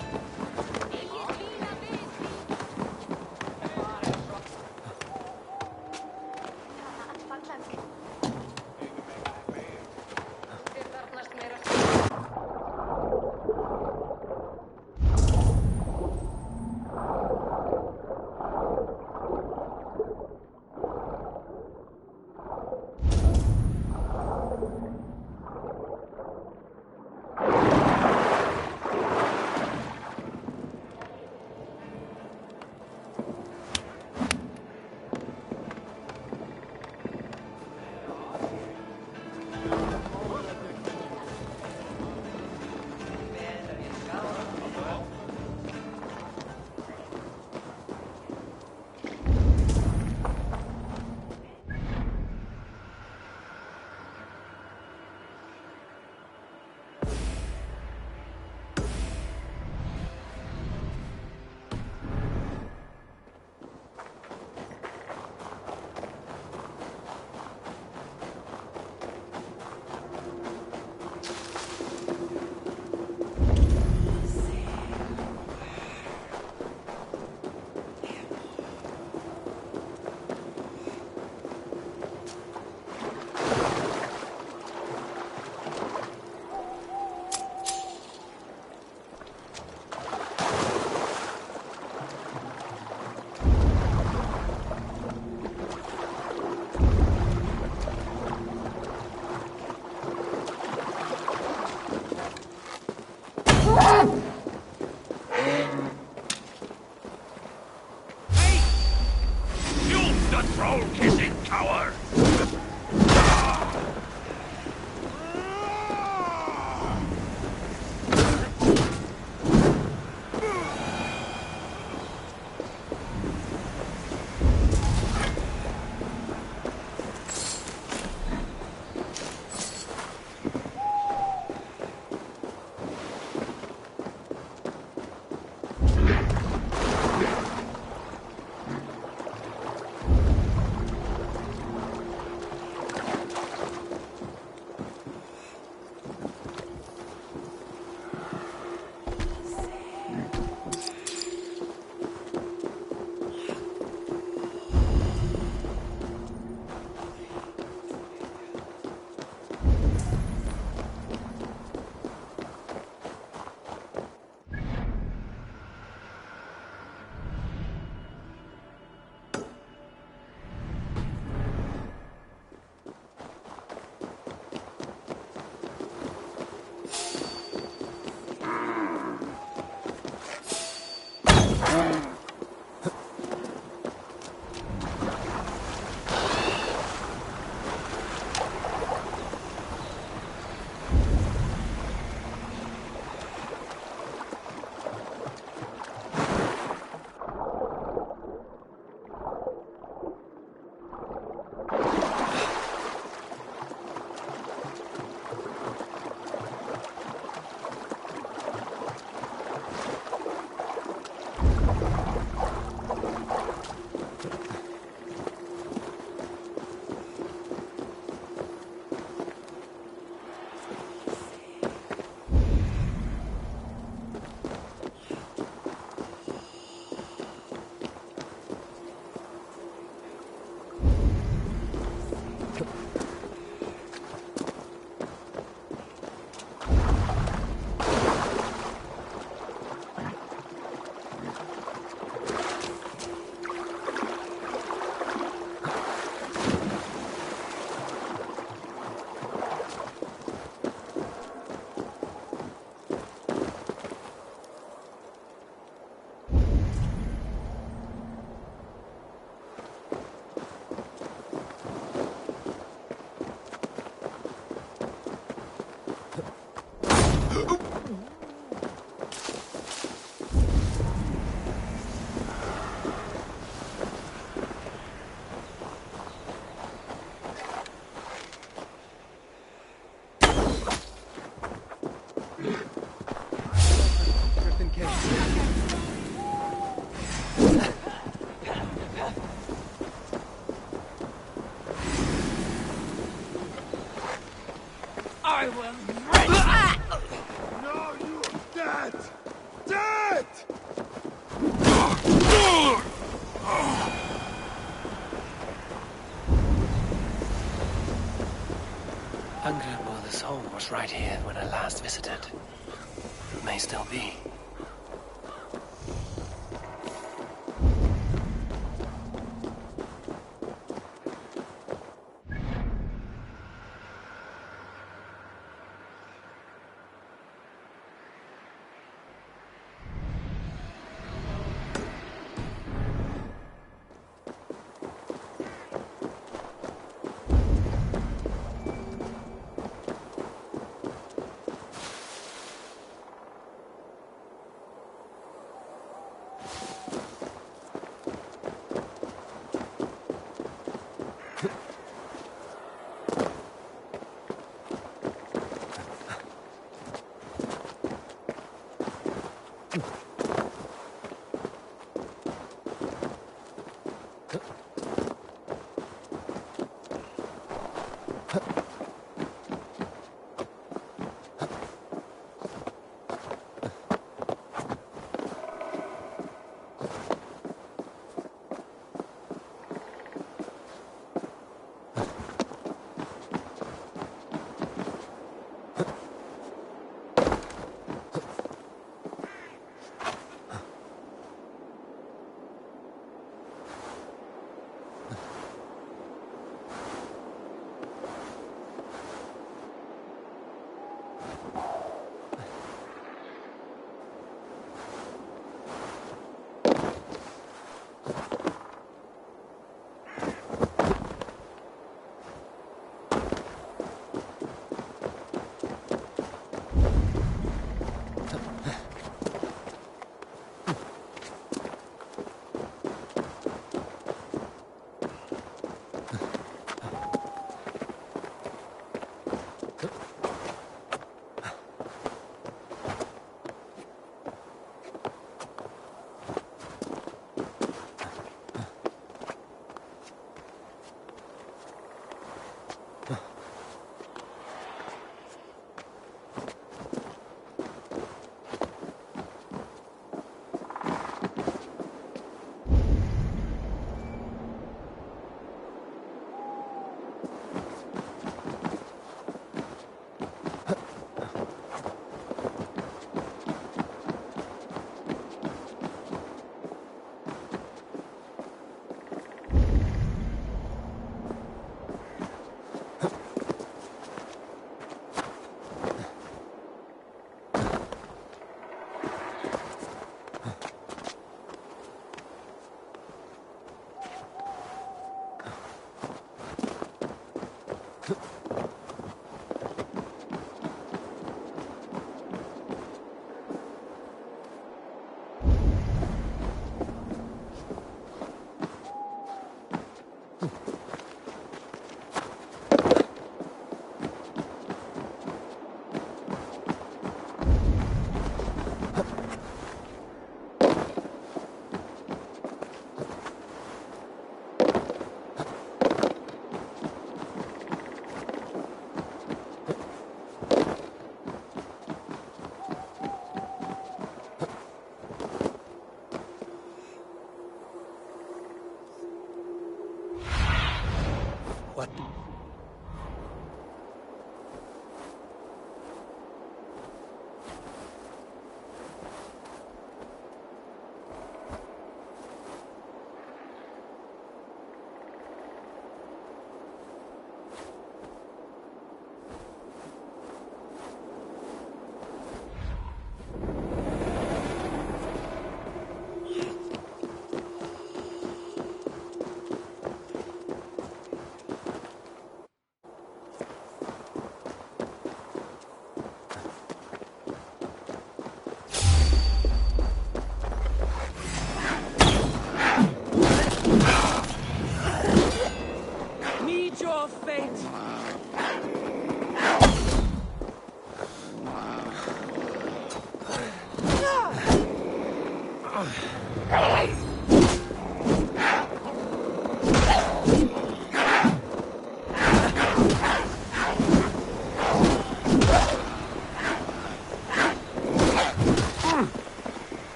I will wrench. No, you dead! Dead! Angreboda's home was right here when I last visited. May still be.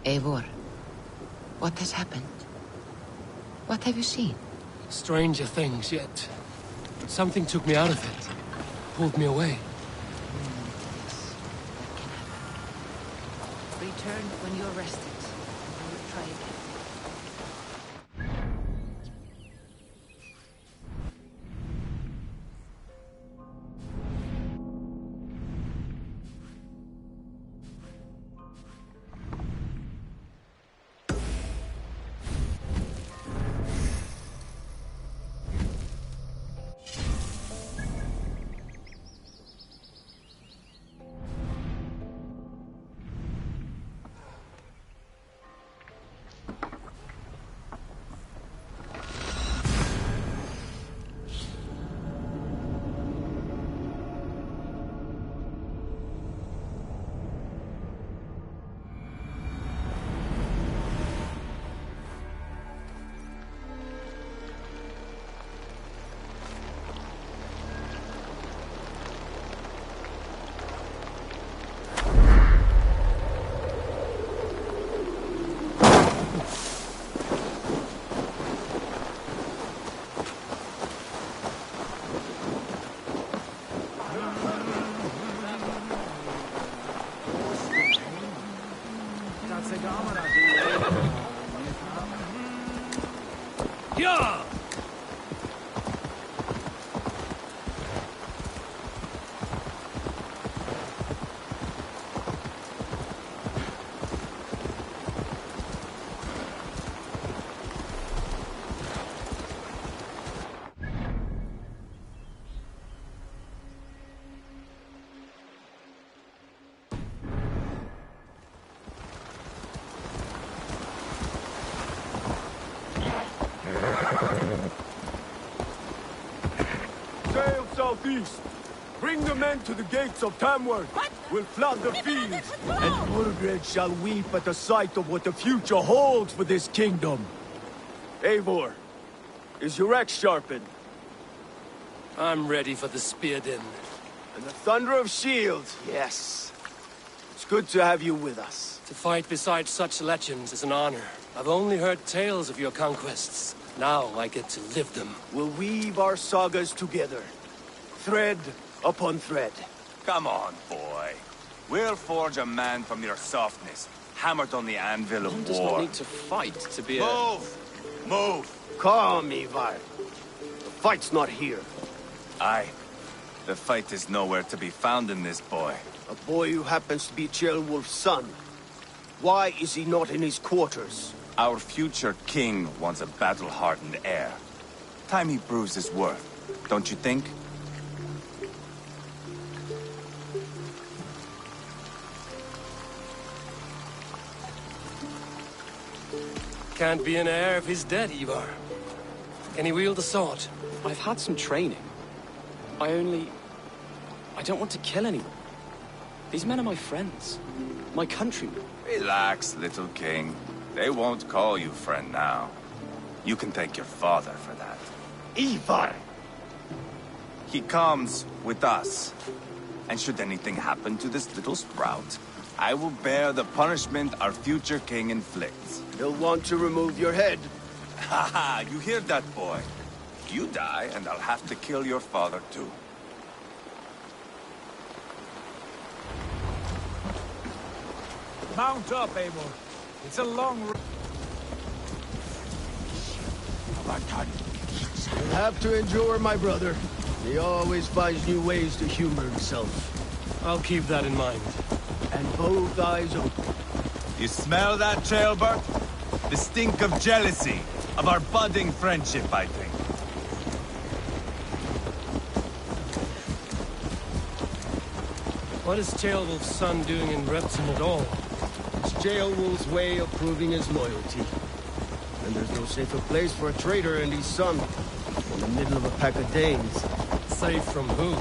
Eivor, what has happened? What have you seen? Stranger things yet. Something took me out of it. Pulled me away. Return when you're rested. We'll try again. Yeah! Sail southeast. Bring the men to the gates of Tamworth. We'll flood the fields, and Mordred shall weep at the sight of what the future holds for this kingdom. Eivor, is your axe sharpened? I'm ready for the spear din. And the thunder of shields, yes. It's good to have you with us. To fight beside such legends is an honor. I've only heard tales of your conquests. Now I get to live them. We'll weave our sagas together. Thread upon thread. Come on, boy. We'll forge a man from your softness, hammered on the anvil of One war. does not need to fight to be a... Move! Move! Calm, Ivar. The fight's not here. Aye. The fight is nowhere to be found in this boy. A boy who happens to be Ceolwulf's son. Why is he not in his quarters? Our future king wants a battle-hardened heir. Time he proves his worth, don't you think? Can't be an heir if he's dead, Ivar. Can he wield a sword? I've had some training. I don't want to kill anyone. These men are my friends. My countrymen. Relax, little king. They won't call you friend now. You can thank your father for that. Ivar! He comes with us. And should anything happen to this little sprout, I will bear the punishment our future king inflicts. He'll want to remove your head. Ha ha! You hear that, boy? You die, and I'll have to kill your father, too. Mount up, Eivor. It's a long road. You'll have to endure, my brother. He always finds new ways to humor himself. I'll keep that in mind. And both eyes open. You smell that, Ceolbert? The stink of jealousy, of our budding friendship, I think. What is Ceolwulf's son doing in Repton at all? It's Ceolwulf's way of proving his loyalty. And there's no safer place for a traitor and his son. In the middle of a pack of Danes. Safe from who?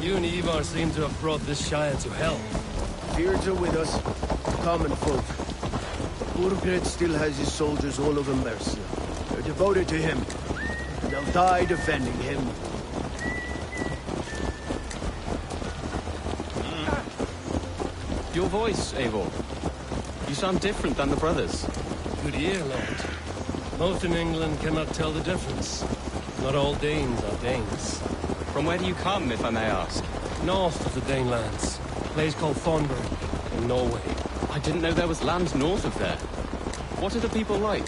You and Ivar seem to have brought this Shire to hell. Beards are with us, common folk. Mordred still has his soldiers all over Mercia. They're devoted to him. And they'll die defending him. Your voice, Eivor. You sound different than the brothers. Good ear, lad. Most in England cannot tell the difference. Not all Danes are Danes. From where do you come, if I may ask? North of the Danelands. A place called Thornburg, in Norway. I didn't know there was land north of there. What are the people like?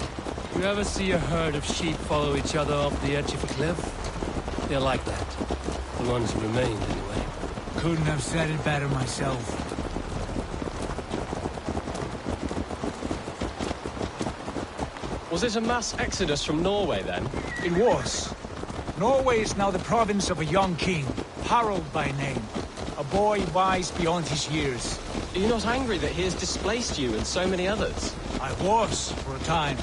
You ever see a herd of sheep follow each other off the edge of a cliff? They're like that. The ones who remained, anyway. Couldn't have said it better myself. Was it a mass exodus from Norway, then? It was. Norway is now the province of a young king, Harald by name. A boy wise beyond his years. Are you not angry that he has displaced you and so many others? I was, for a time.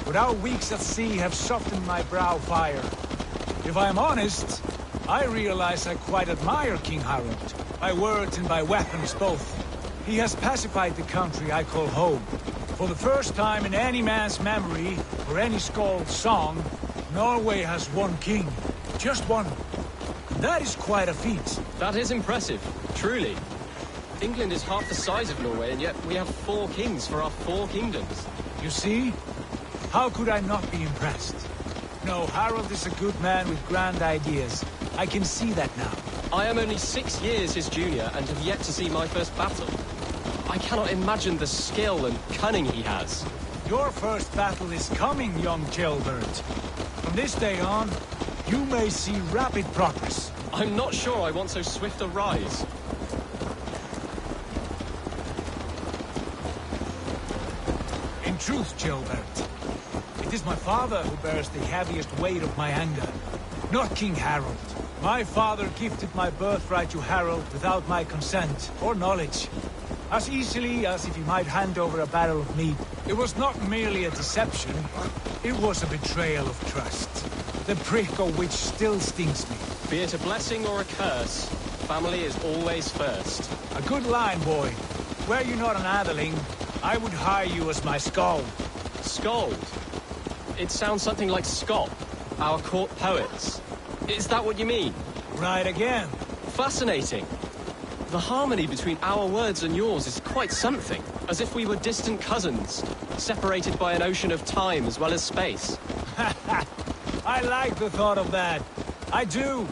But our weeks at sea have softened my brow fire. If I am honest, I realize I quite admire King Harald. By words and by weapons both. He has pacified the country I call home. For the first time in any man's memory, or any skald's song, Norway has one king. Just one. And that is quite a feat. That is impressive, truly. England is half the size of Norway, and yet we have 4 kings for our 4 kingdoms. You see? How could I not be impressed? No, Harald is a good man with grand ideas. I can see that now. I am only 6 years his junior, and have yet to see my first battle. I cannot imagine the skill and cunning he has. Your first battle is coming, young jailbird. From this day on, you may see rapid progress. I'm not sure I want so swift a rise. In truth, jailbird, it is my father who bears the heaviest weight of my anger, not King Harald. My father gifted my birthright to Harald without my consent or knowledge. As easily as if he might hand over a barrel of meat. It was not merely a deception, it was a betrayal of trust. The prick of which still stings me. Be it a blessing or a curse, family is always first. A good line, boy. Were you not an atheling, I would hire you as my skald. Skald? It sounds something like Scott, our court poets. Is that what you mean? Right again. Fascinating. The harmony between our words and yours is quite something. As if we were distant cousins, separated by an ocean of time as well as space. I like the thought of that. I do.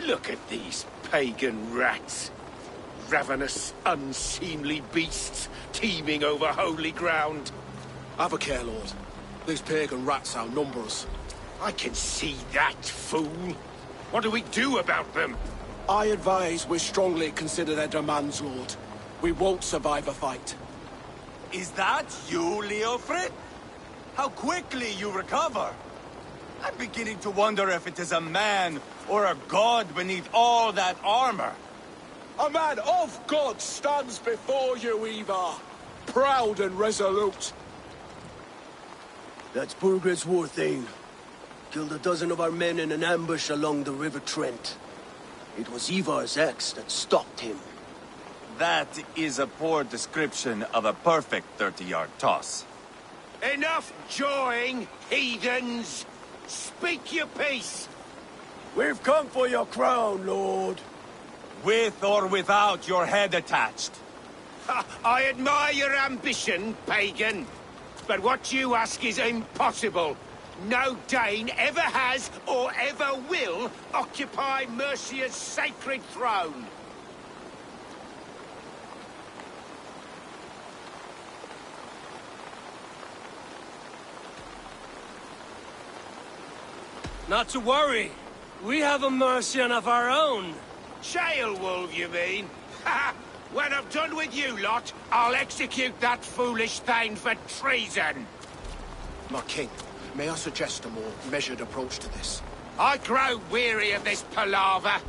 Look at these pagan rats. Ravenous, unseemly beasts teeming over holy ground. Have a care, Lord. These pagan rats outnumber us. I can see that, fool. What do we do about them? I advise we strongly consider their demands, Lord. We won't survive a fight. Is that you, Leofrid? How quickly you recover! I'm beginning to wonder if it is a man or a god beneath all that armor. A man of God stands before you, Ivar. Proud and resolute. That's Burgred's war thane. Killed a dozen of our men in an ambush along the River Trent. It was Ivar's axe that stopped him. That is a poor description of a perfect 30-yard toss. Enough jawing, heathens! Speak your peace! We've come for your crown, Lord. With or without your head attached. I admire your ambition, pagan. But what you ask is impossible. No Dane ever has or ever will occupy Mercia's sacred throne. Not to worry. We have a Mercian of our own. Jailwolf, you mean? Ha! When I'm done with you lot, I'll execute that foolish thing for treason. My king, may I suggest a more measured approach to this? I grow weary of this palaver.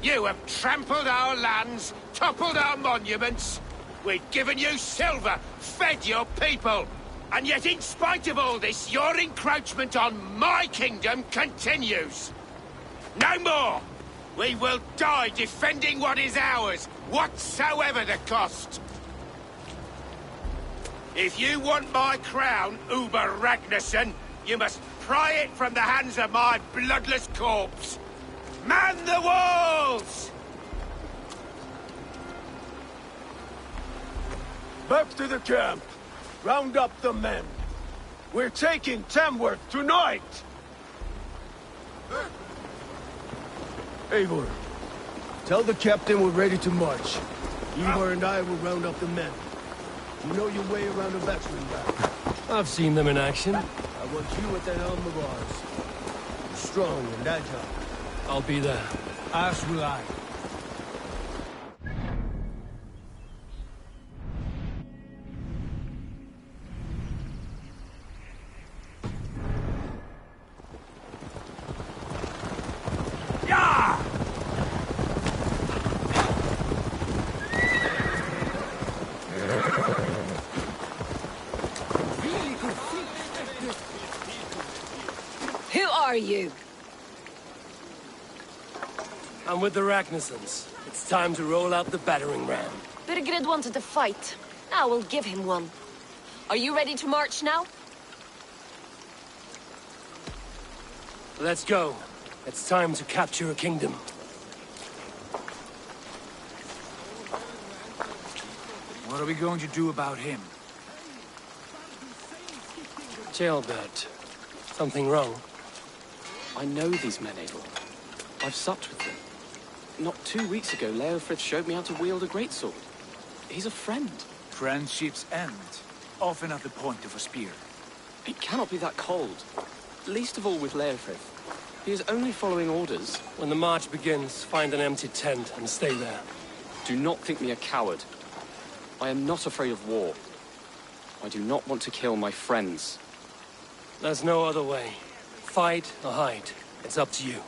You have trampled our lands, toppled our monuments. We've given you silver, fed your people. And yet, in spite of all this, your encroachment on my kingdom continues. No more! We will die defending what is ours, whatsoever the cost. If you want my crown, Uber Ragnarsson, you must pry it from the hands of my bloodless corpse. Man the walls! Back to the camp. Round up the men. We're taking Tamworth tonight! Eivor, tell the captain we're ready to march. Eivor and I will round up the men. You know your way around a batsman back. I've seen them in action. I want you at the helm of ours. You're strong and agile. I'll be there. As will I. Who are you? I'm with the Ragnarssons. It's time to roll out the battering ram. Birgrid wanted to fight. Now we'll give him one. Are you ready to march now? Let's go. It's time to capture a kingdom. What are we going to do about him? Jailbird. Something wrong? I know these men, Eivor. I've supped with them. Not 2 weeks ago, Leofrith showed me how to wield a greatsword. He's a friend. Friendships end, often at the point of a spear. It cannot be that cold. Least of all with Leofrith. He is only following orders. When the march begins, find an empty tent and stay there. Do not think me a coward. I am not afraid of war. I do not want to kill my friends. There's no other way. Fight or hide. It's up to you.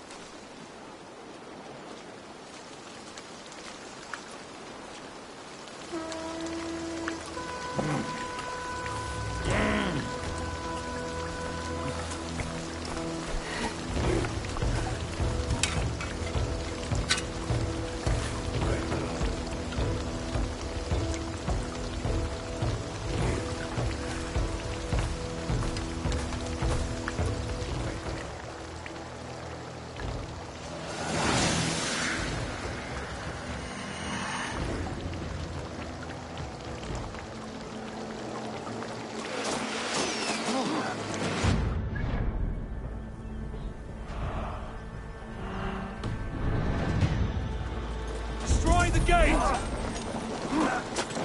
The gate!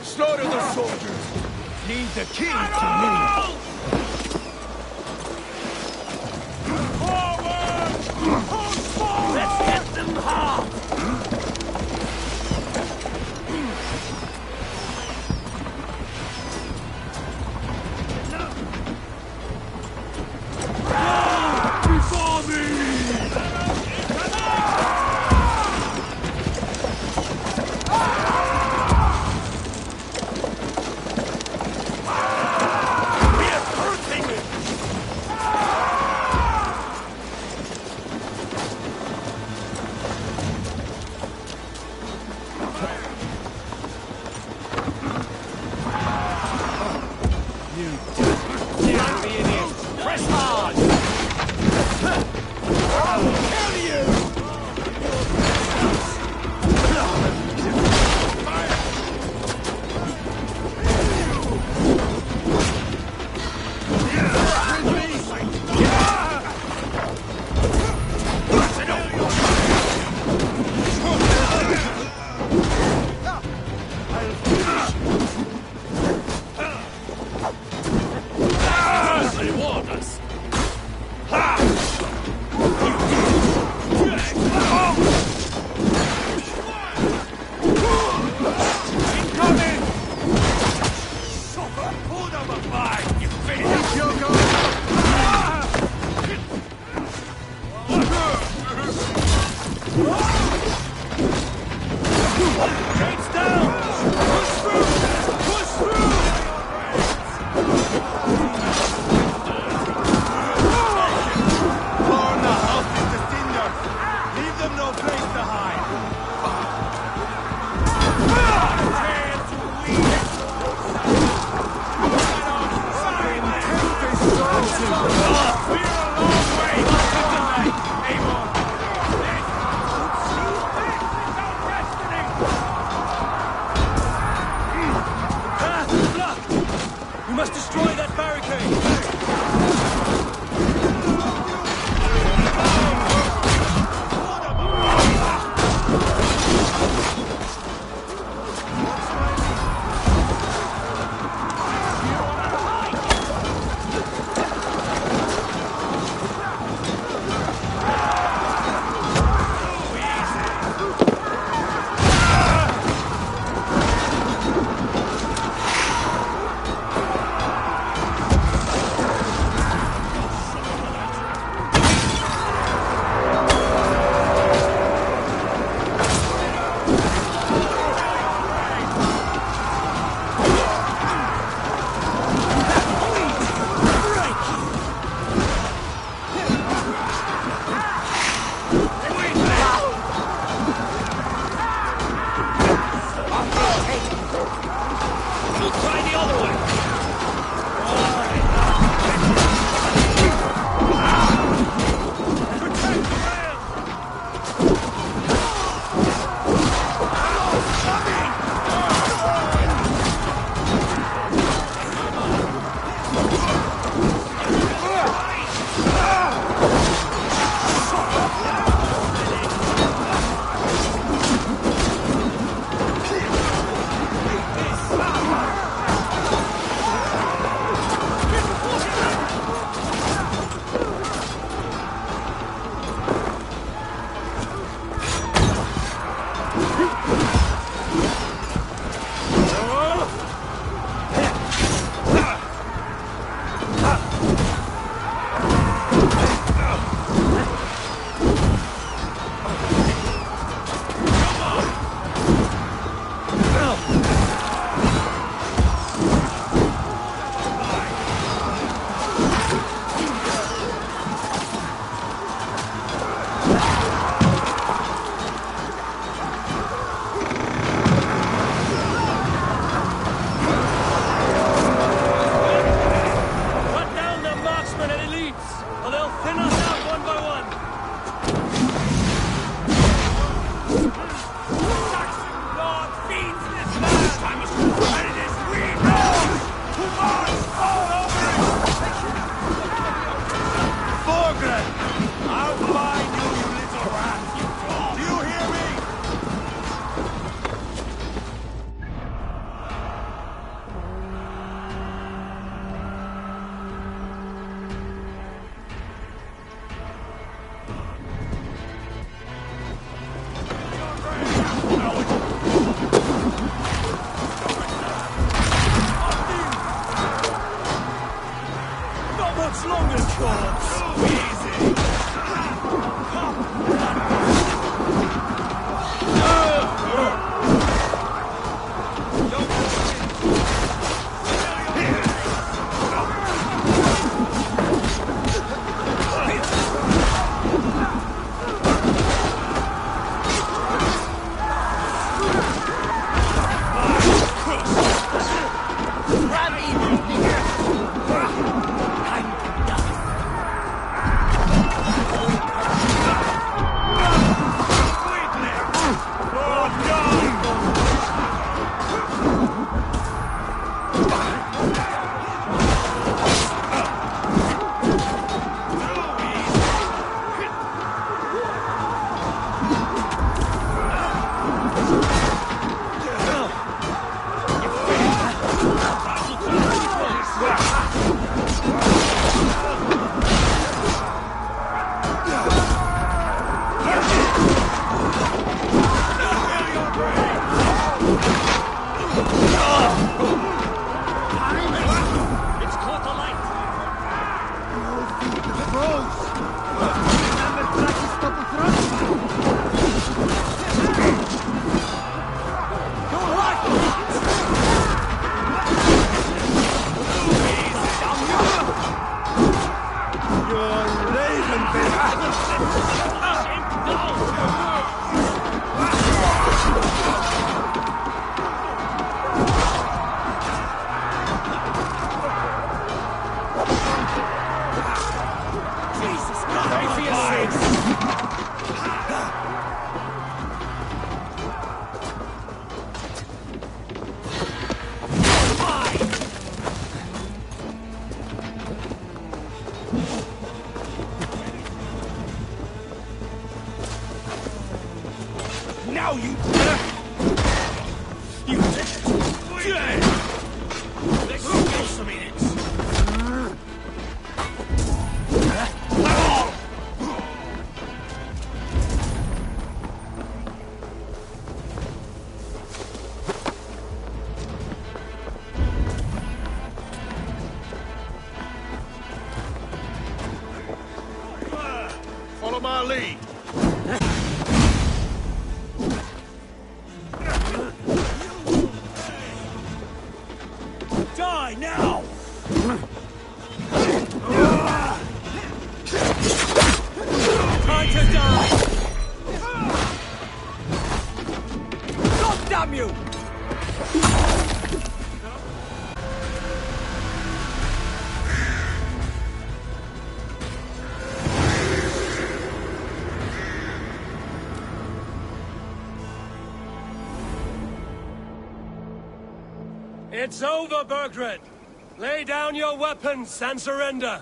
Slaughter the soldiers! Leave the king to me! Forward! Let's get them hard! Before me! We have heard We must destroy that barricade! It's caught alight! The crows! Remember try to stop the thrust? You're right! You're raven, Jesus Christ! Pray for your sins! Now you... You did it! Let's go some minutes. Follow my lead. Die now! Time to die! God damn you! It's over, Bergred! Lay down your weapons and surrender!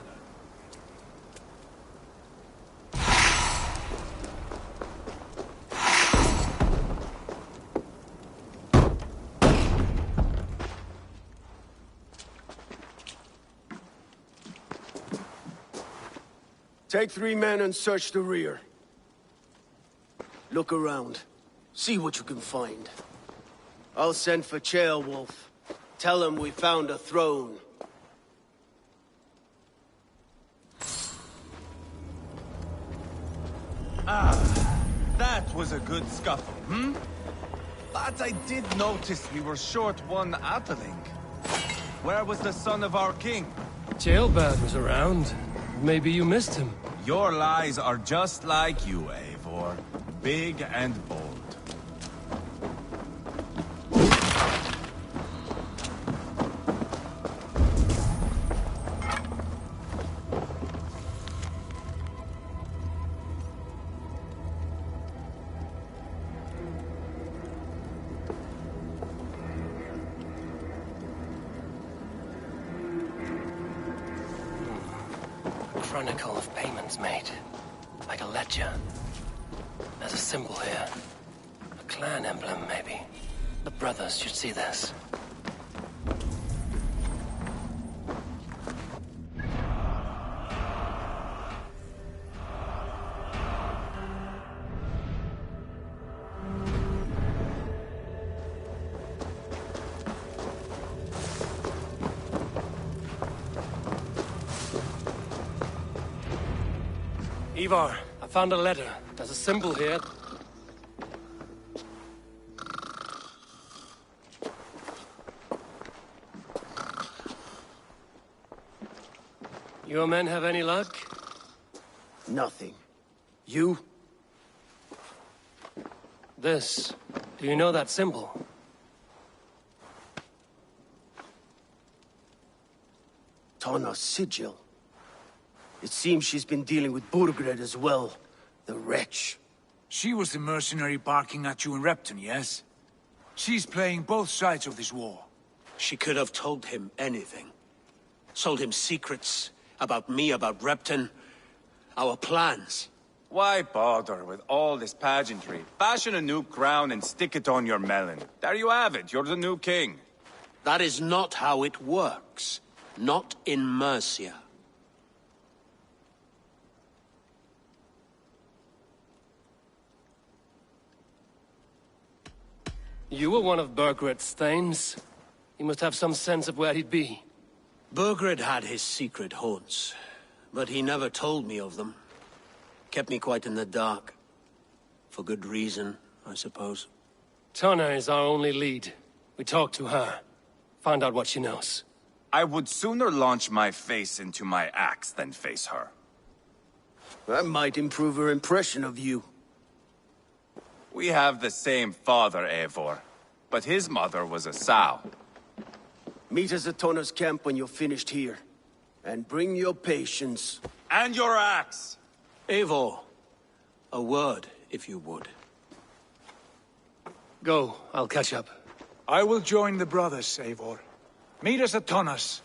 Take 3 men and search the rear. Look around. See what you can find. I'll send for Ceolwulf. Tell him we found a throne. Ah, that was a good scuffle, hmm? But I did notice we were short one atheling. Where was the son of our king? Ceolbert was around. Maybe you missed him. Your lies are just like you, Eivor. Big and bold. Chronicle of payments made. Like a ledger. There's a symbol here. A clan emblem, maybe. The brothers should see this. Ivar, I found a letter. There's a symbol here. Your men have any luck? Nothing. You? This. Do you know that symbol? Tana's sigil. It seems she's been dealing with Burgred as well. The wretch. She was the mercenary barking at you in Repton, yes? She's playing both sides of this war. She could have told him anything. Sold him secrets about me, about Repton, our plans. Why bother with all this pageantry? Fashion a new crown and stick it on your melon. There you have it, you're the new king. That is not how it works. Not in Mercia. You were one of Bergred's thanes. He must have some sense of where he'd be. Burgred had his secret haunts, but he never told me of them. Kept me quite in the dark. For good reason, I suppose. Tonna is our only lead. We talk to her. Find out what she knows. I would sooner launch my face into my axe than face her. That might improve her impression of you. We have the same father, Eivor, but his mother was a sow. Meet us at Tonna's camp when you're finished here. And bring your patience. And your axe! Eivor, a word, if you would. Go, I'll catch up. I will join the brothers, Eivor. Meet us at Tonna's.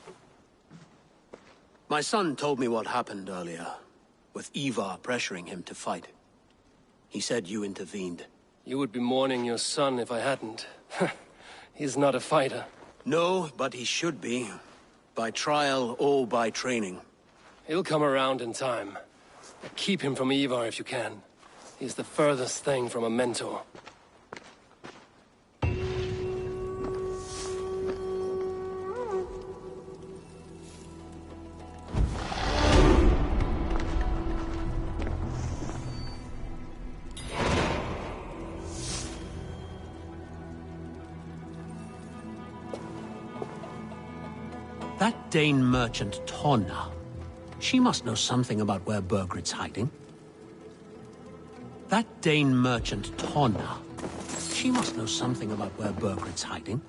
My son told me what happened earlier, with Ivar pressuring him to fight. He said you intervened. You would be mourning your son if I hadn't. He's not a fighter. No, but he should be. By trial or by training. He'll come around in time. Keep him from Ivar if you can. He's the furthest thing from a mentor. That Dane merchant Tonna. She must know something about where Burgred's hiding. That Dane merchant Tonna. She must know something about where Burgred's hiding.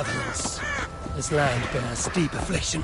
malevolence. This land bears deep affliction.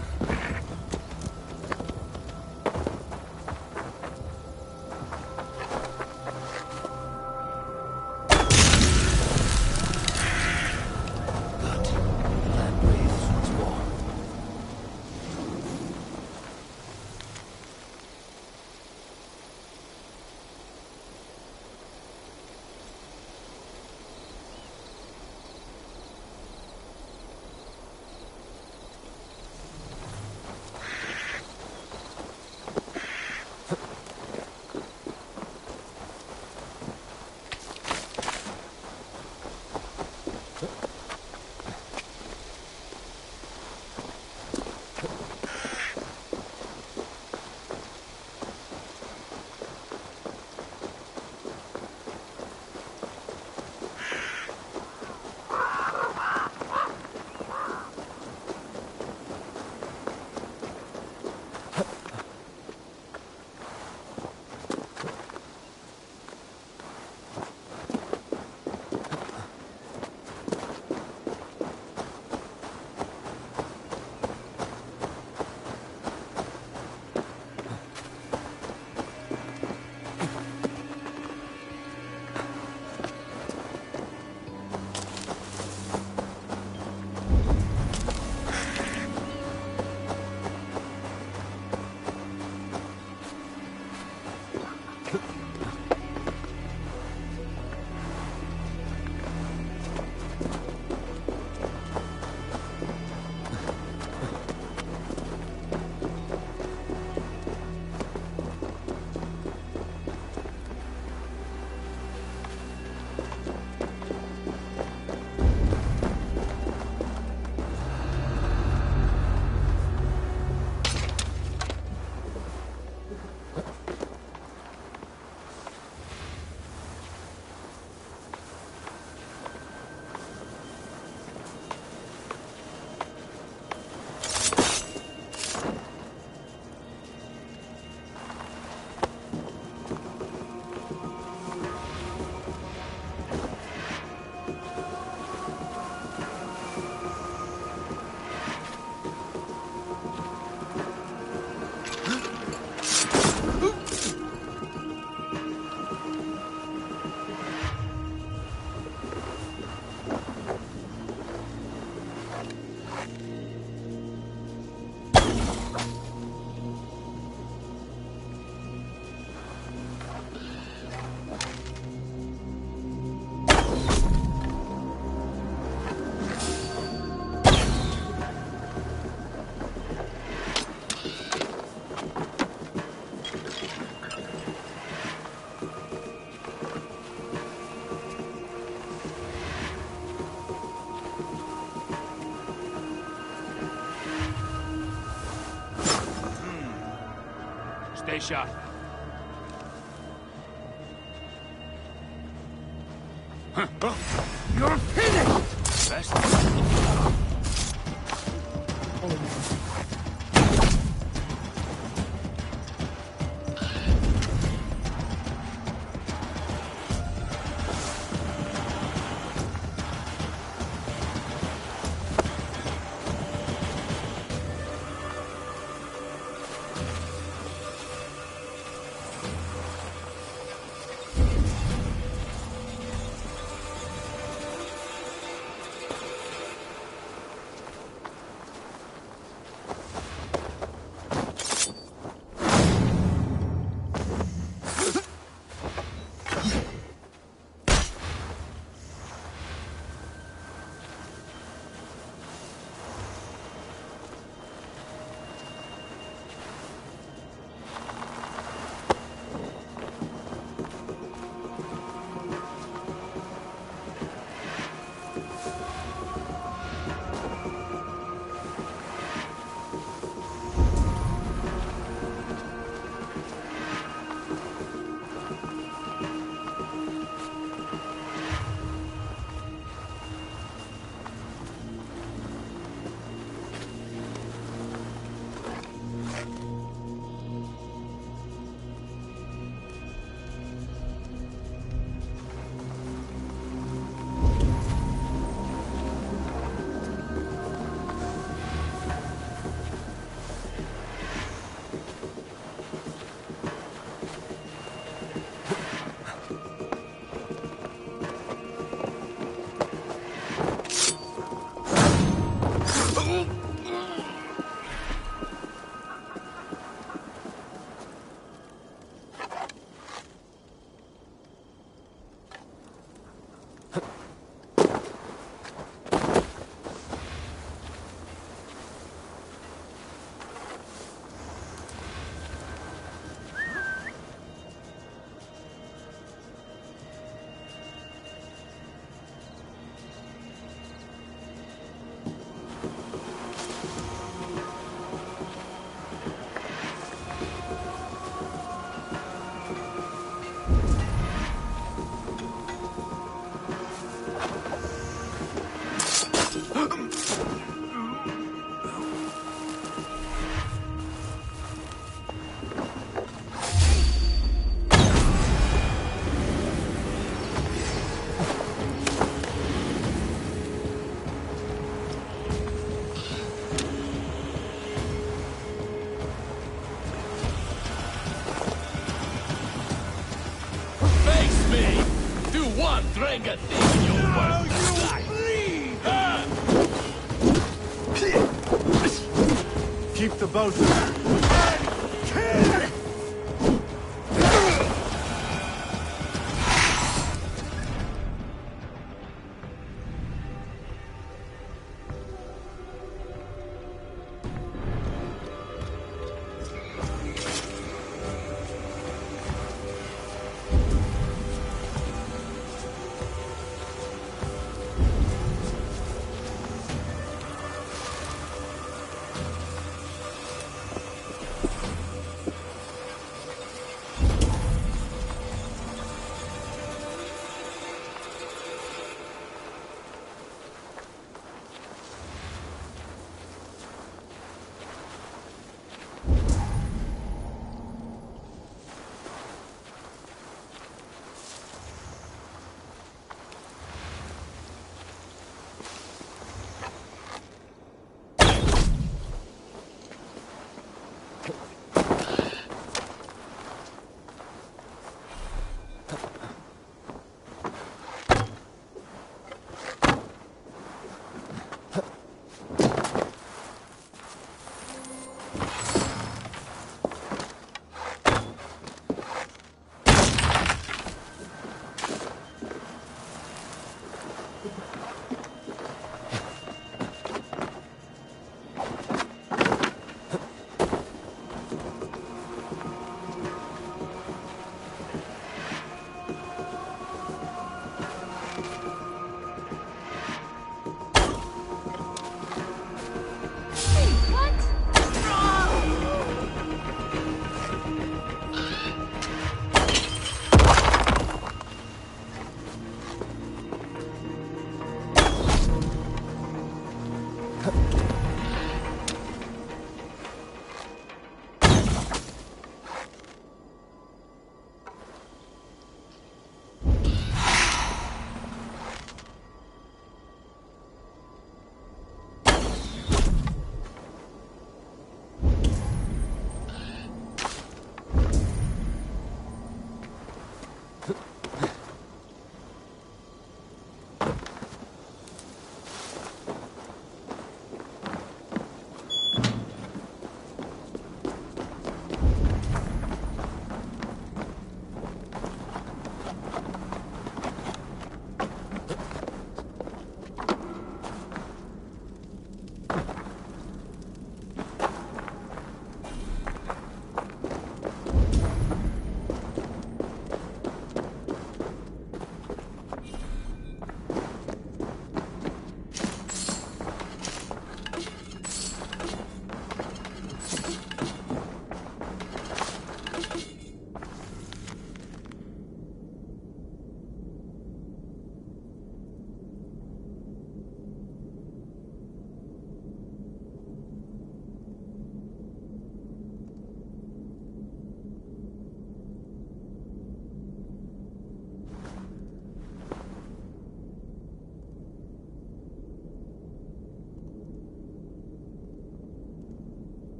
Stay sharp. You're finished! Best. Drink a thing, you're worth the life. Keep the boat moving.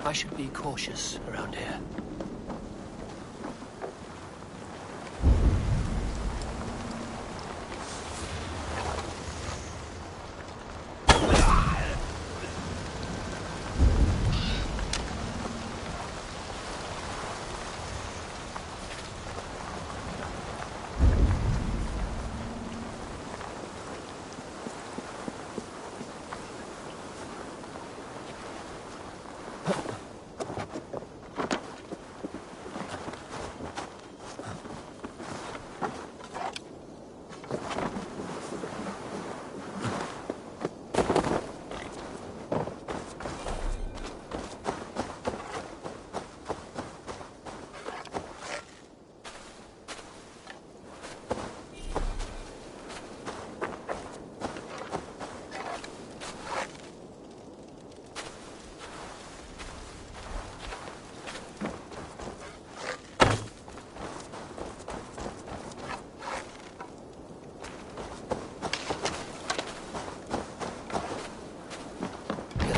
I should be cautious around here.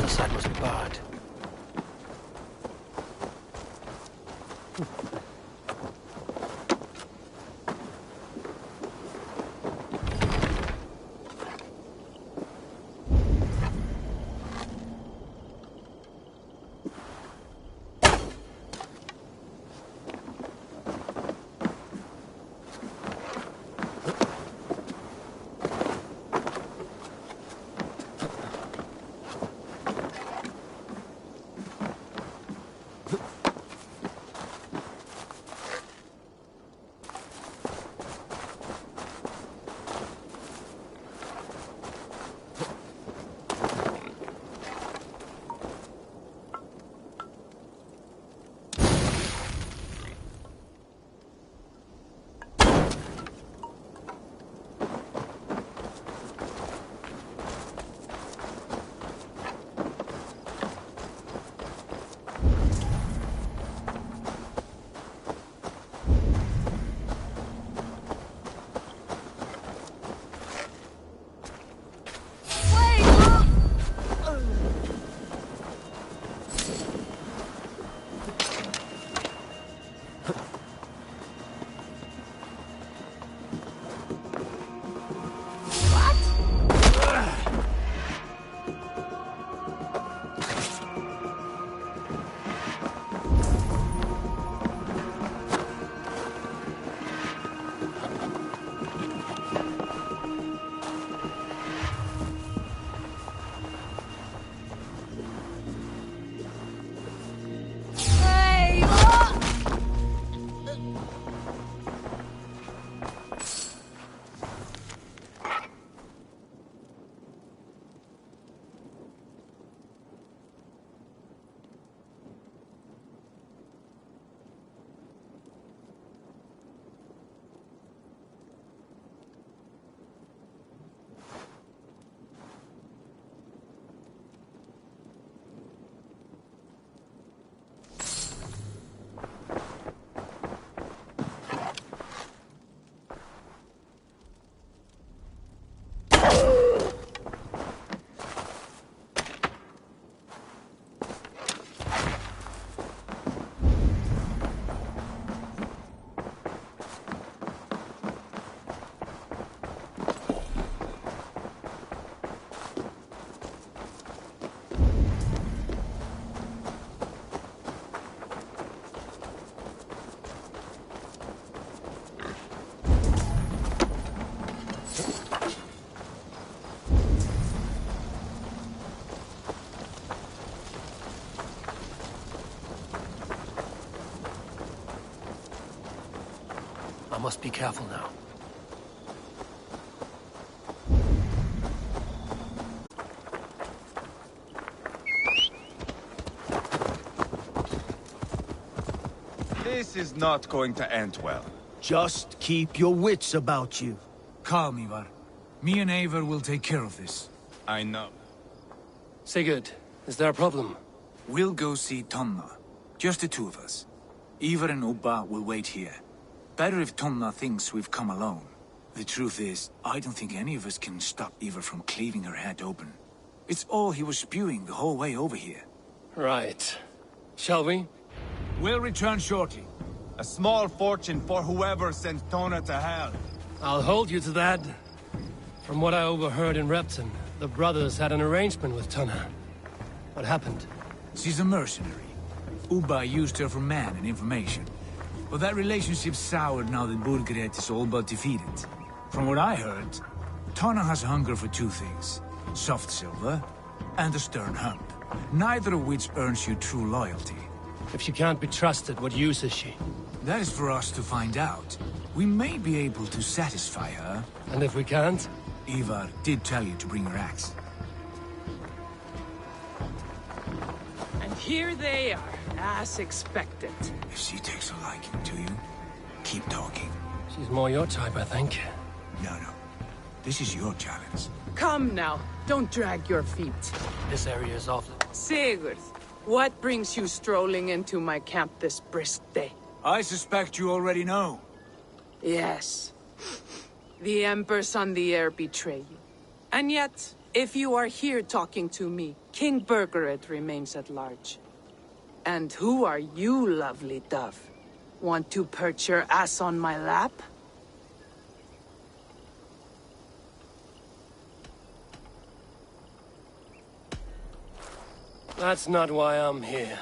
Side was barred. I must be careful now. This is not going to end well. Just keep your wits about you. Calm, Ivar. Me and Eivor will take care of this. I know. Sigurd, is there a problem? We'll go see Tonna. Just the two of us. Ivar and Ubba will wait here. Better if Tonna thinks we've come alone. The truth is, I don't think any of us can stop Ivar from cleaving her head open. It's all he was spewing the whole way over here. Right. Shall we? We'll return shortly. A small fortune for whoever sends Tona to hell. I'll hold you to that. From what I overheard in Repton, the brothers had an arrangement with Tona. What happened? She's a mercenary. Uba used her for man and information. But that relationship soured now that Burgred is all but defeated. From what I heard, Tona has hunger for two things. Soft silver and a stern hump. Neither of which earns you true loyalty. If she can't be trusted, what use is she? That is for us to find out. We may be able to satisfy her. And if we can't? Ivar did tell you to bring her axe. And here they are, as expected. If she takes a liking to you, keep talking. She's more your type, I think. No. This is your challenge. Come now, don't drag your feet. This area is awful. Sigurd, what brings you strolling into my camp this brisk day? I suspect you already know. Yes. The Embers on the air betray you. And yet, if you are here talking to me, King Burgred remains at large. And who are you, lovely dove? Want to perch your ass on my lap? That's not why I'm here.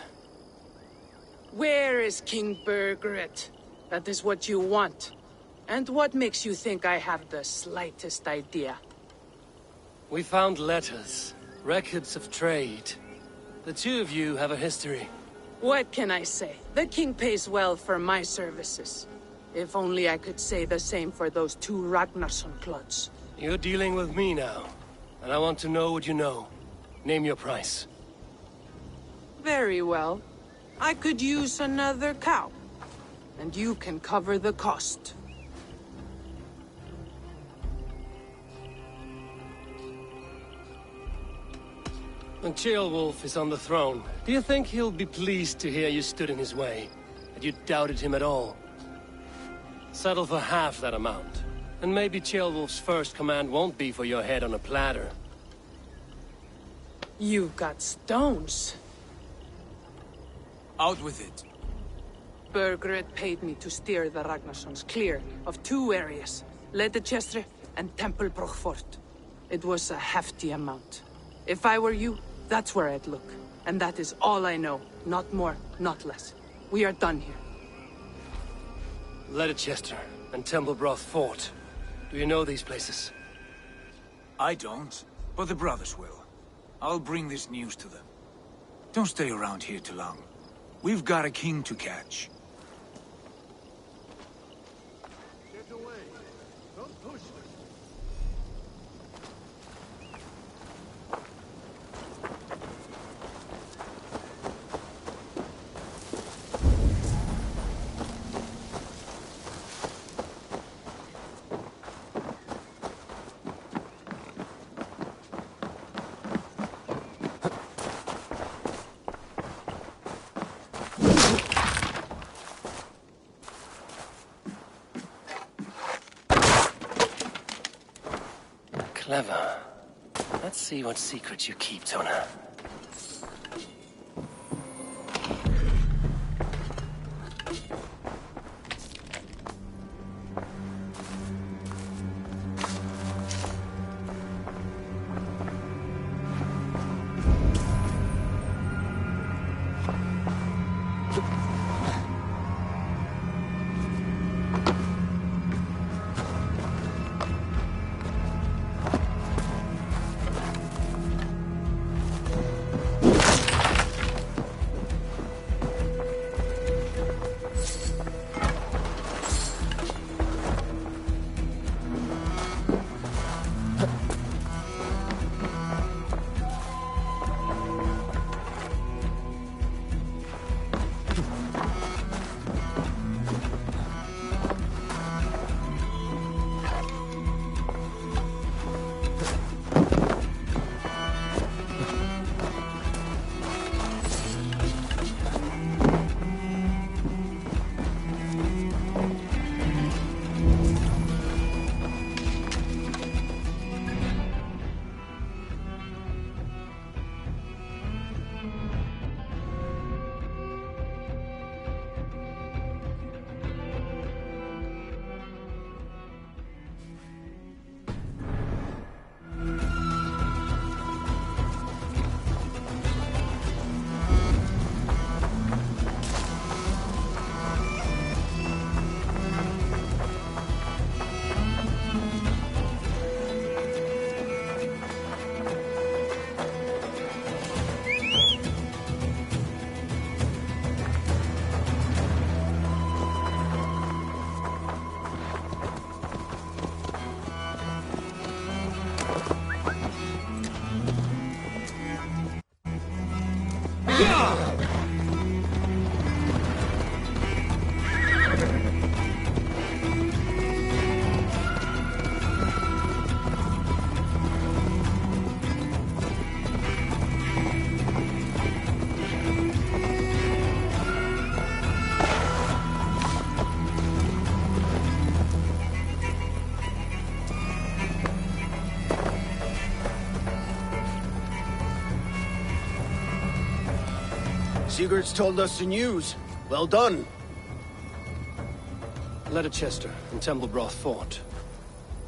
Where is King Burgred? That is what you want. And what makes you think I have the slightest idea? We found letters, records of trade. The two of you have a history. What can I say? The king pays well for my services. If only I could say the same for those two Ragnarsson clods. You're dealing with me now, and I want to know what you know. Name your price. Very well. I could use another cow. And you can cover the cost. When Ceolwulf is on the throne, do you think he'll be pleased to hear you stood in his way? That you doubted him at all? Settle for half that amount. And maybe Ceolwulf's first command won't be for your head on a platter. You've got stones. Out with it. Burgred paid me to steer the Ragnarssons clear of two areas, Ledechestre and Tempelbroch Fort. It was a hefty amount. If I were you, that's where I'd look. And that is all I know. Not more, not less. We are done here. Ledechestre and Tempelbroch Fort. Do you know these places? I don't, but the brothers will. I'll bring this news to them. Don't stay around here too long. We've got a king to catch. Get away. Don't push them. Clever. Let's see what secrets you keep, Tona. Sigurd's told us the news. Well done. Leicester and Templebroth fought.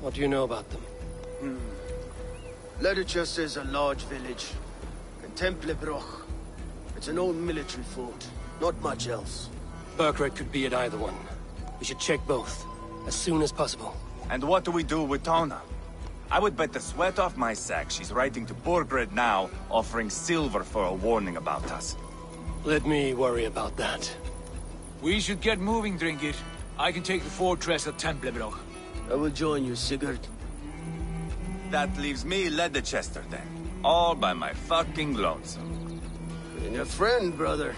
What do you know about them? Leicester is a large village. And Templebroch. It's an old military fort. Not much else. Burkred could be at either one. We should check both, as soon as possible. And what do we do with Tona? I would bet the sweat off my sack she's writing to Burkred now, offering silver for a warning about us. Let me worry about that. We should get moving, Drinkit. I can take the fortress of Templebroch. I will join you, Sigurd. That leaves me Leicester then. All by my fucking lonesome. And a friend, brother.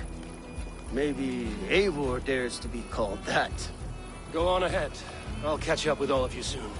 Maybe Eivor dares to be called that. Go on ahead. I'll catch up with all of you soon.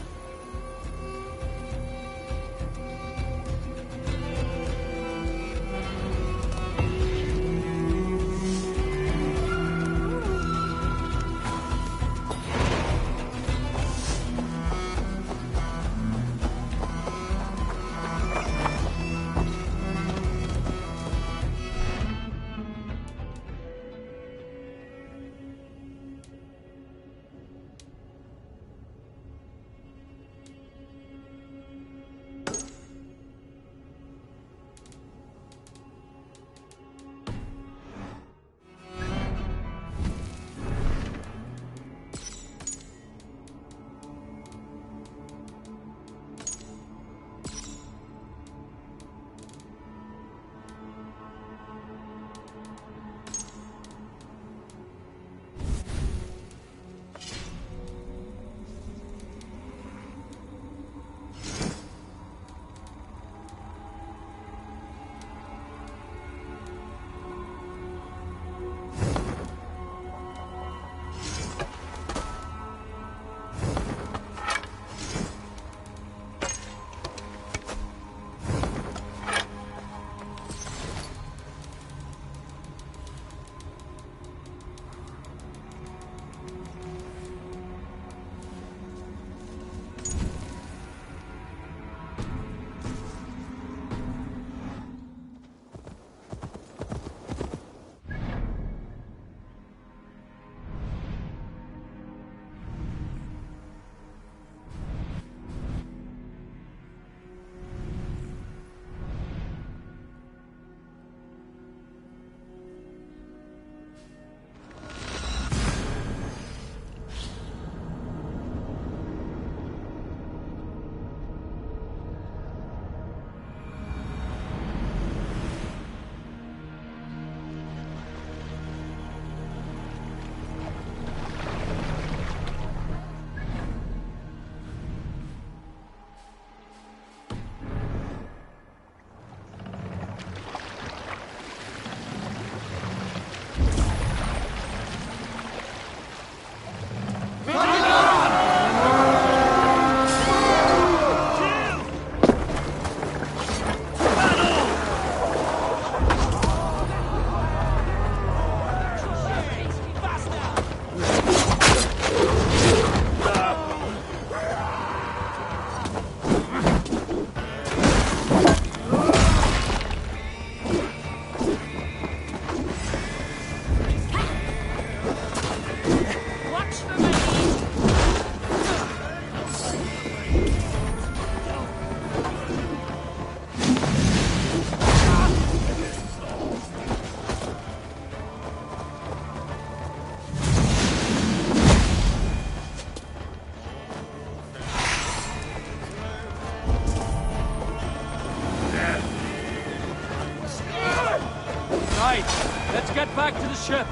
Right, let's get back to the ship.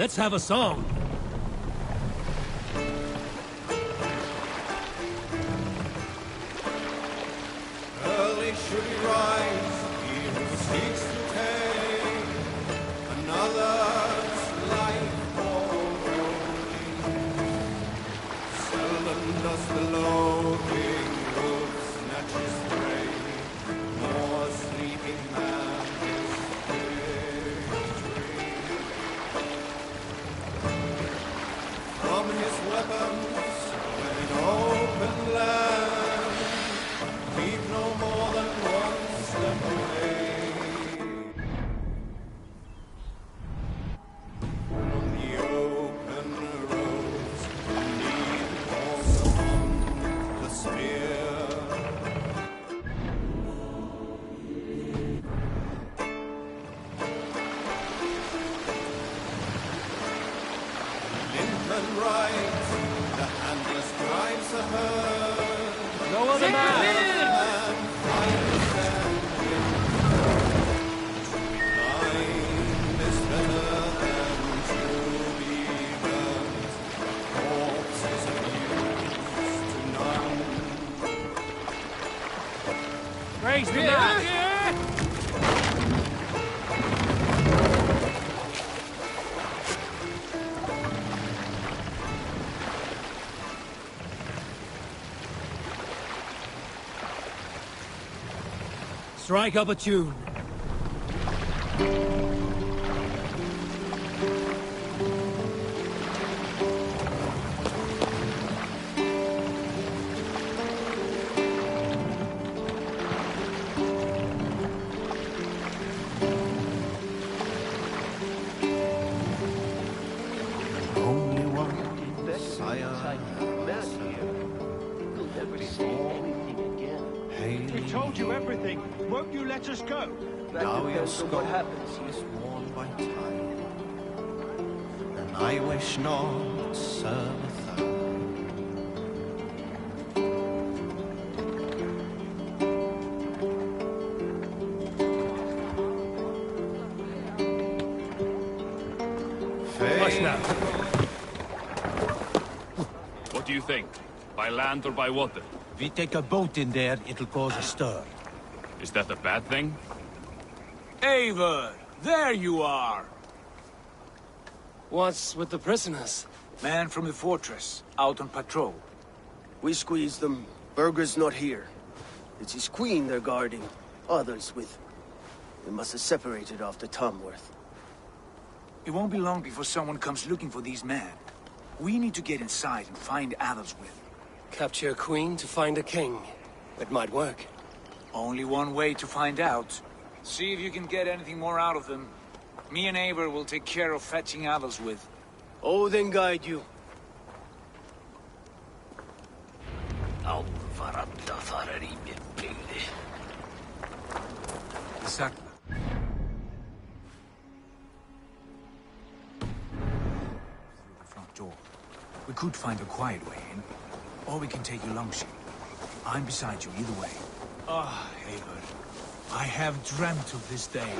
Let's have a song. Early should he rise, he who seeks to take another's life already. Seldom does the loathing wolf snatch his prey, more sleeping man is victory. From his weapons, when in open land, keep no more than one step away. From the open roads, beneath also on the spear. Limpman right, the handless drives a herd. No other man! Raise the man! Strike up a tune. Only one sire We told you everything. Won't you let us go? Now your skull is worn by time, and I wish not serve a third. Hush now. What do you think? By land or by water? If we take a boat in there, it'll cause a stir. Is that a bad thing? Eivor, there you are! What's with the prisoners? Man from the fortress, out on patrol. We squeezed them. Berger's not here. It's his queen they're guarding. Others with... They must have separated after Tamworth. It won't be long before someone comes looking for these men. We need to get inside and find Adelswith. Capture a queen to find a king. It might work. Only one way to find out. See if you can get anything more out of them. Me and Eivor will take care of fetching Adelswith. Odin guide you. Exactly. Through the front door. We could find a quiet way in, or we can take you Longship. I'm beside you either way. Ah, Eivor. I have dreamt of this day.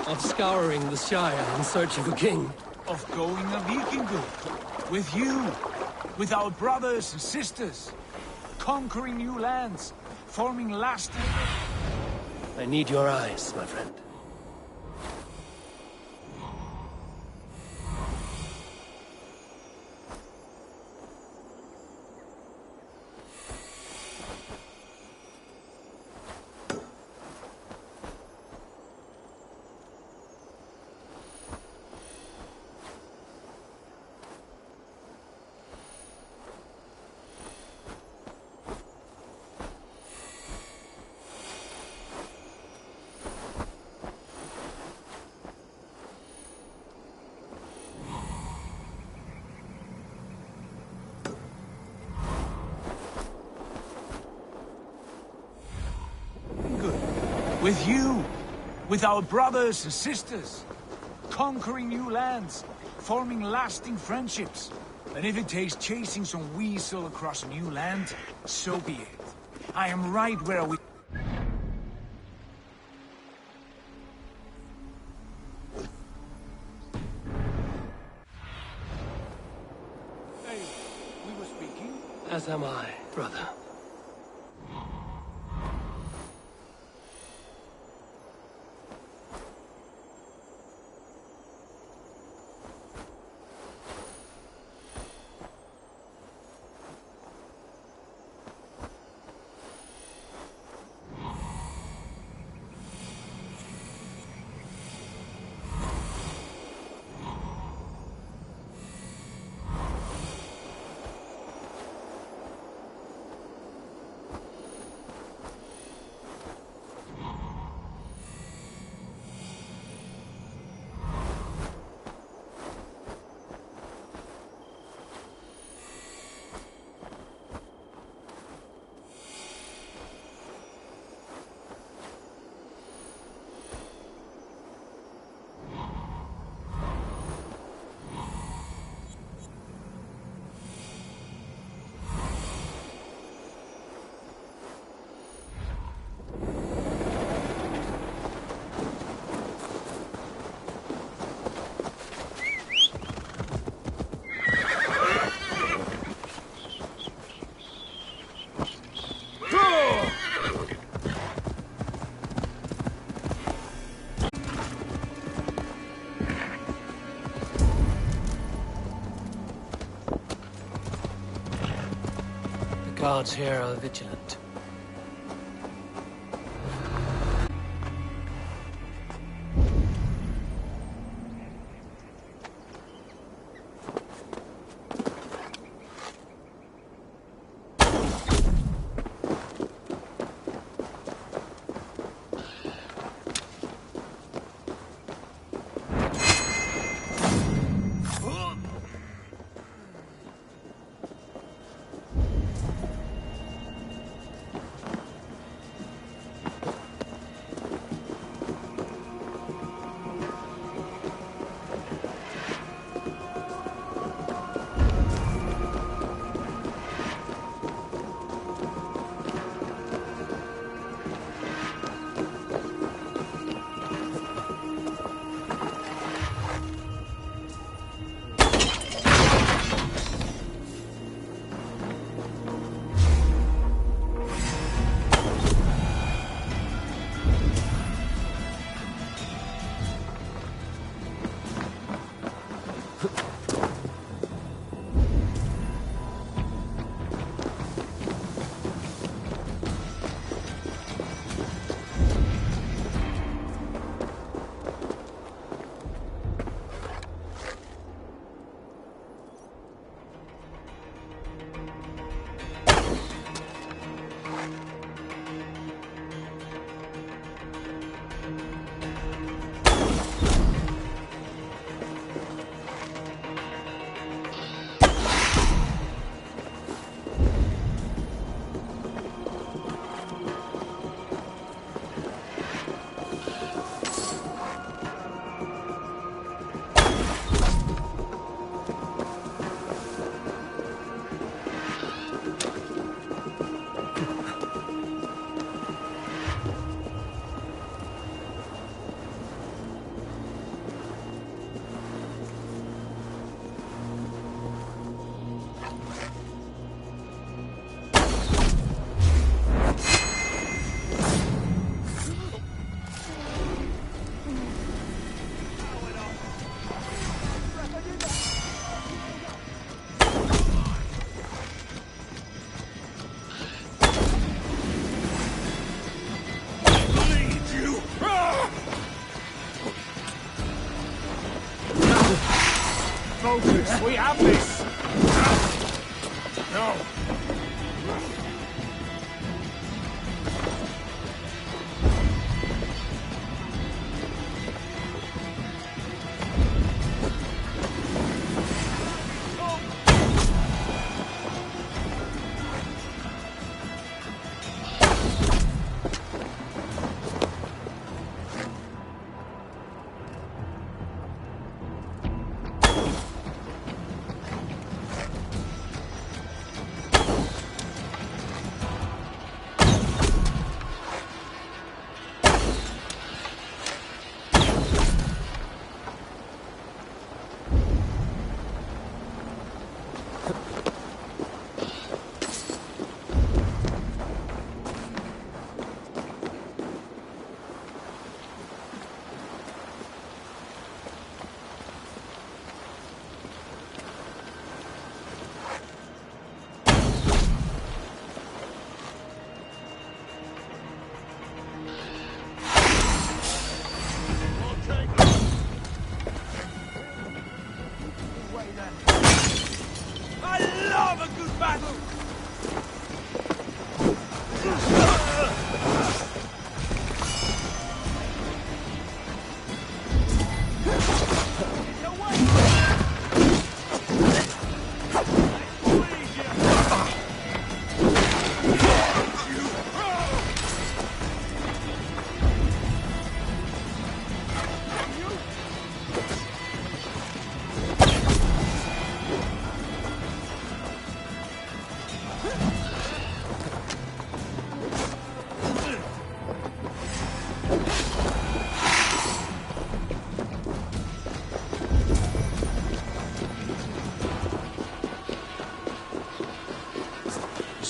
Of scouring the Shire in search of a king. Of going a Vikingur. With you. With our brothers and sisters. Conquering new lands. Forming lasting... I need your eyes, my friend. With you, with our brothers and sisters, conquering new lands, forming lasting friendships. And if it takes chasing some weasel across a new land, so be it. I am right where we... As am I, brother. The guards here are vigilant. Focus! We have this! No!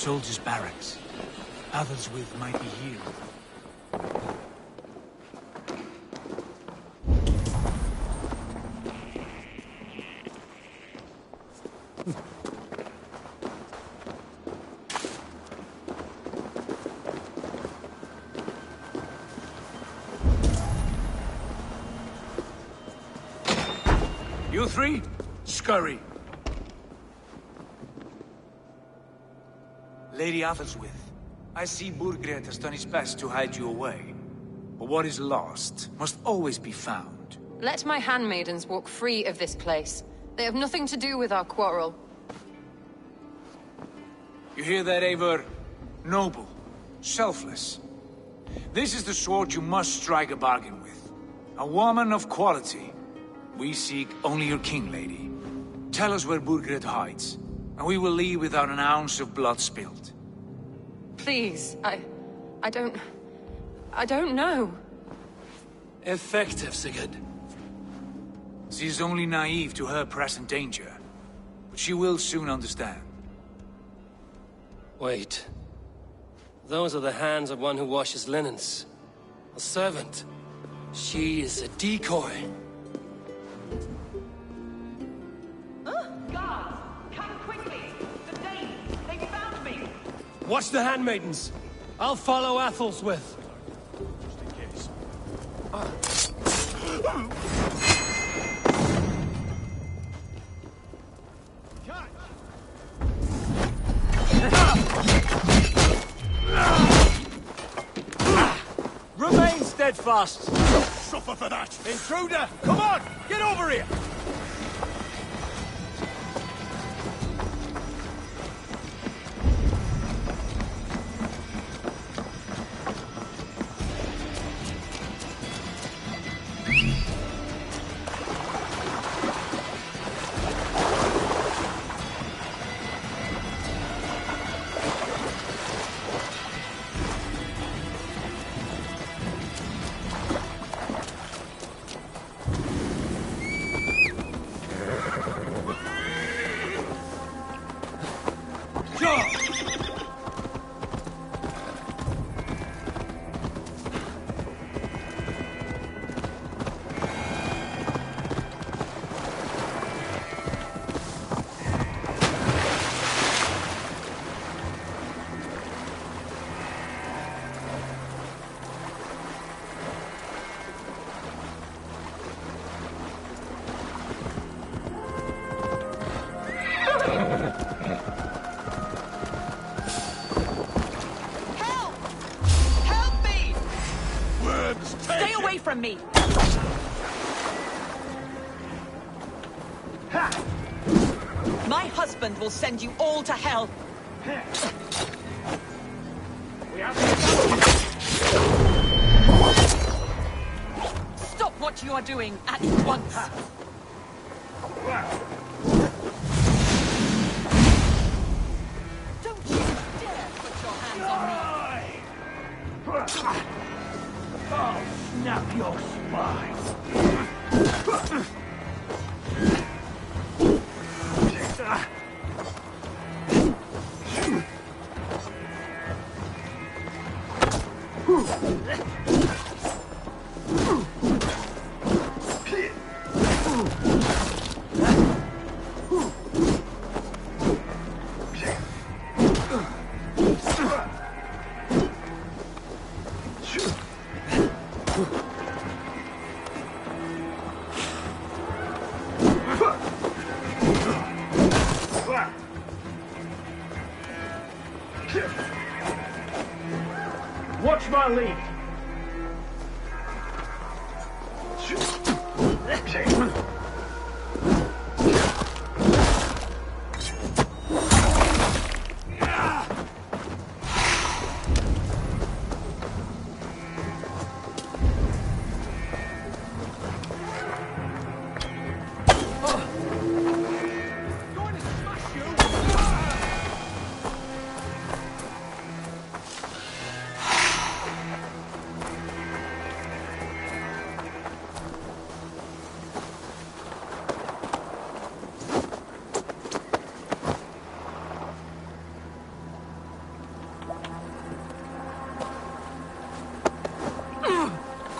soldiers' barracks. Athelswith might be here. You three, scurry. Lady Athelswith, I see Burgred has done his best to hide you away. But what is lost must always be found. Let my handmaidens walk free of this place. They have nothing to do with our quarrel. You hear that, Eivor? Noble, selfless. This is the sword you must strike a bargain with. A woman of quality. We seek only your king, lady. Tell us where Burgred hides, and we will leave without an ounce of blood spilled. Please, I don't know. Effective, Sigurd. She is only naive to her present danger, but she will soon understand. Wait. Those are the hands of one who washes linens. A servant. She is a decoy. Guards, come quickly! The Danes, they found me! Watch the handmaidens. I'll follow Athelswith. Just in case. Remain steadfast. Suffer for that! Intruder, come on! Get over here! From me! My husband will send you all to hell! Stop what you are doing at once! Don't you dare put your hands on me! I'll snap your spine. Watch my lead.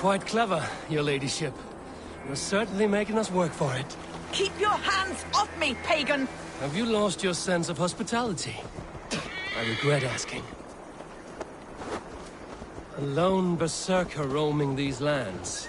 quite clever, your ladyship. You're certainly making us work for it. Keep your hands off me, pagan! Have you lost your sense of hospitality? I regret asking. A lone berserker roaming these lands.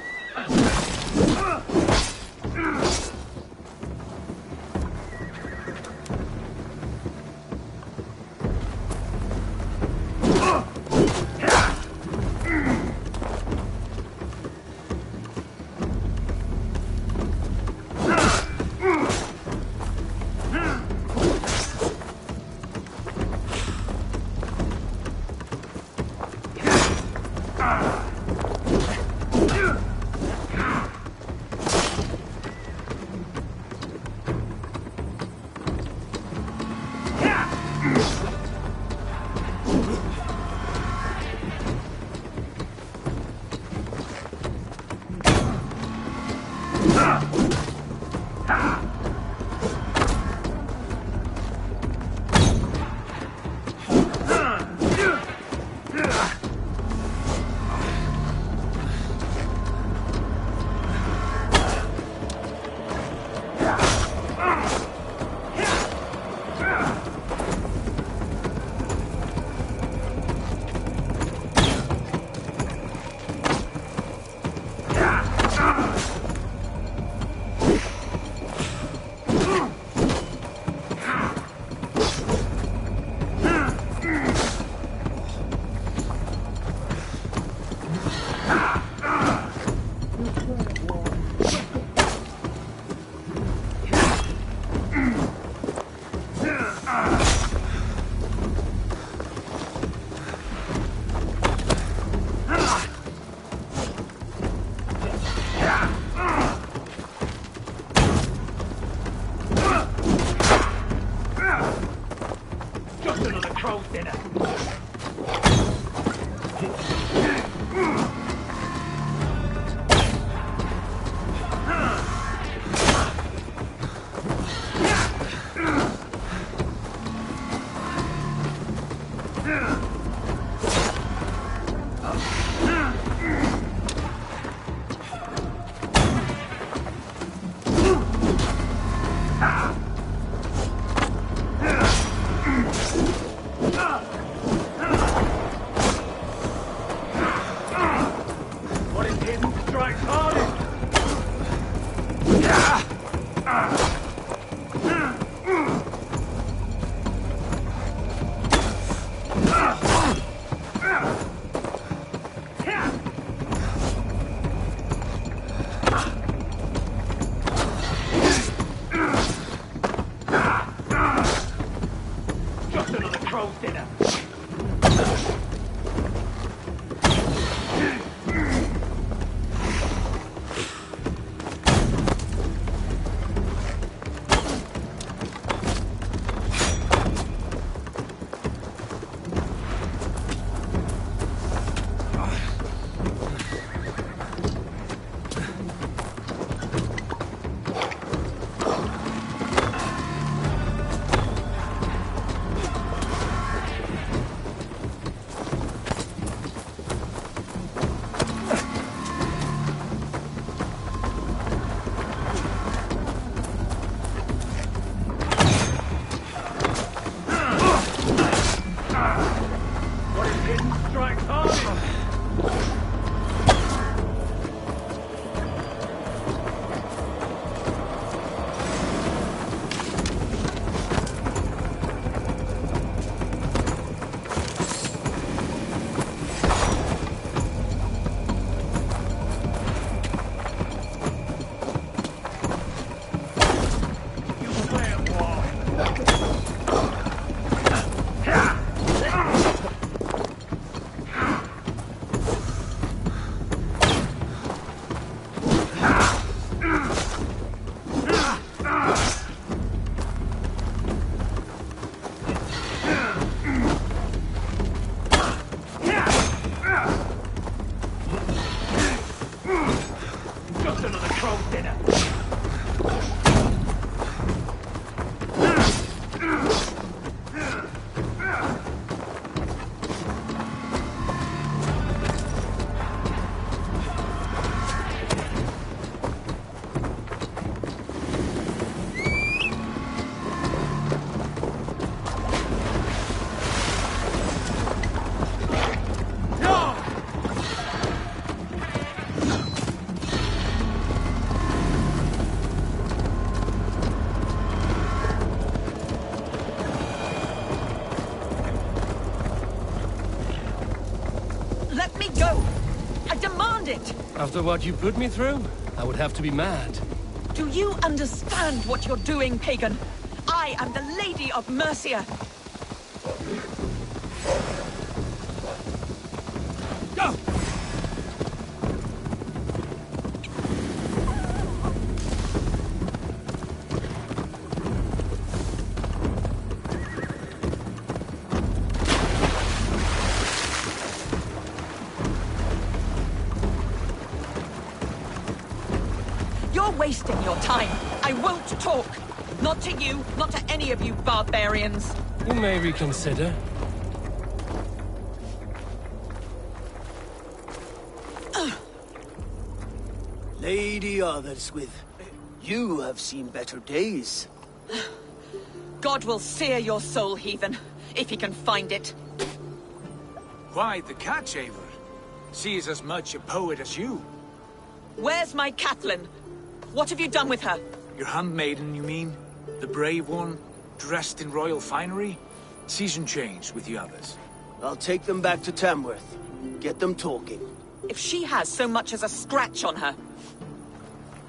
Let me go! I demand it! After what you put me through, I would have to be mad. Do you understand what you're doing, pagan? I am the Lady of Mercia. Go! You're wasting your time. I won't talk. Not to you, not to any of you barbarians. You may reconsider. Lady Otherswith, you have seen better days. God will sear your soul, heathen, if he can find it. Quite the catch, Eivor. She is as much a poet as you. Where's my Catelyn? What have you done with her? Your handmaiden, you mean? The brave one, dressed in royal finery? Season changed with the others. I'll take them back to Tamworth. Get them talking. If she has so much as a scratch on her.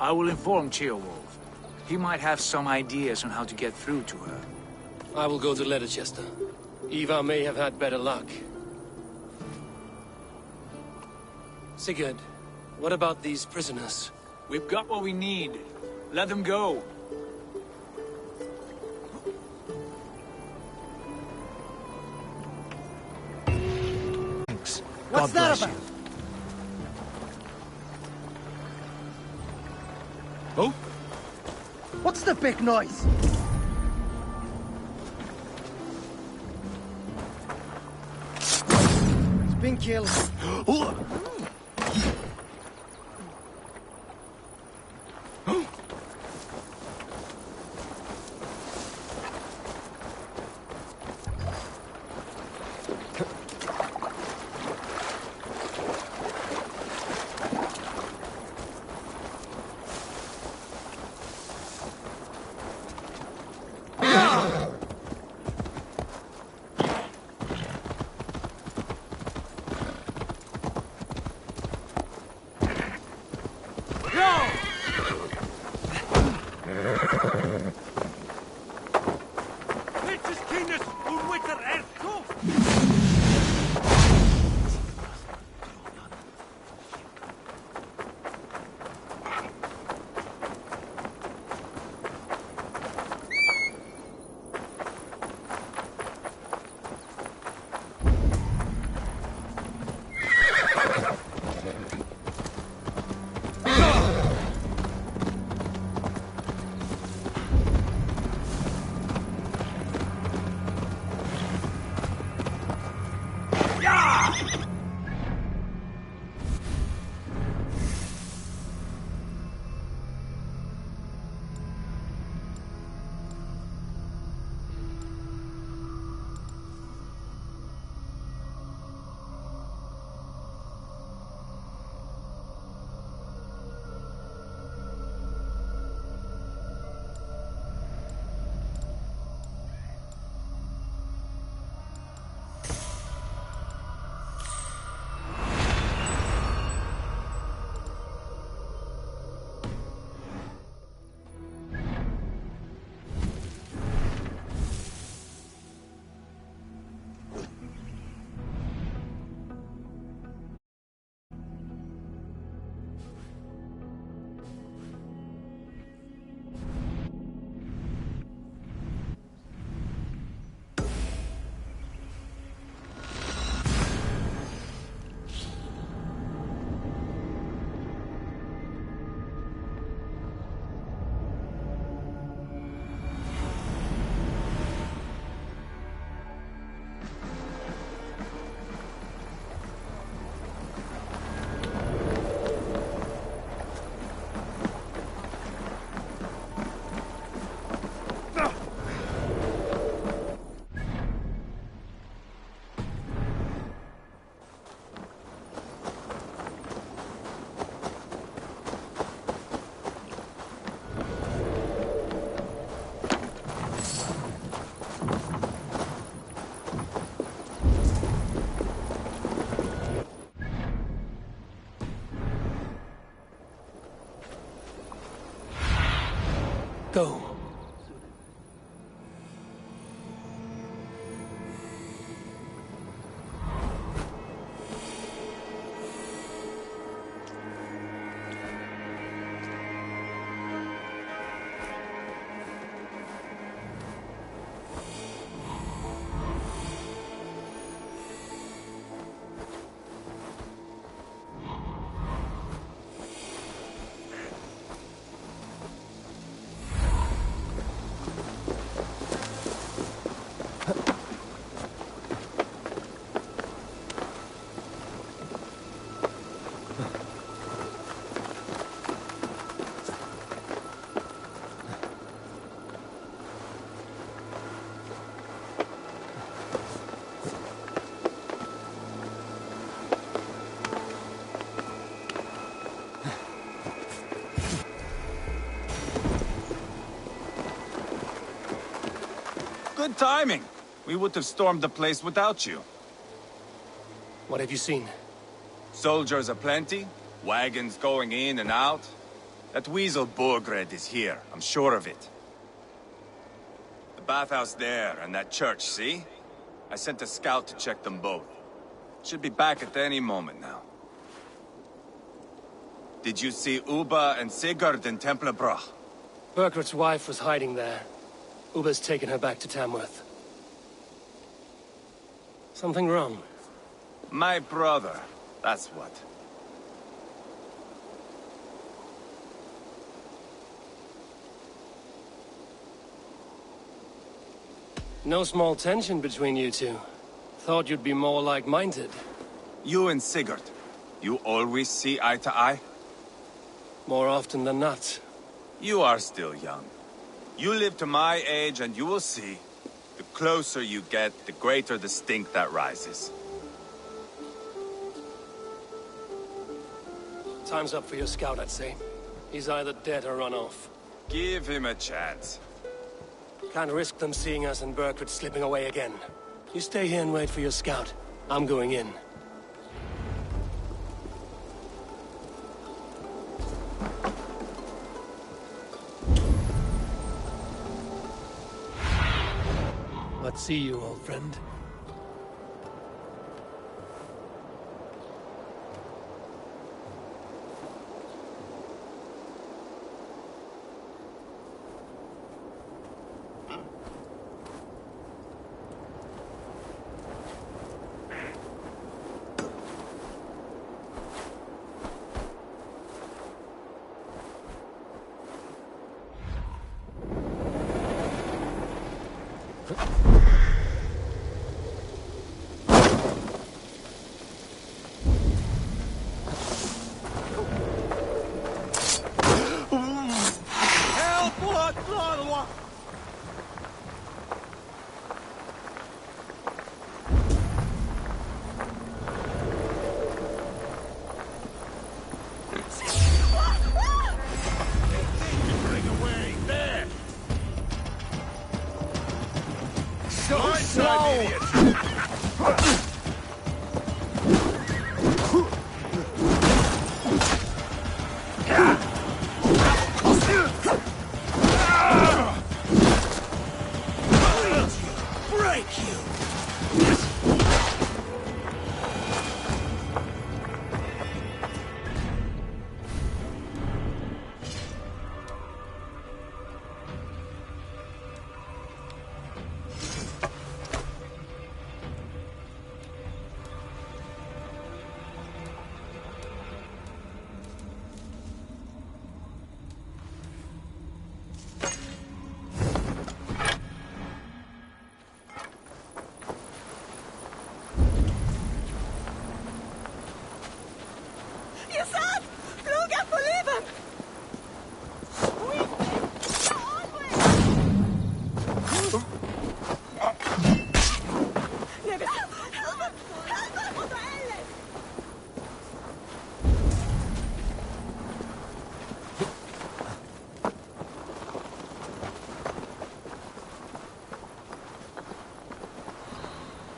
I will inform Ceolwulf. He might have some ideas on how to get through to her. I will go to Leicester. Eva may have had better luck. Sigurd, what about these prisoners? We've got what we need. Let them go. Thanks. What's that about? Oh? What's the big noise? It's been killed. go. Good timing. We would have stormed the place without you. What have you seen? Soldiers aplenty, wagons going in and out. That weasel Borgred is here, I'm sure of it. The bathhouse there and that church, see? I sent a scout to check them both. Should be back at any moment now. Did you see Uba and Sigurd in Templebrach? Burkhart's wife was hiding there. Uba's taken her back to Tamworth. Something wrong? My brother, that's what. No small tension between you two. Thought you'd be more like-minded. You and Sigurd, you always see eye to eye? More often than not. You are still young. You live to my age and you will see. The closer you get, the greater the stink that rises. Time's up for your scout, I'd say. He's either dead or run off. Give him a chance. Can't risk them seeing us and Burkhardt slipping away again. You stay here and wait for your scout. I'm going in. Let's see you, old friend.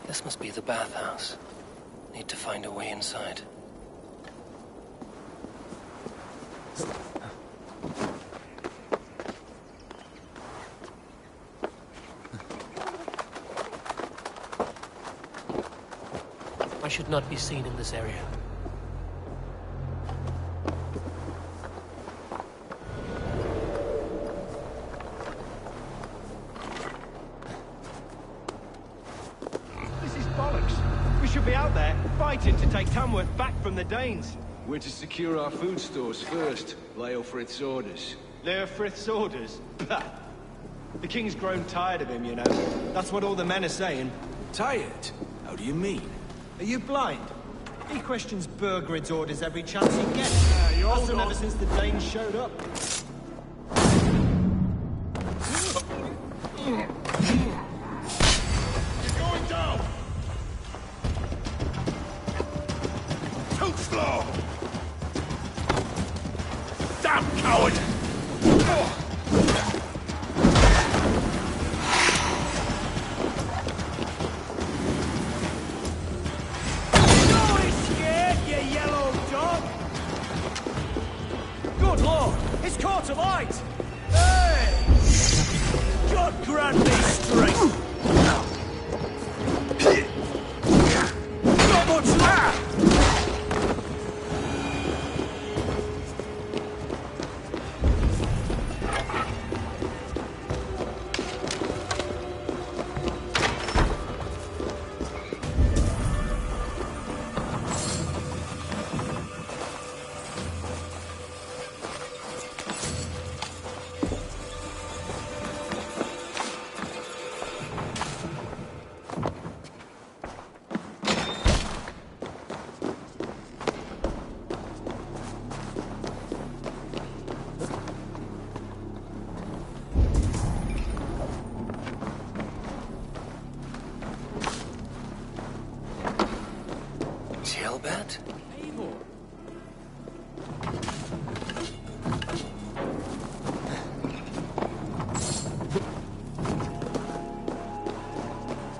This must be the bathhouse. Need to find a way inside. should not be seen in this area. This is bollocks. We should be out there, fighting to take Tamworth back from the Danes. We're to secure our food stores first. Leofrith's orders. Leofrith's orders? Bah. The king's grown tired of him, you know. That's what all the men are saying. Tired? How do you mean? Are you blind? He questions Burgred's orders every chance he gets. That's done ever since the Danes showed up. You're going down! Too slow! Damn coward! Good lord! It's caught to light! Hey! God grant me strength! Not much left!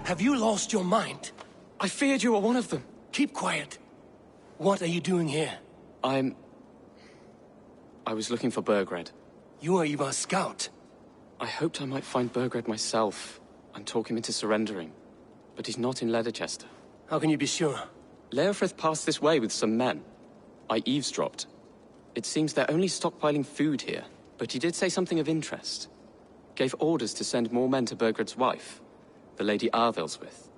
Have you lost your mind? I feared you were one of them. Keep quiet. What are you doing here? I was looking for Burgred. You are Ivar's scout. I hoped I might find Burgred myself and talk him into surrendering. But he's not in Leicester. How can you be sure? Leofrith passed this way with some men. I eavesdropped. It seems they're only stockpiling food here, but he did say something of interest. Gave orders to send more men to Burgred's wife, the Lady Arvelswith.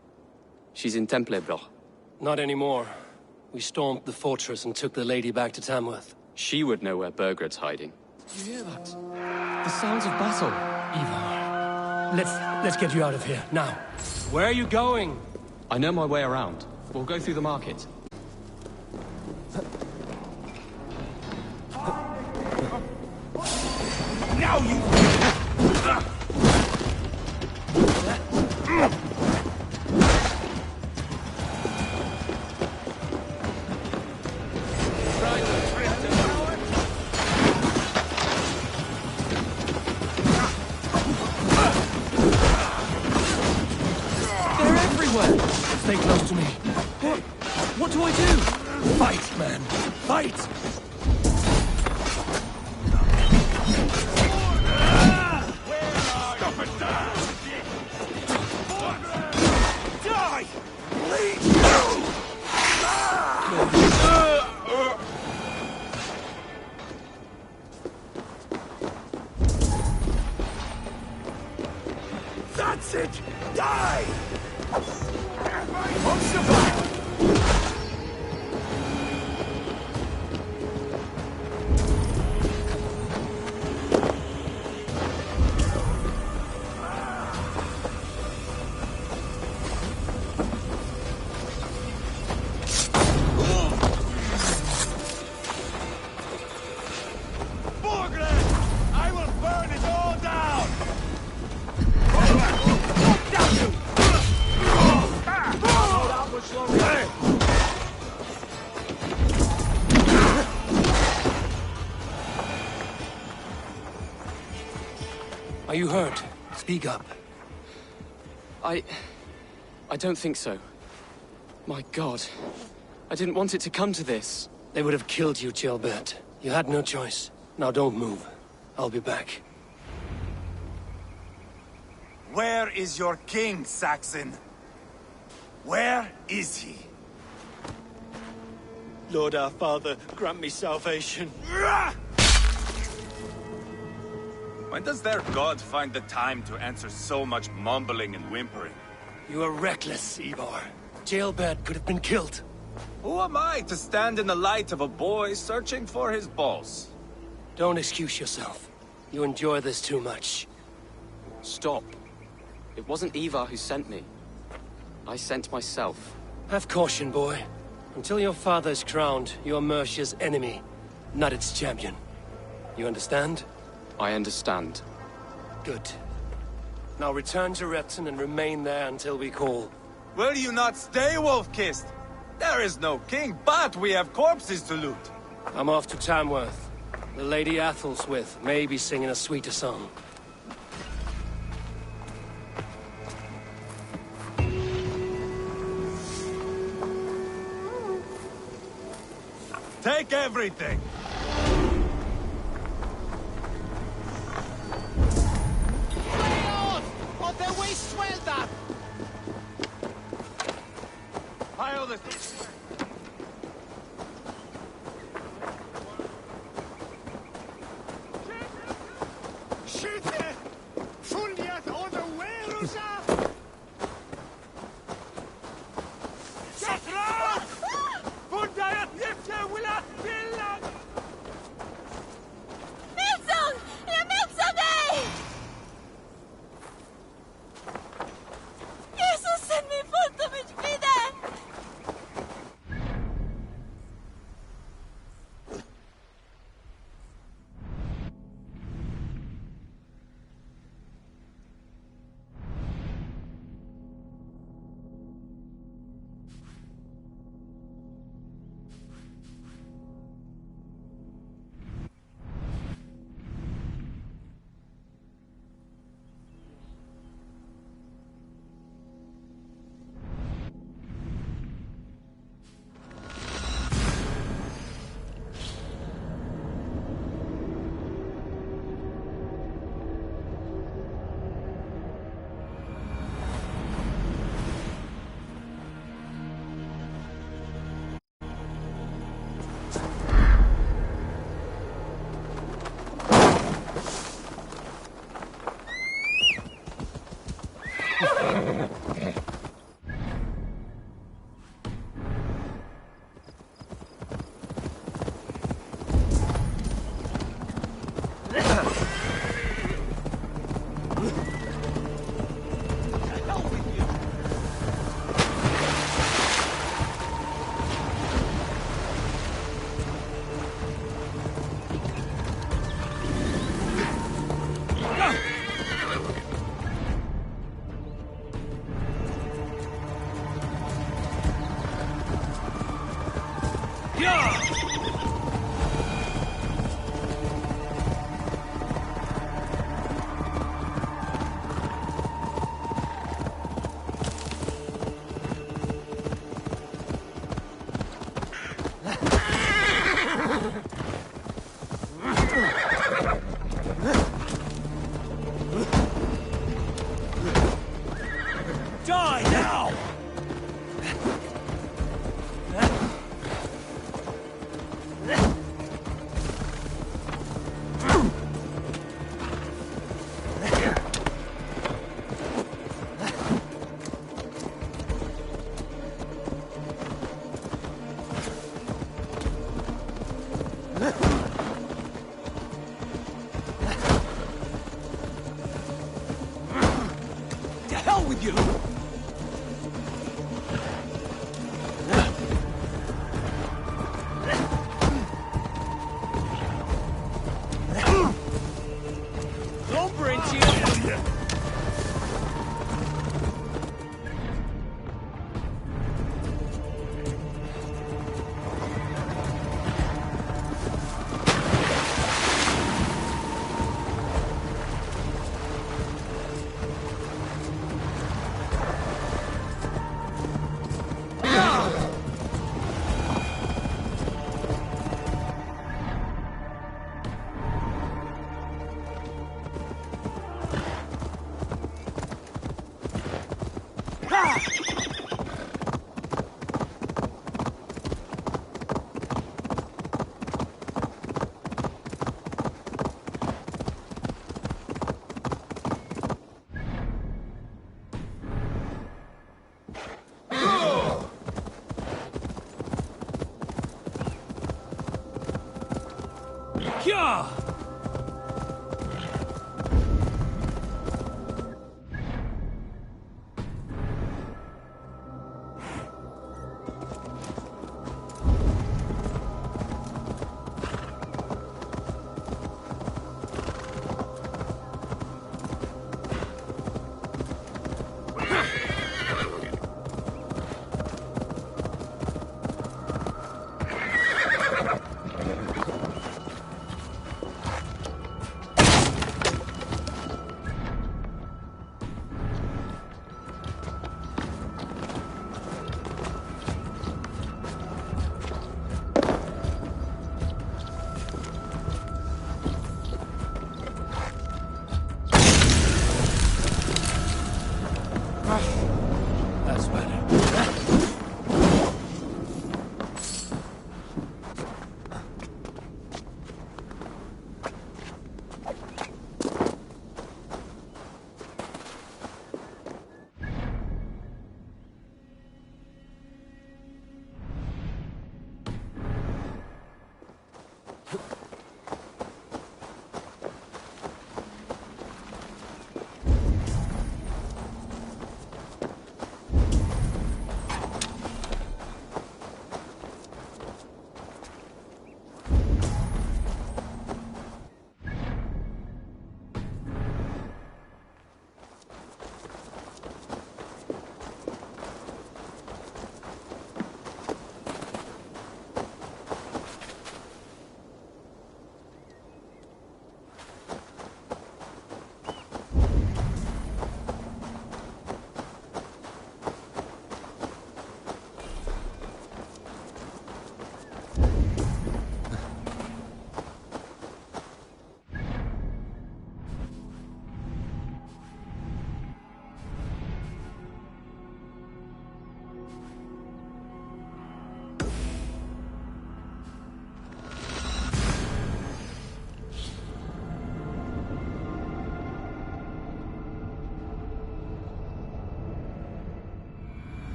She's in Templebroch. Not anymore. We stormed the fortress and took the lady back to Tamworth. She would know where Burgred's hiding. You hear that? The sounds of battle. Ivar, let's get you out of here, now. Where are you going? I know my way around. We'll go through the market. Now you... Stay close to me. What do I do? Fight, man. Fight! Stop it down! Die! Please! That's it! Die! What's the back? Are you hurt? Speak up. I don't think so. My God. I didn't want it to come to this. They would have killed you, Gilbert. You had no choice. Now don't move. I'll be back. Where is your king, Saxon? Where is he? Lord our Father, grant me salvation. When does their god find the time to answer so much mumbling and whimpering? You are reckless, Ivar. Jailbird could have been killed. Who am I to stand in the light of a boy searching for his balls? Don't excuse yourself. You enjoy this too much. Stop. It wasn't Ivar who sent me. I sent myself. Have caution, boy. Until your father's crowned, you are Mercia's enemy, not its champion. You understand? I understand. Good. Now return to Repton and remain there until we call. Will you not stay, Wolf-Kissed? There is no king, but we have corpses to loot. I'm off to Tamworth. The Lady Athelstwith may be singing a sweeter song. Take everything! On their way, swell that! Pile this... Skjut! Fulljat on the way, Rosa! Sakra! Fundajat nifte wilat billan! Nilsson! Jag missade dig! Jesus, send me fullt om ich wieder! Die now! To hell with you! Kya! That's better.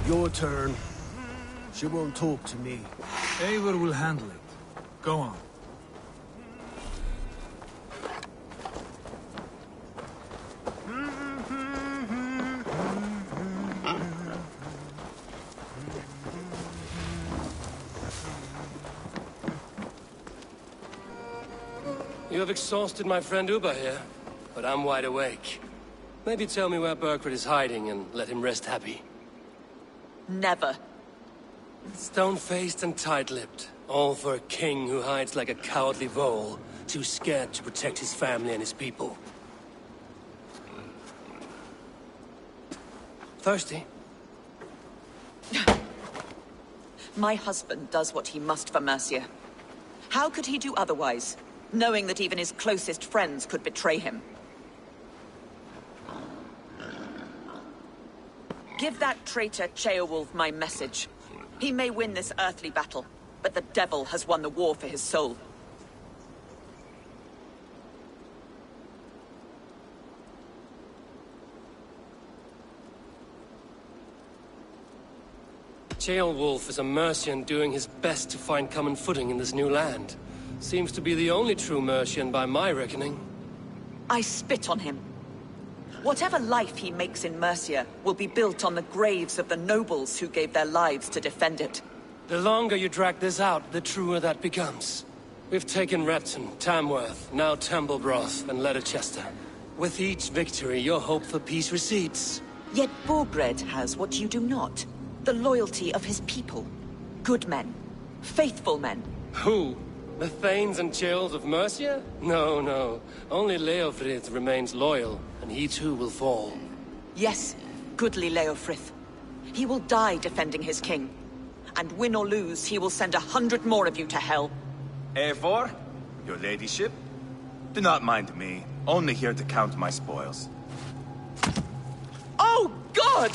Your turn. She won't talk to me. Eivor will handle it. Go on. You have exhausted my friend Uba here, but I'm wide awake. Maybe tell me where Burkred is hiding and let him rest happy. Never. Stone-faced and tight-lipped. All for a king who hides like a cowardly vole, too scared to protect his family and his people. Thirsty? My husband does what he must for Mercia. How could he do otherwise, knowing that even his closest friends could betray him? Give that traitor Ceolwulf my message. He may win this earthly battle, but the devil has won the war for his soul. Ceolwulf is a Mercian doing his best to find common footing in this new land. Seems to be the only true Mercian by my reckoning. I spit on him. Whatever life he makes in Mercia will be built on the graves of the nobles who gave their lives to defend it. The longer you drag this out, the truer that becomes. We've taken Repton, Tamworth, now Temblebroth, and Leicester. With each victory, your hope for peace recedes. Yet Borgred has what you do not. The loyalty of his people. Good men. Faithful men. Who? The Thanes and Chills of Mercia? No, no. Only Leofrid remains loyal, and he too will fall. Yes, goodly Leofrith. He will die defending his king. And win or lose, he will send 100 more of you to hell. Eivor, your ladyship? Do not mind me. Only here to count my spoils. Oh, God!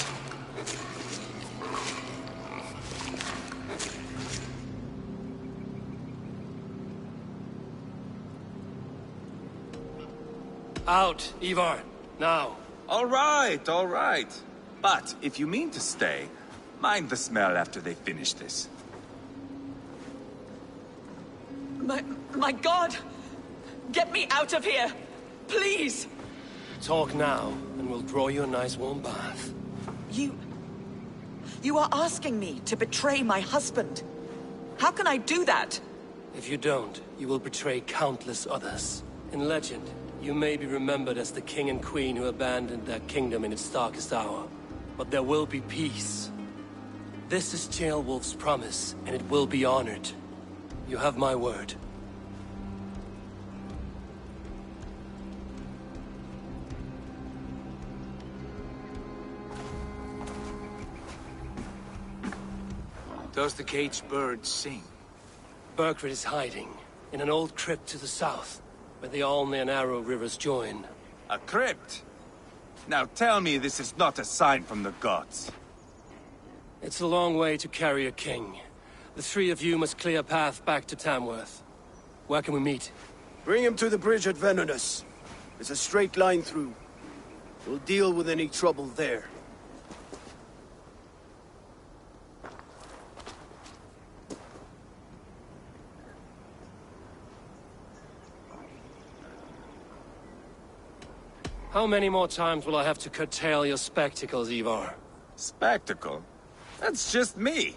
Out, Ivar. Now. All right. But if you mean to stay, mind the smell after they finish this. My God! Get me out of here! Please! Talk now, and we'll draw you a nice warm bath. You are asking me to betray my husband. How can I do that? If you don't, you will betray countless others. In legend, you may be remembered as the king and queen who abandoned their kingdom in its darkest hour. But there will be peace. This is Ceolwulf's promise, and it will be honored. You have my word. Does the caged bird sing? Burgred is hiding in an old crypt to the south, where the Alne and Arrow rivers join. A crypt? Now tell me this is not a sign from the gods. It's a long way to carry a king. The three of you must clear a path back to Tamworth. Where can we meet? Bring him to the bridge at Venonus. It's a straight line through. We'll deal with any trouble there. How many more times will I have to curtail your spectacles, Ivar? Spectacle? That's just me.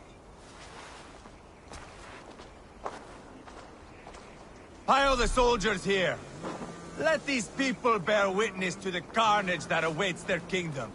Pile the soldiers here. Let these people bear witness to the carnage that awaits their kingdom.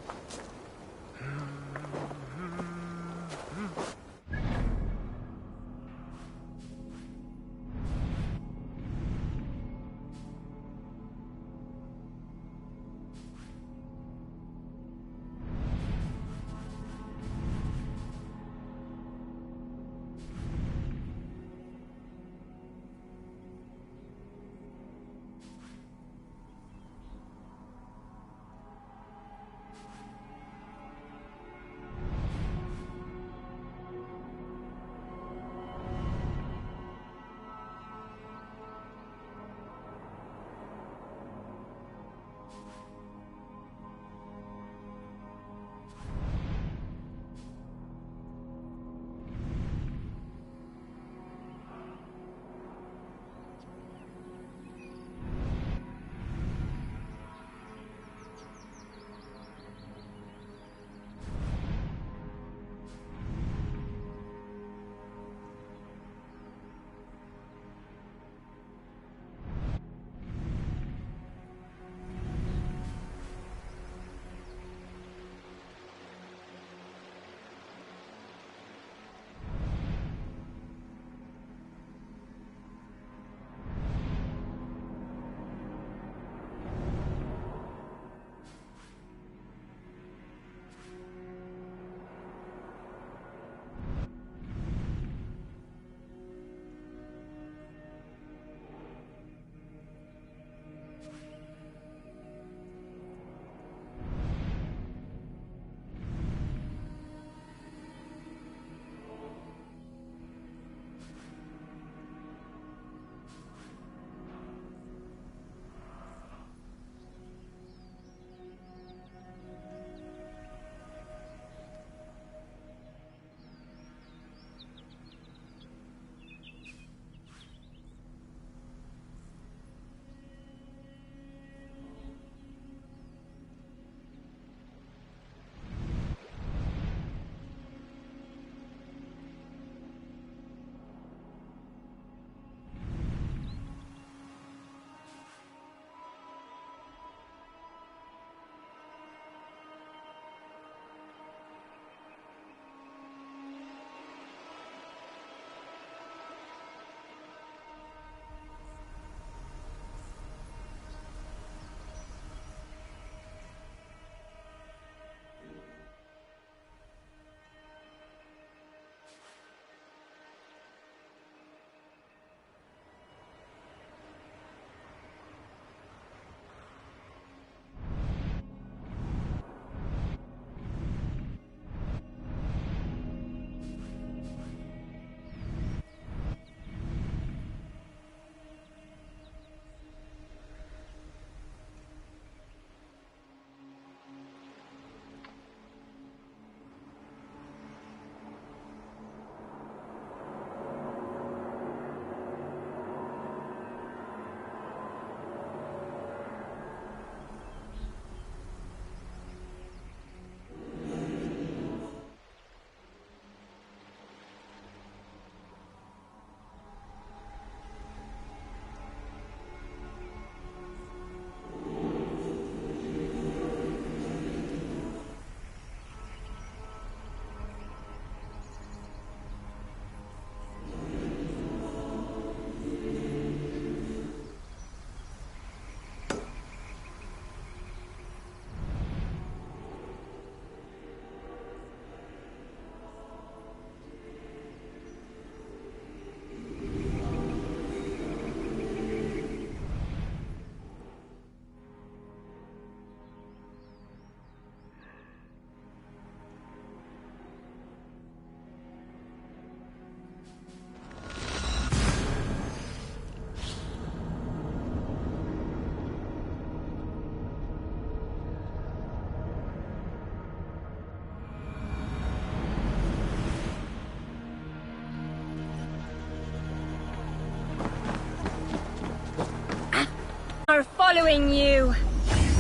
doing, you?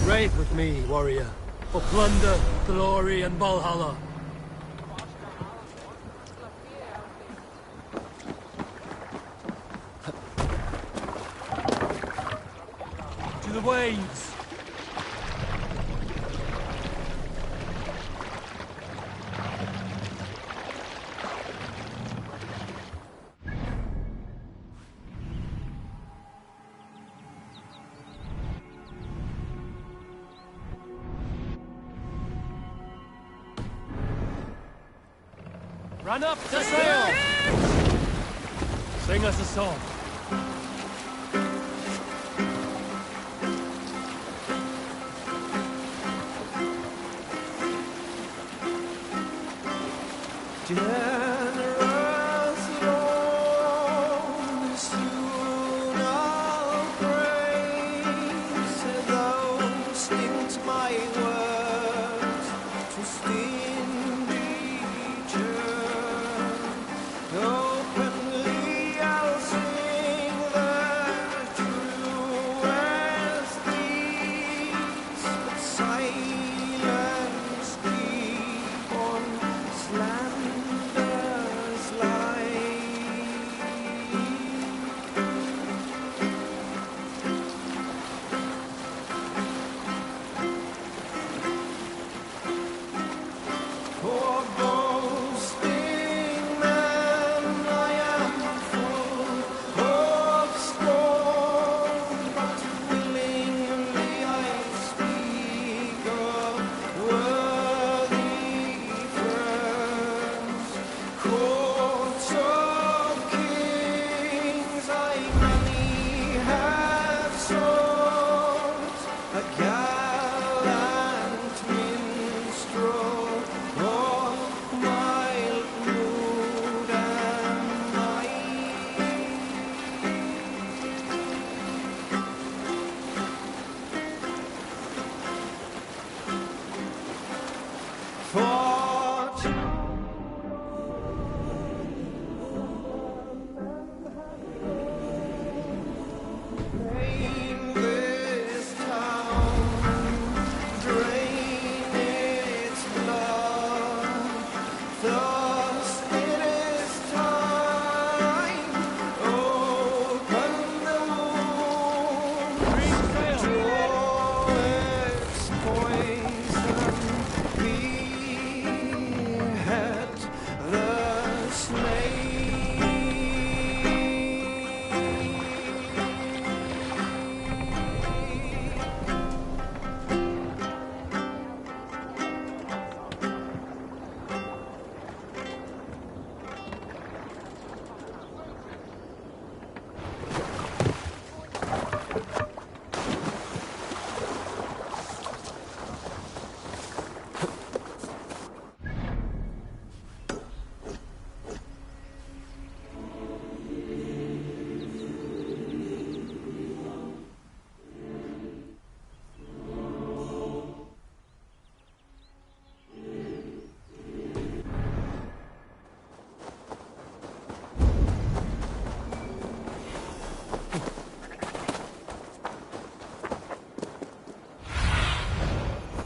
Ride with me, warrior, for plunder, glory, and Valhalla. To the waves! Run up to sail! Sing us a song. Generous Lord, soon I'll praise those things my words trust in nature. Openly I'll sing the truest deeds, but silence keep on slander's light. For boasting man I am full of scorn, but willingly I speak of worthy friends. Courts of kings I many have sought, a gallant minstrel of mild mood and might. Fought in this town, drain its blood. Thus it is time. Open the wound, draw its poison, behead the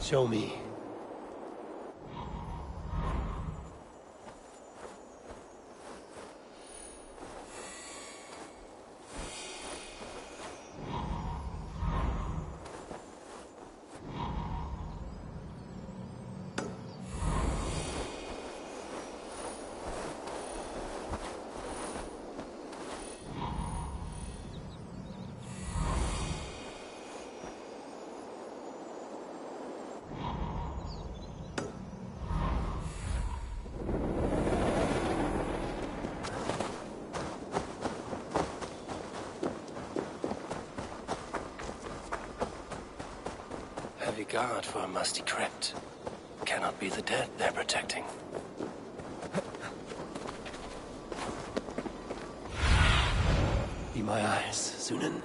Show me. Heavy guard for a musty crypt. Cannot be the dead they're protecting. Be my eyes, Sunan.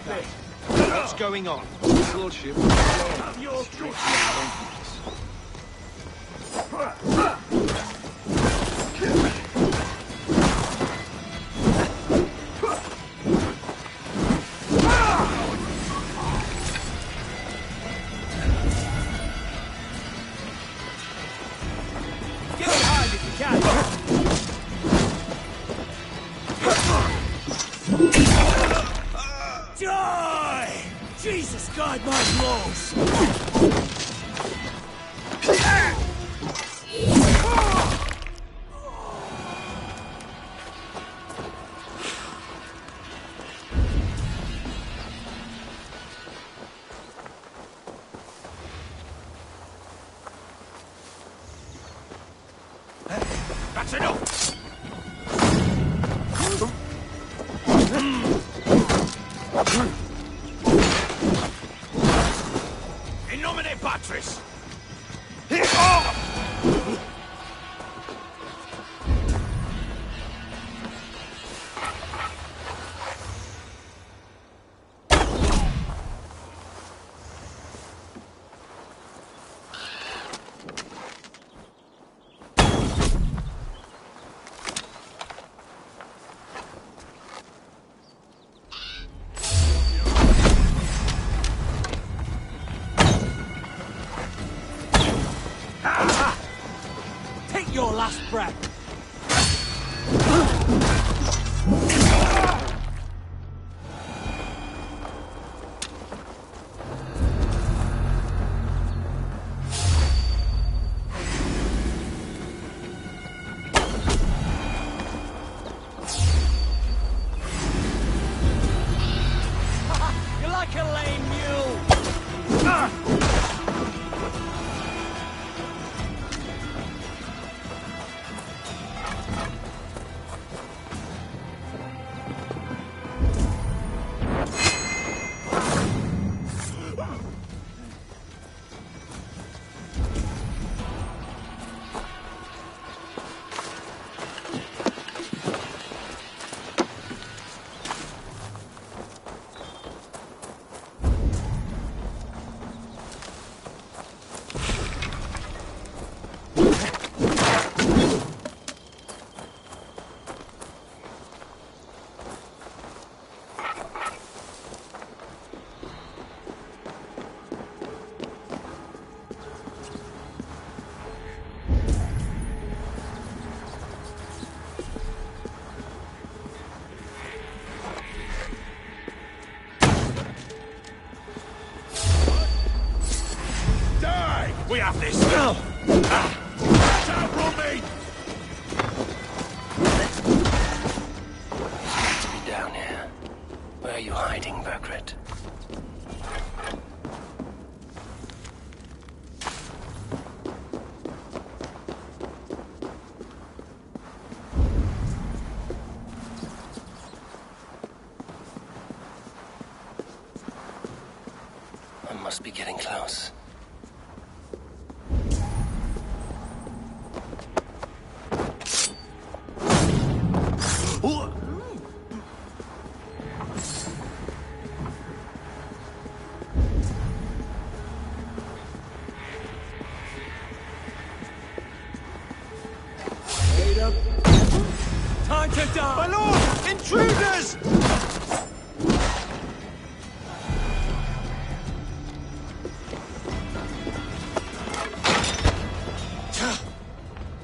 What's going on? His lordship. Have your Get behind if you can! Die! Jesus, guide my blows! That's enough! In nomine Patris! Take your last breath! You're like a lame mule! We have this! That's out from me! To be down here. Where are you hiding, Burgred? I must be getting close. Time to die! My lord! Intruders!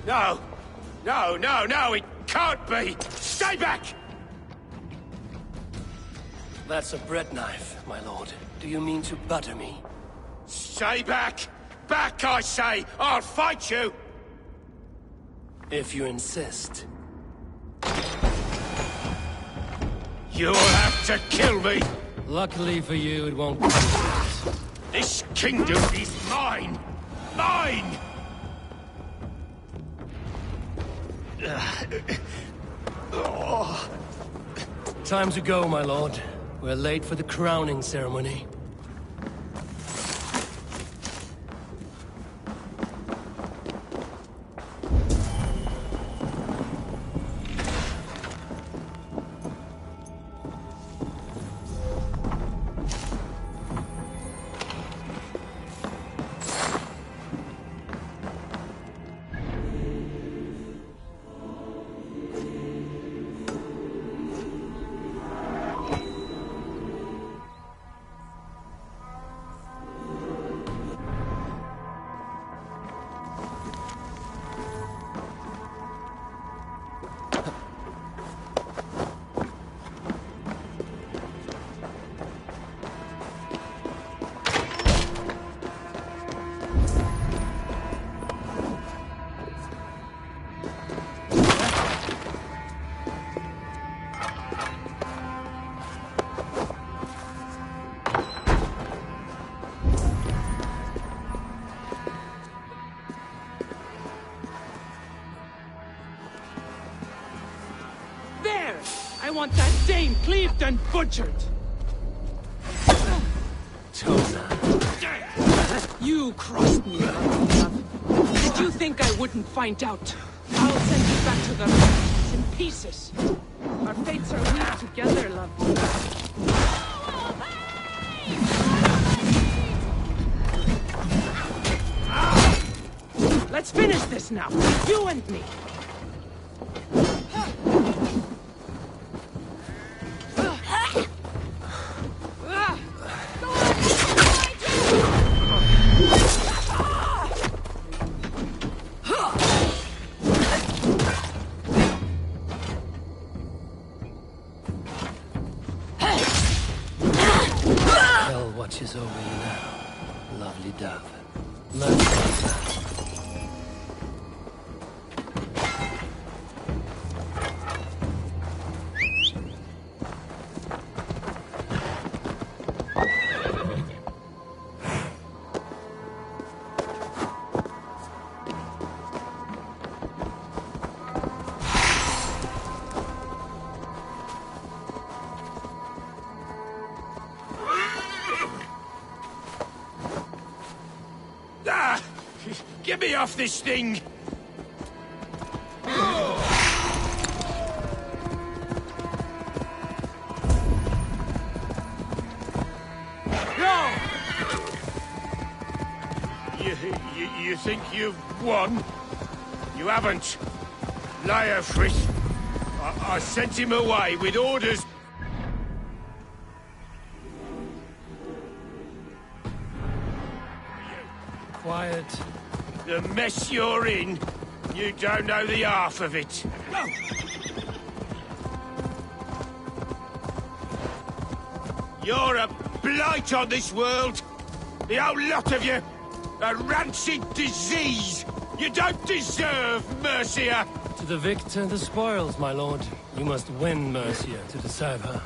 No! No, no, no! It can't be! Stay back! That's a bread knife, my lord. Do you mean to butter me? Stay back! Back, I say! I'll fight you! If you insist. You'll have to kill me! Luckily for you, it won't. This kingdom is mine! Mine! Time to go, my lord. We're late for the crowning ceremony. want that dame cleaved and butchered! You crossed me, love. Did you think I wouldn't find out? I'll send you back to the Russians in pieces. Our fates are linked together, love. Let's finish this now, you and me. Hell watches over you now, lovely dove. Learn from Get me off this thing! No! You think you've won? You haven't. Liar, Fritz. I sent him away with orders. quiet. The mess you're in, you don't know the half of it. You're a blight on this world. The whole lot of you. A rancid disease. You don't deserve Mercia. To the victor, the spoils, my lord. You must win Mercia to deserve her.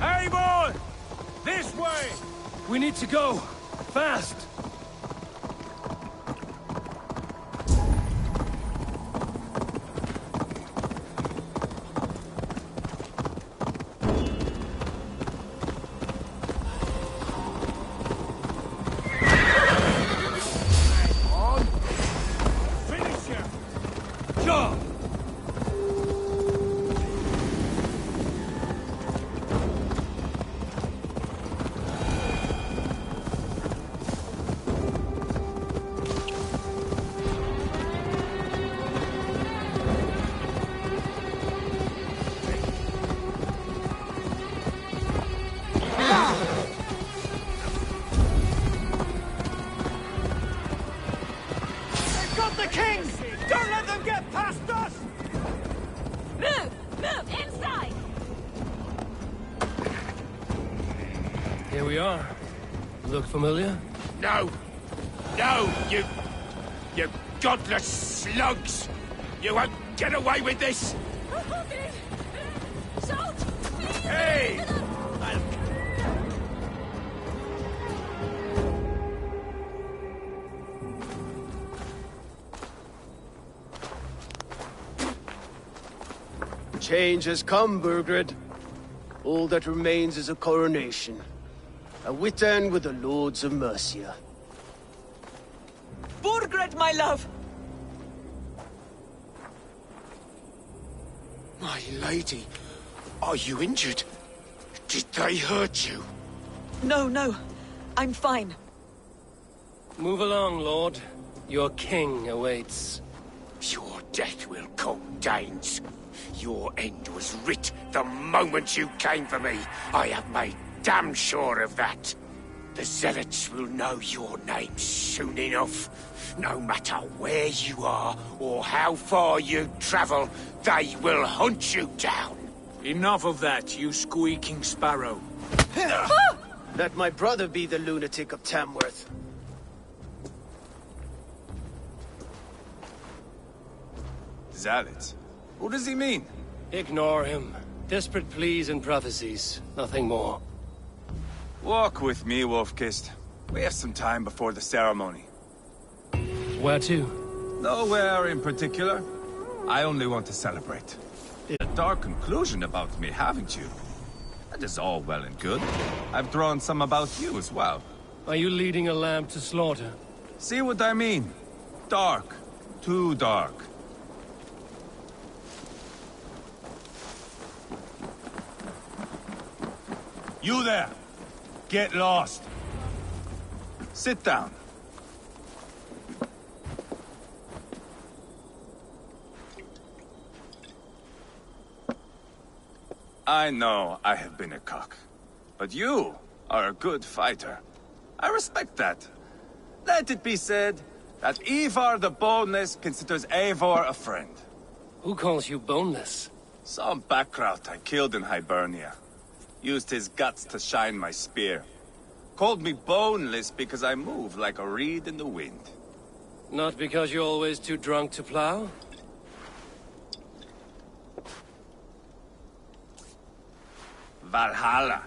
Hey, boy! This way! We need to go. Fast! On! Finish him! Go! The king! Don't let them get past us! Move! Move! Inside! Here we are. Look familiar? No! No, you godless slugs! You won't get away with this! Hey! Change has come, Burgred. All that remains is a coronation. A witan with the Lords of Mercia. Burgred, my love! My lady, are you injured? Did they hurt you? No, no. I'm fine. Move along, Lord. Your king awaits. Your death will come, Danes. Your end was writ the moment you came for me. I have made damn sure of that. The Zealots will know your name soon enough. No matter where you are or how far you travel, they will hunt you down. Enough of that, you squeaking sparrow. Let my brother be the lunatic of Tamworth. Zealots? Who does he mean? Ignore him. Desperate pleas and prophecies. Nothing more. Walk with me, Wolf-Kissed. We have some time before the ceremony. Where to? Nowhere in particular. I only want to celebrate. A dark conclusion about me, haven't you? That is all well and good. I've drawn some about you as well. Are you leading a lamb to slaughter? See what I mean? Dark. Too dark. You there! Get lost! Sit down. I know I have been a cock, but you are a good fighter. I respect that. Let it be said that Ivar the Boneless considers Eivor a friend. Who calls you boneless? Some backrout I killed in Hibernia. Used his guts to shine my spear. Called me boneless because I move like a reed in the wind. Not because you're always too drunk to plow? Valhalla.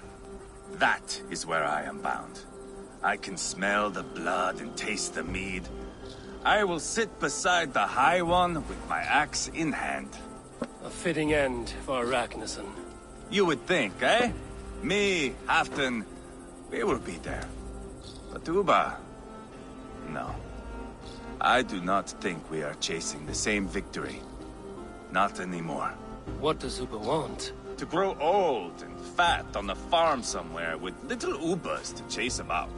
That is where I am bound. I can smell the blood and taste the mead. I will sit beside the High One with my axe in hand. A fitting end for Ragnarsson. You would think, eh? Me, Halfdan, we will be there. But Uba... no. I do not think we are chasing the same victory. Not anymore. What does Uba want? To grow old and fat on a farm somewhere with little Ubas to chase about.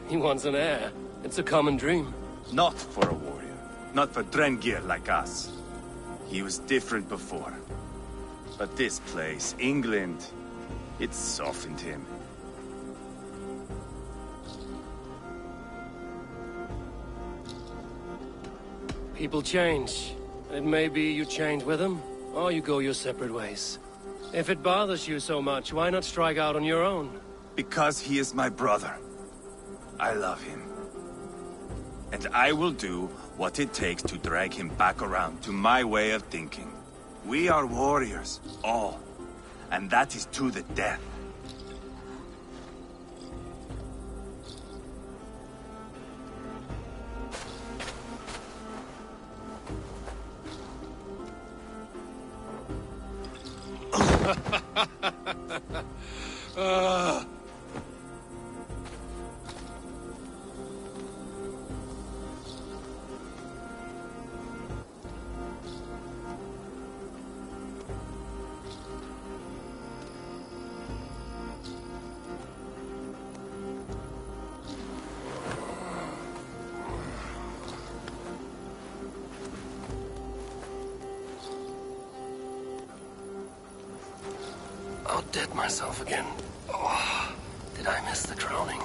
He wants an heir. It's a common dream. Not for a warrior. Not for Drengir like us. He was different before. But this place, England, it softened him. People change. It may be you change with them, or you go your separate ways. If it bothers you so much, why not strike out on your own? Because he is my brother. I love him. And I will do what it takes to drag him back around to my way of thinking. We are warriors, all. And that is to the death. I'll dead myself again. Oh, did I miss the drowning?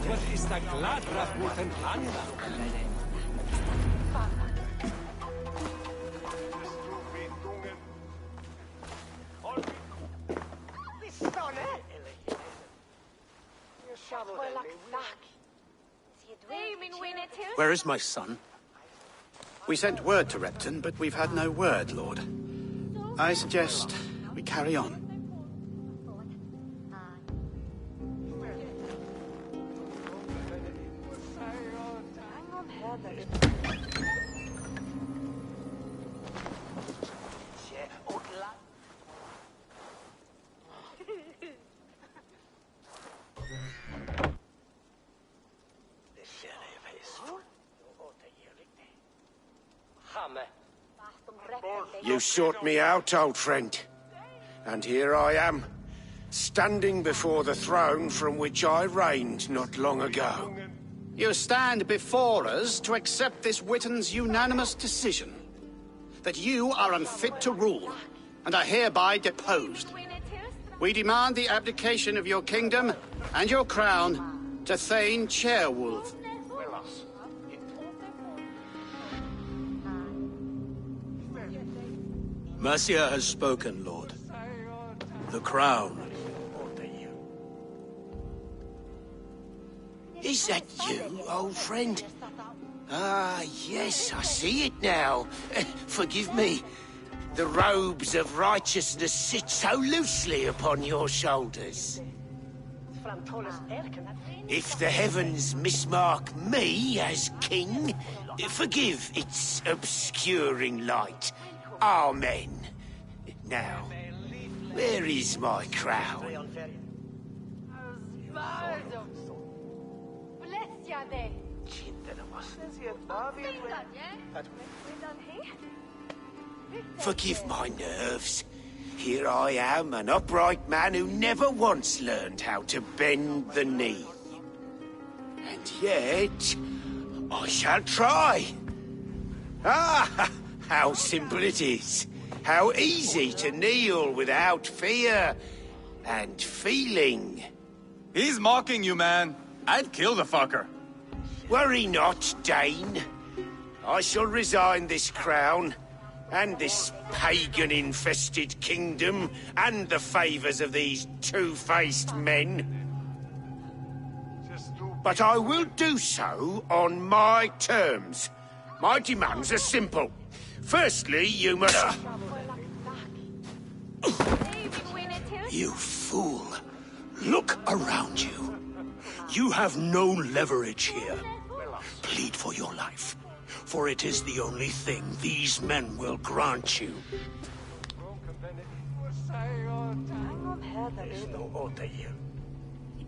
What is that glad Rasmussen Handa? Where is my son? We sent word to Repton, but we've had no word, Lord. I suggest we carry on. You sought me out, old friend. And here I am, standing before the throne from which I reigned not long ago. You stand before us to accept this Witten's unanimous decision. That you are unfit to rule, and are hereby deposed. We demand the abdication of your kingdom and your crown to Thane Chairwolf. Mercia has spoken, Lord. The crown. Is that you, old friend? Ah, yes, I see it now. Forgive me. The robes of righteousness sit so loosely upon your shoulders. If the heavens mismark me as king, forgive its obscuring light. Amen. Now, where is my crown? Forgive my nerves. Here I am, an upright man who never once learned how to bend the knee. And yet, I shall try. Ah, how simple it is. How easy to kneel without fear and feeling. He's mocking you, man. I'd kill the fucker. Worry not, Dane. I shall resign this crown, and this pagan-infested kingdom, and the favours of these two-faced men. But I will do so on my terms. My demands are simple. Firstly, you must... You fool. Look around you. You have no leverage here. Plead for your life, for it is the only thing these men will grant you.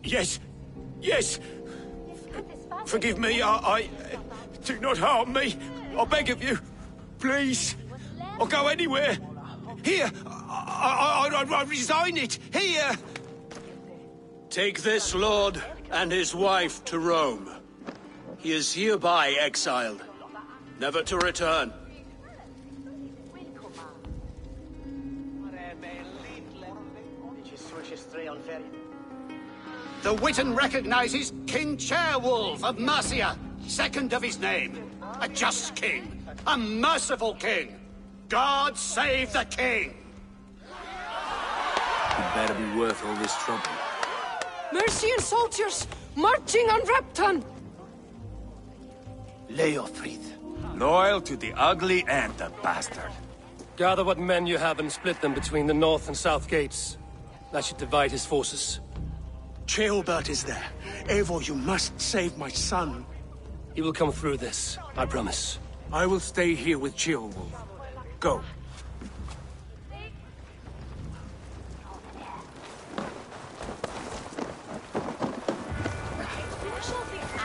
Yes, yes. Forgive me, I... Do not harm me. I beg of you. Please. I'll go anywhere. Here. I resign it. Here. Take this lord and his wife to Rome. He is hereby exiled, never to return. The Witten recognizes King Chairwolf of Mercia, second of his name. A just king, a merciful king. God save the king! It better be worth all this trouble. Mercian soldiers marching on Repton! Leofrid. Loyal to the ugly and the bastard. Gather what men you have and split them between the north and south gates. That should divide his forces. Ceolbert is there. Eivor, you must save my son. He will come through this, I promise. I will stay here with Ceolwolf. Go.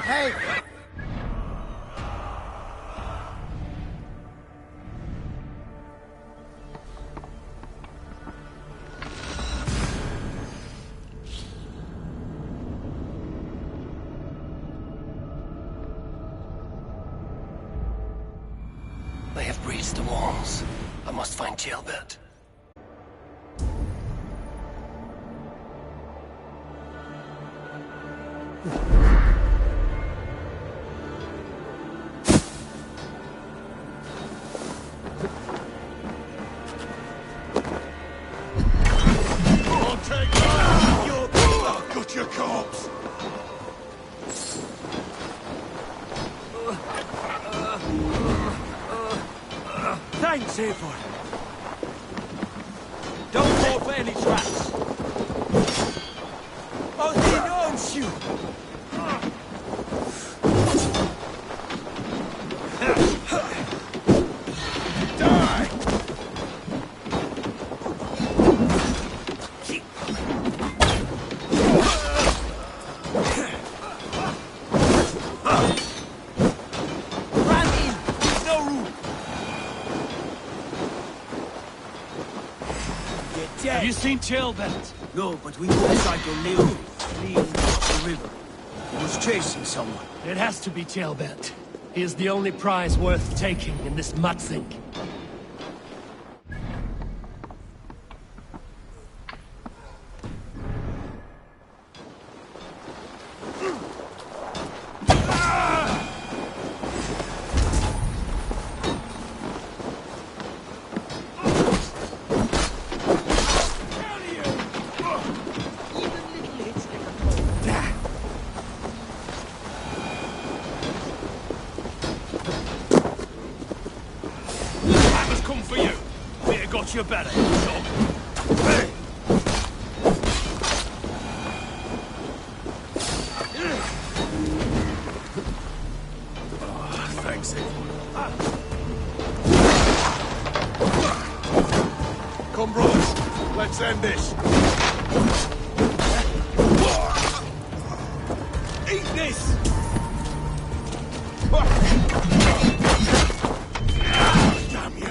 Hey! They have breached the walls. I must find Ceolbert. safer. Don't fall for any traps. Oh, he owns you! Die! Have you seen Tailbelt? No, but we got sight of Leo fleeing up the river. He was chasing someone. It has to be Tailbelt. He is the only prize worth taking in this mudsink. You better, dog. Hey! Oh, thanks, Come, brothers. Let's end this. Eat this! Damn you.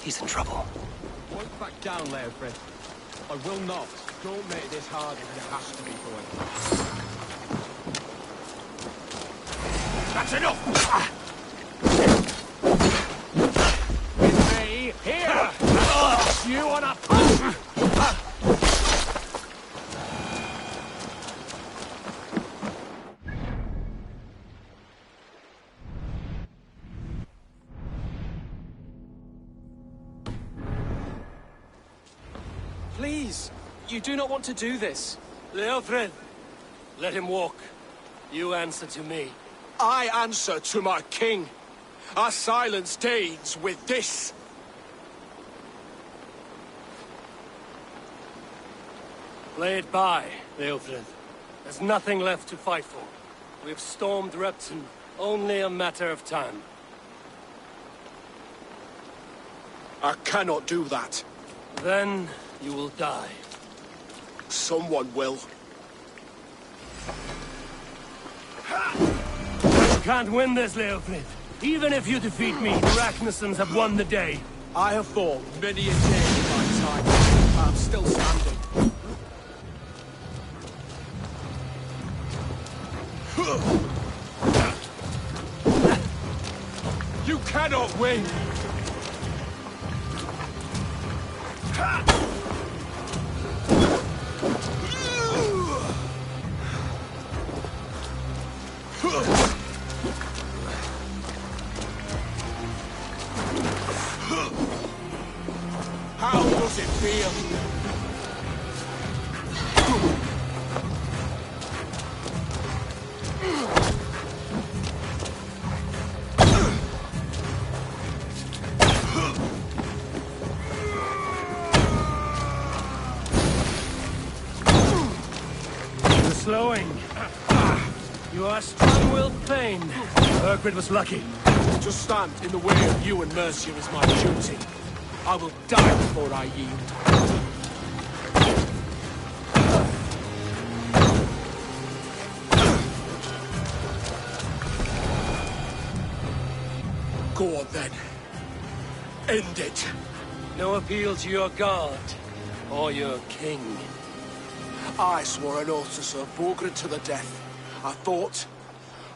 He's in trouble. Won't back down, Leofrid. I will not. Don't make this harder than it has to be for you. That's enough! With me, here! You on a punch! Please, you do not want to do this. Leofrid, let him walk. You answer to me. I answer to my king. I silence Danes with this. Play it by, Leofrid. There's nothing left to fight for. We've stormed Repton. Only a matter of time. I cannot do that. Then you will die. Someone will. You can't win this, Leofrid. Even if you defeat me, the Ragnarsons have won the day. I have fought many a day in my time. I'm still standing. You cannot win! it feel? You're slowing. You are strong-willed Thane. Burgred was lucky. To stand in the way of you and Mercia is my duty. I will die before I yield. Go on then. End it. No appeal to your god, or your king. I swore an oath to serve Borgred to the death. I fought.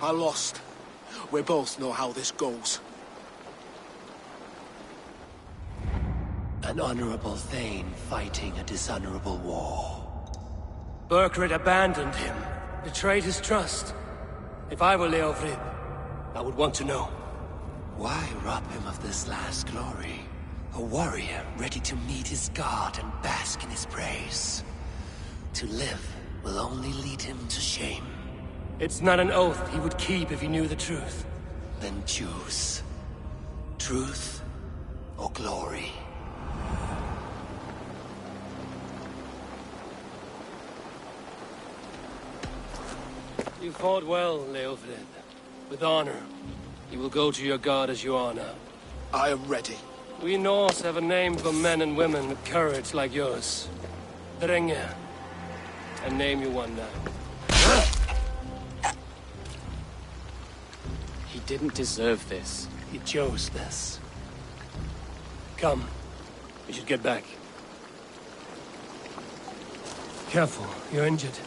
I lost. We both know how this goes. An honorable Thane fighting a dishonorable war. Burgred abandoned him, betrayed his trust. If I were Leofrid, I would want to know. Why rob him of this last glory? A warrior ready to meet his god and bask in his praise. To live will only lead him to shame. It's not an oath he would keep if he knew the truth. Then choose. Truth or glory. You fought well, Leofrid. With honor. You will go to your god as you are now. I am ready. We Norse have a name for men and women with courage like yours. Drenge. I name you one now. He didn't deserve this. He chose this. Come. We should get back. Careful, you're injured.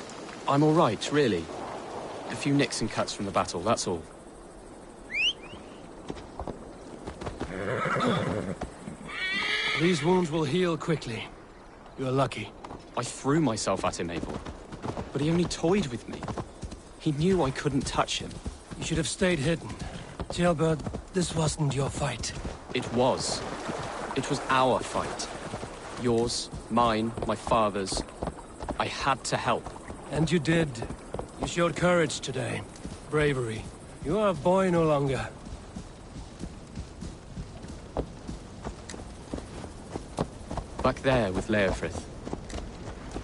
I'm all right, really. A few nicks and cuts from the battle, that's all. These wounds will heal quickly. You're lucky. I threw myself at him, Abel. But he only toyed with me. He knew I couldn't touch him. You should have stayed hidden. Jailbird, this wasn't your fight. It was. It was our fight. Yours, mine, my father's. I had to help. And you did. You showed courage today. Bravery. You are a boy no longer. Back there with Leofrith.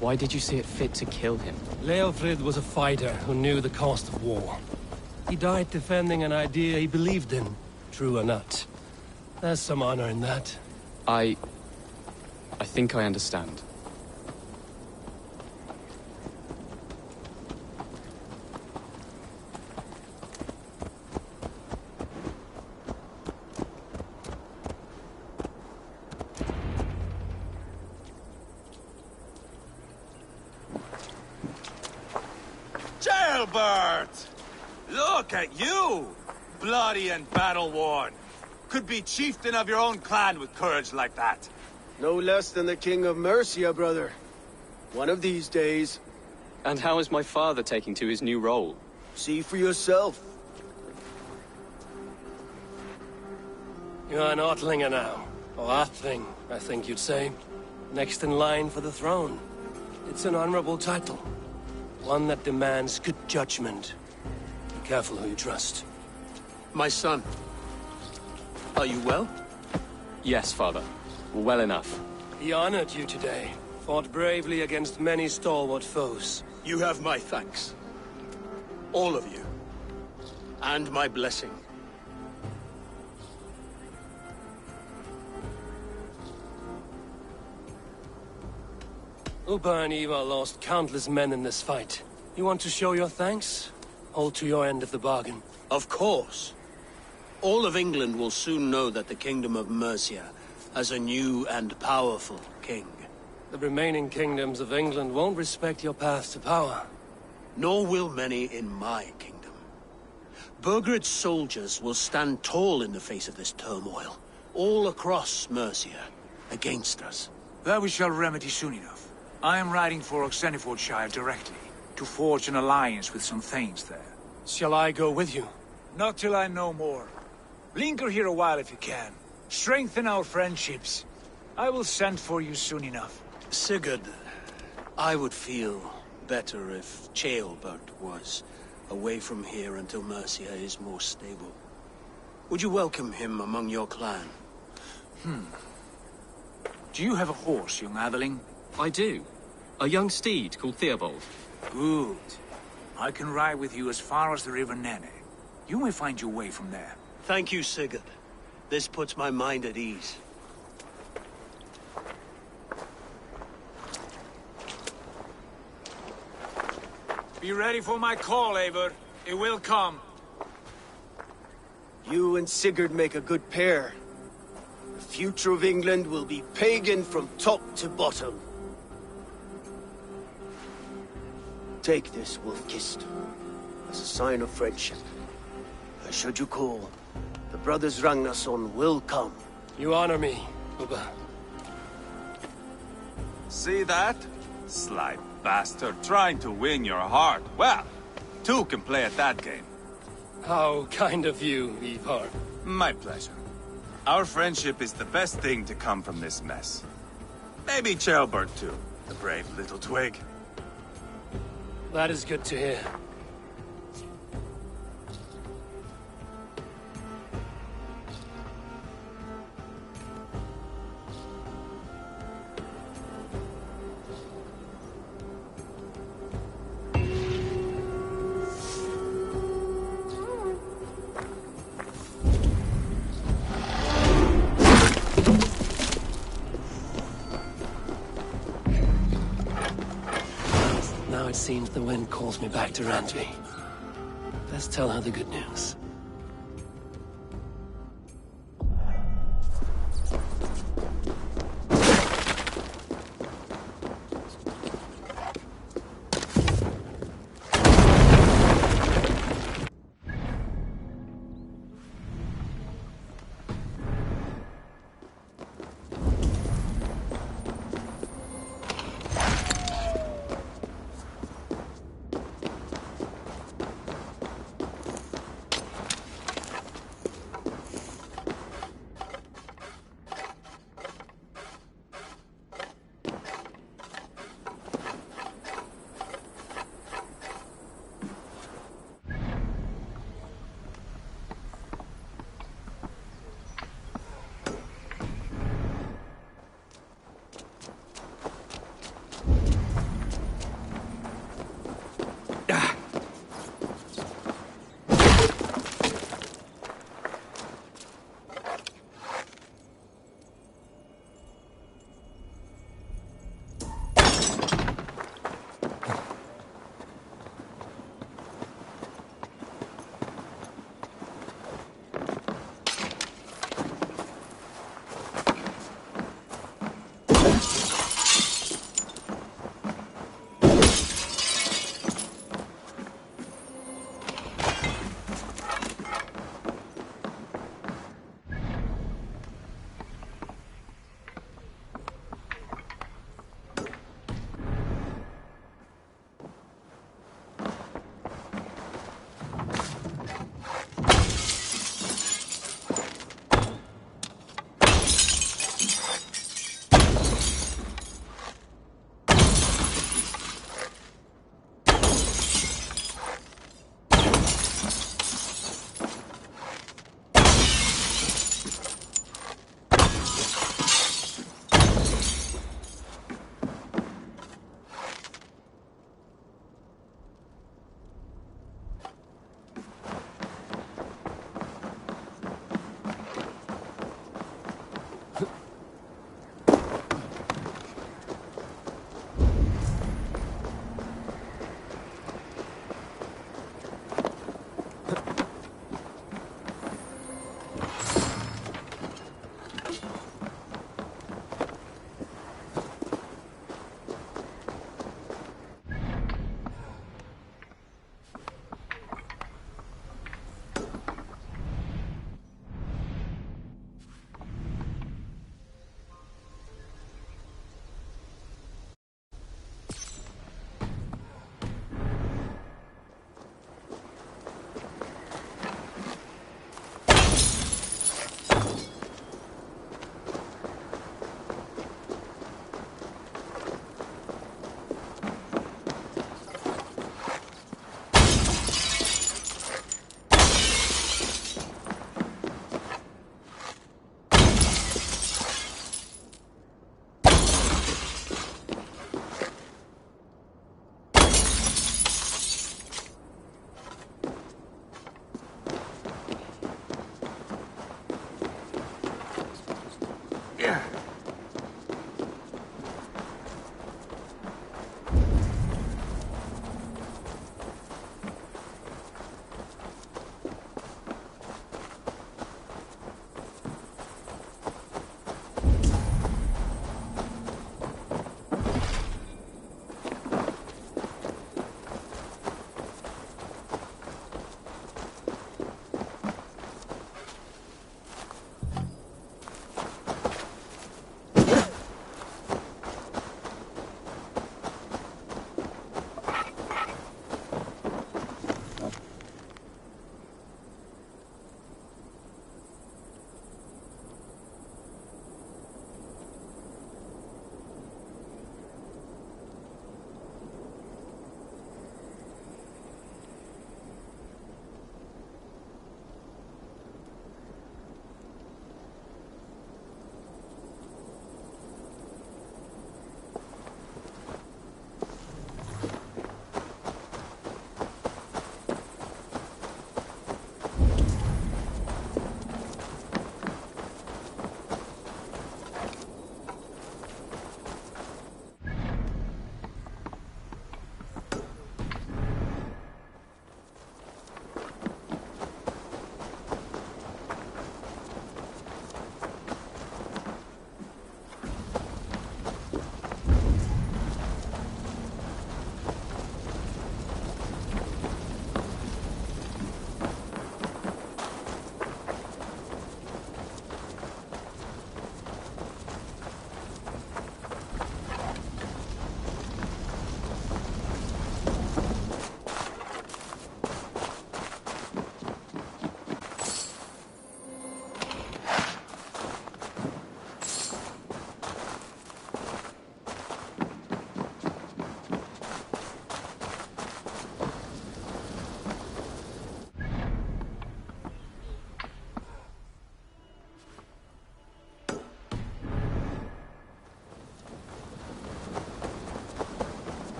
Why did you see it fit to kill him? Leofrid was a fighter who knew the cost of war. He died defending an idea he believed in, true or not. There's some honor in that. I think I understand. Jailbird! Look at you! Bloody and battle-worn. Could be chieftain of your own clan with courage like that. No less than the King of Mercia, brother. One of these days. And how is my father taking to his new role? See for yourself. You're an Ortlinger now. Or Athling, I think you'd say. Next in line for the throne. It's an honorable title. One that demands good judgment. Be careful who you trust. My son. Are you well? Yes, father. Well enough. He honored you today. Fought bravely against many stalwart foes. You have my thanks. All of you. And my blessing. Upa and Eva lost countless men in this fight. You want to show your thanks? Hold to your end of the bargain. Of course. All of England will soon know that the Kingdom of Mercia has a new and powerful king. The remaining kingdoms of England won't respect your path to power. Nor will many in my kingdom. Burgred's soldiers will stand tall in the face of this turmoil, all across Mercia, against us. That we shall remedy soon enough. I am riding for Oxenifordshire directly, to forge an alliance with some thanes there. Shall I go with you? Not till I know more. Linger here a while if you can. Strengthen our friendships. I will send for you soon enough. Sigurd, I would feel better if Ceolbert was away from here until Mercia is more stable. Would you welcome him among your clan? Do you have a horse, young Atheling? I do. A young steed called Theobald. Good. I can ride with you as far as the River Nene. You may find your way from there. Thank you, Sigurd. This puts my mind at ease. Be ready for my call, Eivor. It will come. You and Sigurd make a good pair. The future of England will be pagan from top to bottom. Take this, Wolf-Kissed, as a sign of friendship. And should you call, the brothers Ragnarsson will come. You honor me, Ubba. See that? Sly bastard trying to win your heart. Well, two can play at that game. How kind of you, Ivar. My pleasure. Our friendship is the best thing to come from this mess. Maybe Ceolbert too, the brave little twig. That is good to hear. Now it seems the wind calls me back to Randvi. Let's tell her the good news.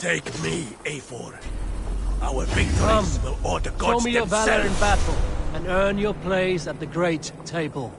Take me, Eivor. Our victories will awe the gods Show me your valor in themselves. battle, and earn your place at the great table.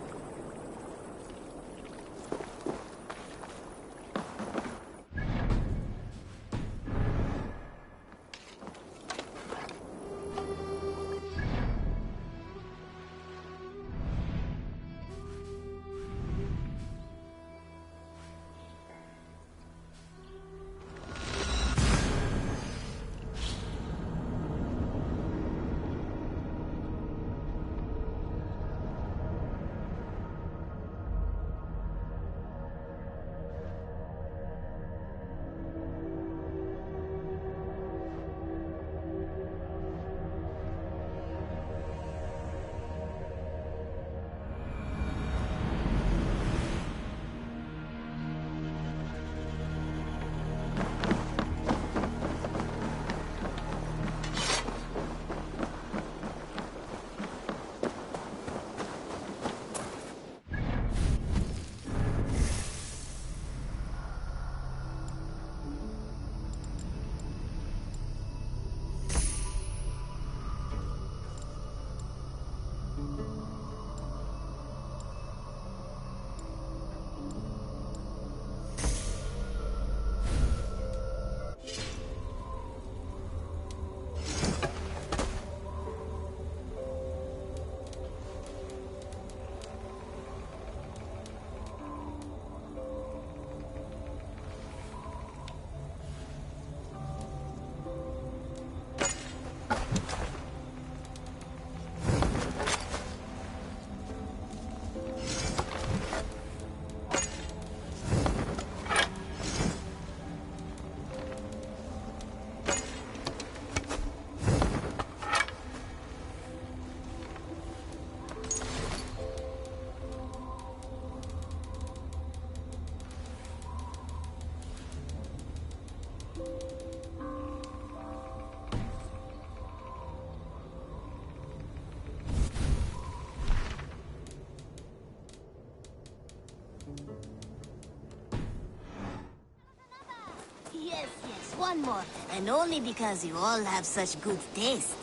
Yes, one more. And only because you all have such good taste.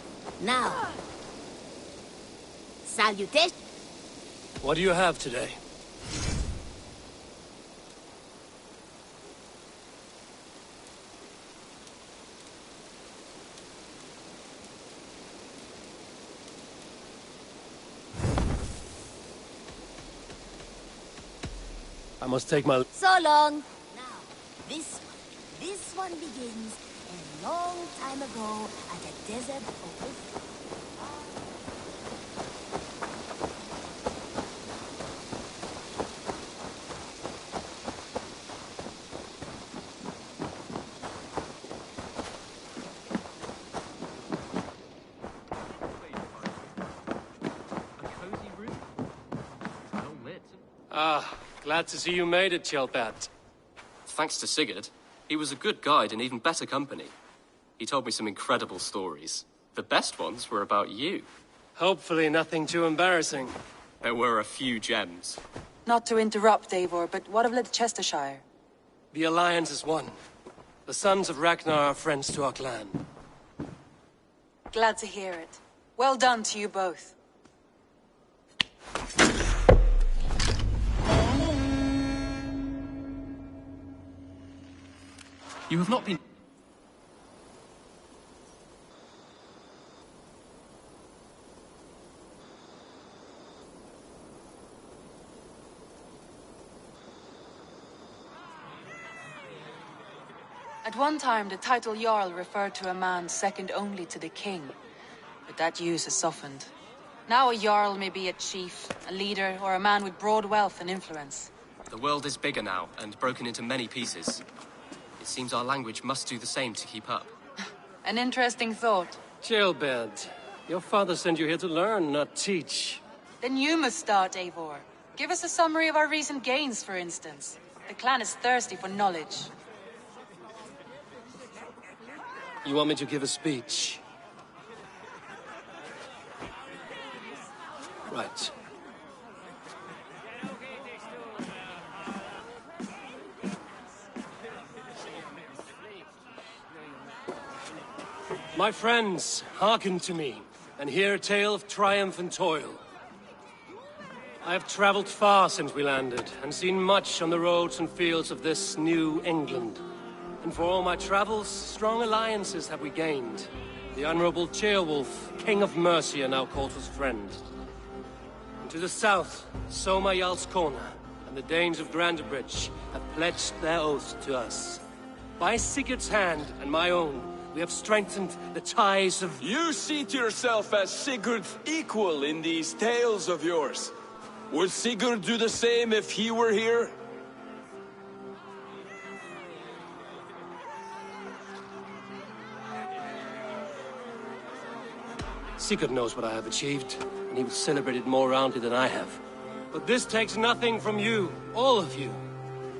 Now, salutation. What do you have today? I must take my... So long. Now, this one begins a long time ago at a desert oasis. Ah, glad to see you made it, Chelpat. Thanks to Sigurd, he was a good guide and even better company. He told me some incredible stories. The best ones were about you. Hopefully nothing too embarrassing. There were a few gems. Not to interrupt, Eivor, but what of Leicestershire? The Alliance is one. The sons of Ragnar are friends to our clan. Glad to hear it. Well done to you both. You have not been... At one time, the title Jarl referred to a man second only to the king. But that use has softened. Now a Jarl may be a chief, a leader, or a man with broad wealth and influence. The world is bigger now, and broken into many pieces. It seems our language must do the same to keep up. An interesting thought. Jailbed, your father sent you here to learn, not teach. Then you must start, Eivor. Give us a summary of our recent gains, for instance. The clan is thirsty for knowledge. You want me to give a speech? Right. My friends, hearken to me, and hear a tale of triumph and toil. I have traveled far since we landed, and seen much on the roads and fields of this new England. And for all my travels, strong alliances have we gained. The Honorable Ceolwulf, King of Mercia, now calls us friend. And to the south, Soma Jarl's Corner, and the Danes of Grandebridge have pledged their oath to us. By Sigurd's hand and my own, we have strengthened the ties of... You seat yourself as Sigurd's equal in these tales of yours. Would Sigurd do the same if he were here? Sigurd knows what I have achieved, and he will celebrate it more roundly than I have. But this takes nothing from you, all of you.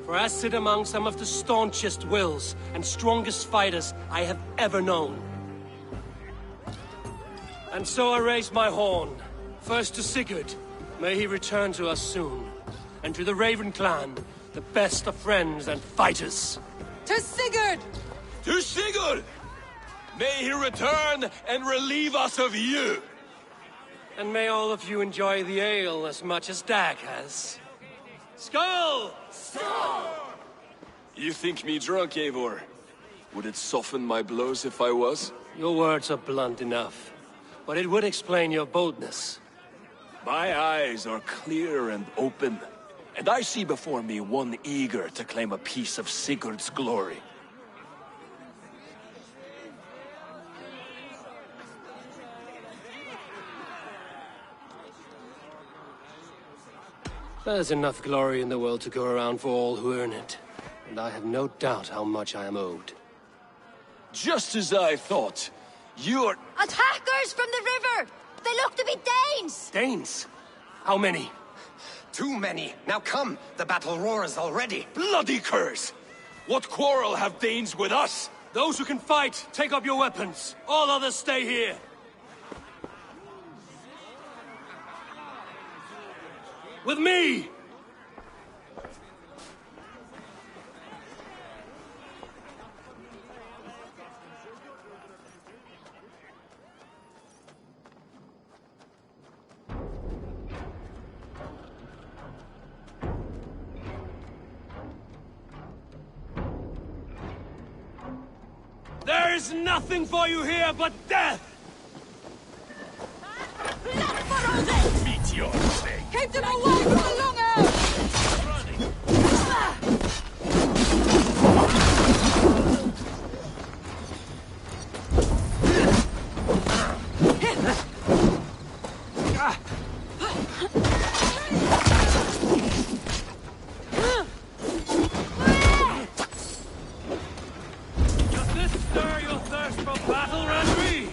For I sit among some of the staunchest wills and strongest fighters I have ever known. And so I raise my horn, first to Sigurd, may he return to us soon, and to the Raven clan, the best of friends and fighters. To Sigurd! To Sigurd! May he return and relieve us of you! And may all of you enjoy the ale as much as Dag has. Skull! Skull! You think me drunk, Eivor? Would it soften my blows if I was? Your words are blunt enough, but it would explain your boldness. My eyes are clear and open, and I see before me one eager to claim a piece of Sigurd's glory. There's enough glory in the world to go around for all who earn it, and I have no doubt how much I am owed. Just as I thought. You're... Attackers from the river! They look to be Danes! Danes? How many? Too many. Now come, the battle roars already. Bloody curse! What quarrel have Danes with us? Those who can fight, take up your weapons. All others stay here. With me! is nothing for you here but death! Meet your fate. Keep them away from the longhouse! Does this stir your thirst for battle, Randry?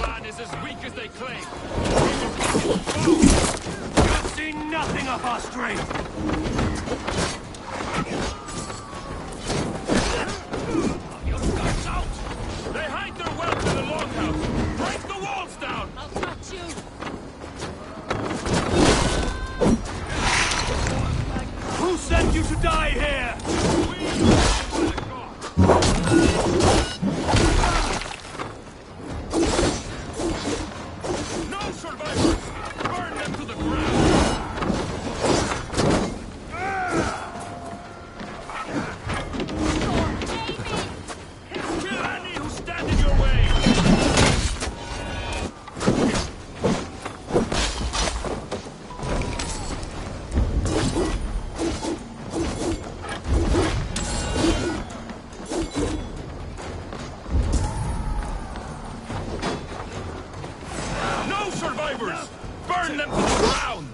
Plan is as weak as they claim. You've seen nothing of our strength. Your guts out! They hide their wealth in the longhouse. Break the walls down! I'll touch you. Who sent you to die here? No survivors! Burn them to the ground! Kill any who stand in your way! No survivors! Burn them to the ground!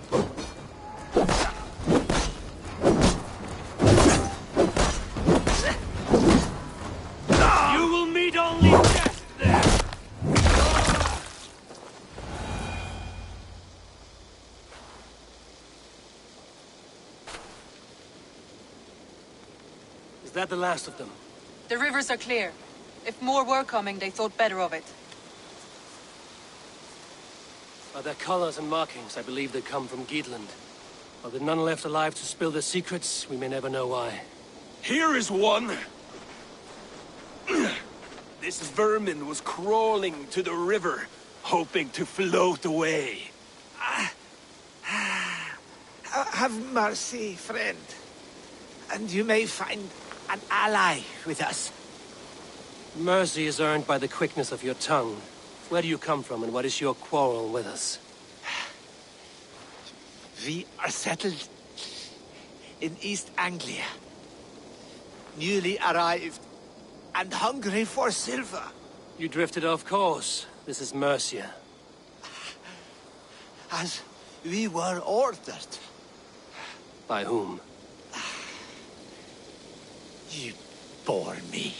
You will meet only death there! Is that the last of them? The rivers are clear. If more were coming, they thought better of it. By their colors and markings, I believe they come from Geatland. While there are none left alive to spill their secrets, we may never know why. Here is one. This vermin was crawling to the river, hoping to float away. Have mercy, friend. And you may find an ally with us. Mercy is earned by the quickness of your tongue. Where do you come from, and what is your quarrel with us? We are settled in East Anglia. Newly arrived and hungry for silver. You drifted off course. This is Mercia. As we were ordered. By whom? You bore me.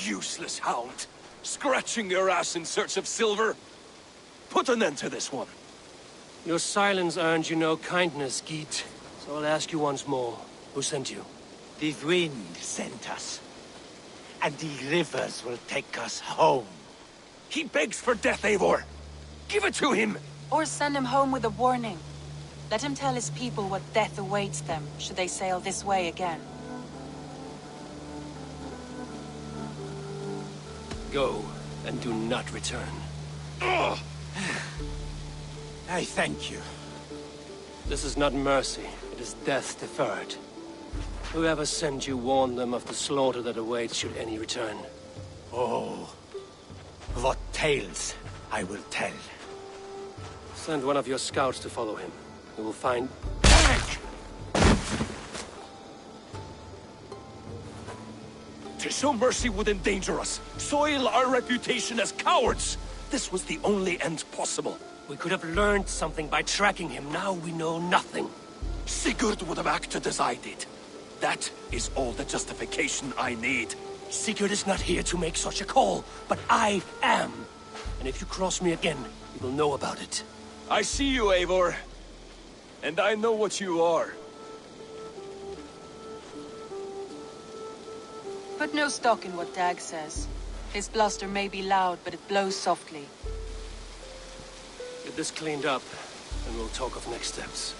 Useless hound. Scratching your ass in search of silver. Put an end to this one. Your silence earned you no kindness, Geet. So I'll ask you once more. Who sent you? The wind sent us. And the rivers will take us home. He begs for death, Eivor. Give it to him. Or send him home with a warning. Let him tell his people what death awaits them, should they sail this way again. Go, and do not return. Ugh. I thank you. This is not mercy, it is death deferred. Whoever sent you warned them of the slaughter that awaits should any return. Oh, what tales I will tell. Send one of your scouts to follow him. We will find... To show mercy would endanger us, soil our reputation as cowards. This was the only end possible. We could have learned something by tracking him. Now we know nothing. Sigurd would have acted as I did. That is all the justification I need. Sigurd is not here to make such a call, but I am. And if you cross me again, you will know about it. I see you, Eivor. And I know what you are. Put no stock in what Dag says. His bluster may be loud, but it blows softly. Get this cleaned up, and we'll talk of next steps.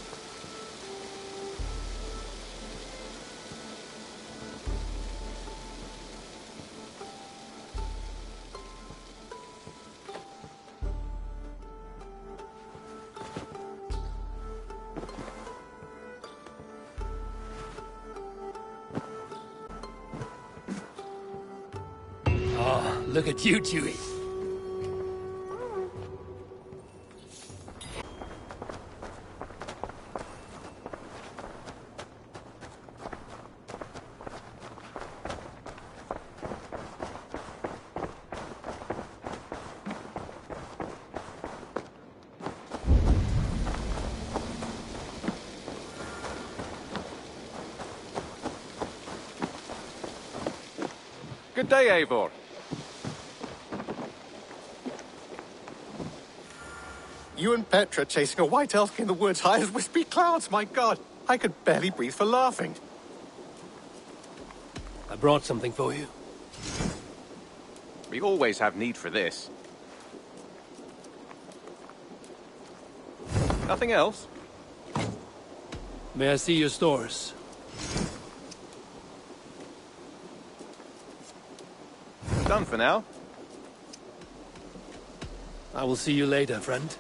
Oh, look at you, Dewey. Good day, Eivor. You and Petra chasing a white elf in the woods high as wispy clouds, my god! I could barely breathe for laughing. I brought something for you. We always have need for this. Nothing else? May I see your stores? Done for now. I will see you later, friend.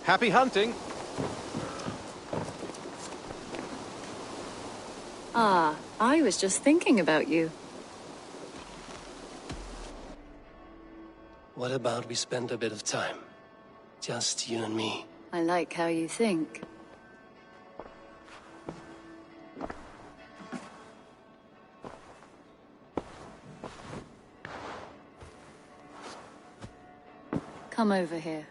Happy hunting! Ah, I was just thinking about you. What about we spend a bit of time? Just you and me. I like how you think. Come over here.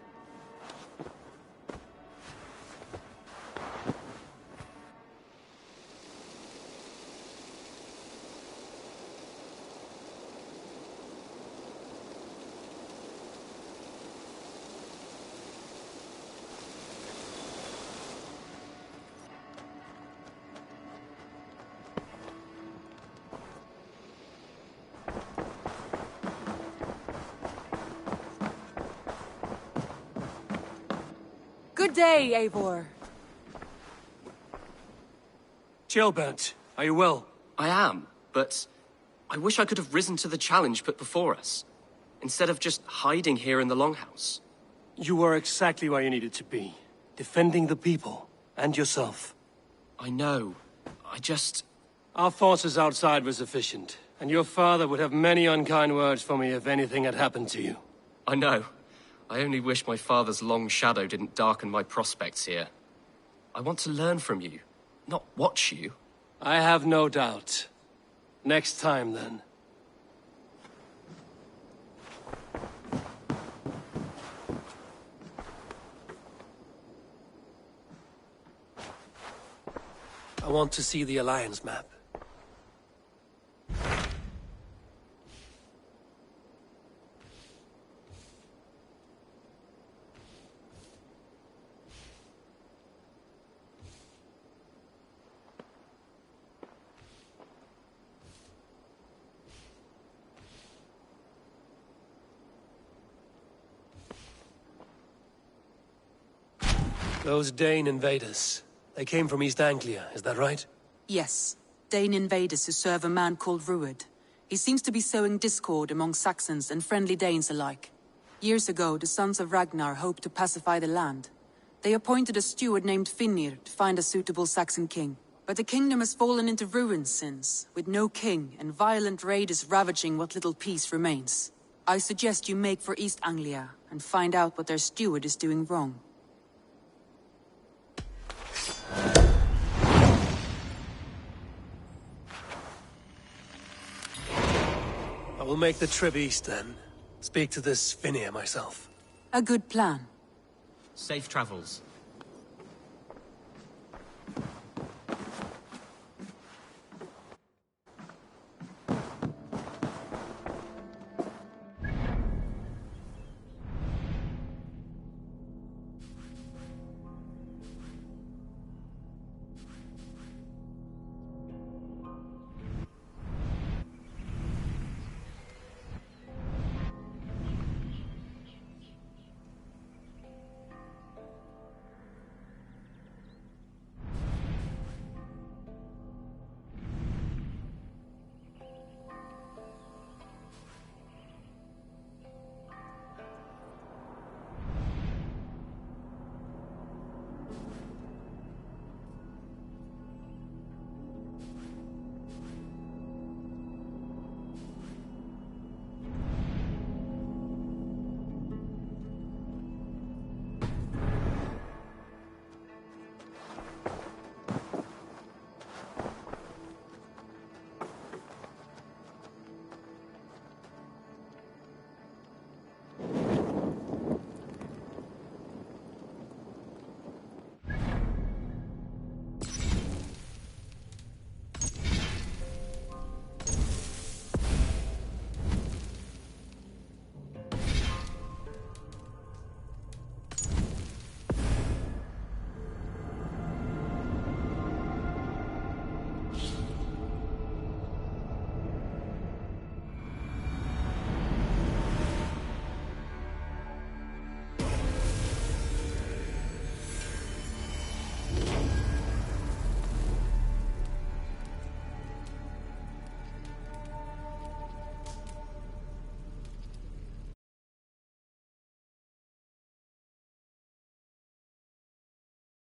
Good day, Eivor. Gilbert, are you well? I am, but I wish I could have risen to the challenge put before us, instead of just hiding here in the Longhouse. You were exactly where you needed to be, defending the people and yourself. I know. Our forces outside were sufficient, and your father would have many unkind words for me if anything had happened to you. I know. I only wish my father's long shadow didn't darken my prospects here. I want to learn from you, not watch you. I have no doubt. Next time, then. I want to see the Alliance map. Those Dane invaders, they came from East Anglia, is that right? Yes. Dane invaders who serve a man called Rued. He seems to be sowing discord among Saxons and friendly Danes alike. Years ago, the sons of Ragnar hoped to pacify the land. They appointed a steward named Finnir to find a suitable Saxon king. But the kingdom has fallen into ruins since, with no king and violent raiders ravaging what little peace remains. I suggest you make for East Anglia and find out what their steward is doing wrong. I will make the trip east then. Speak to this Finnir myself. A good plan. Safe travels.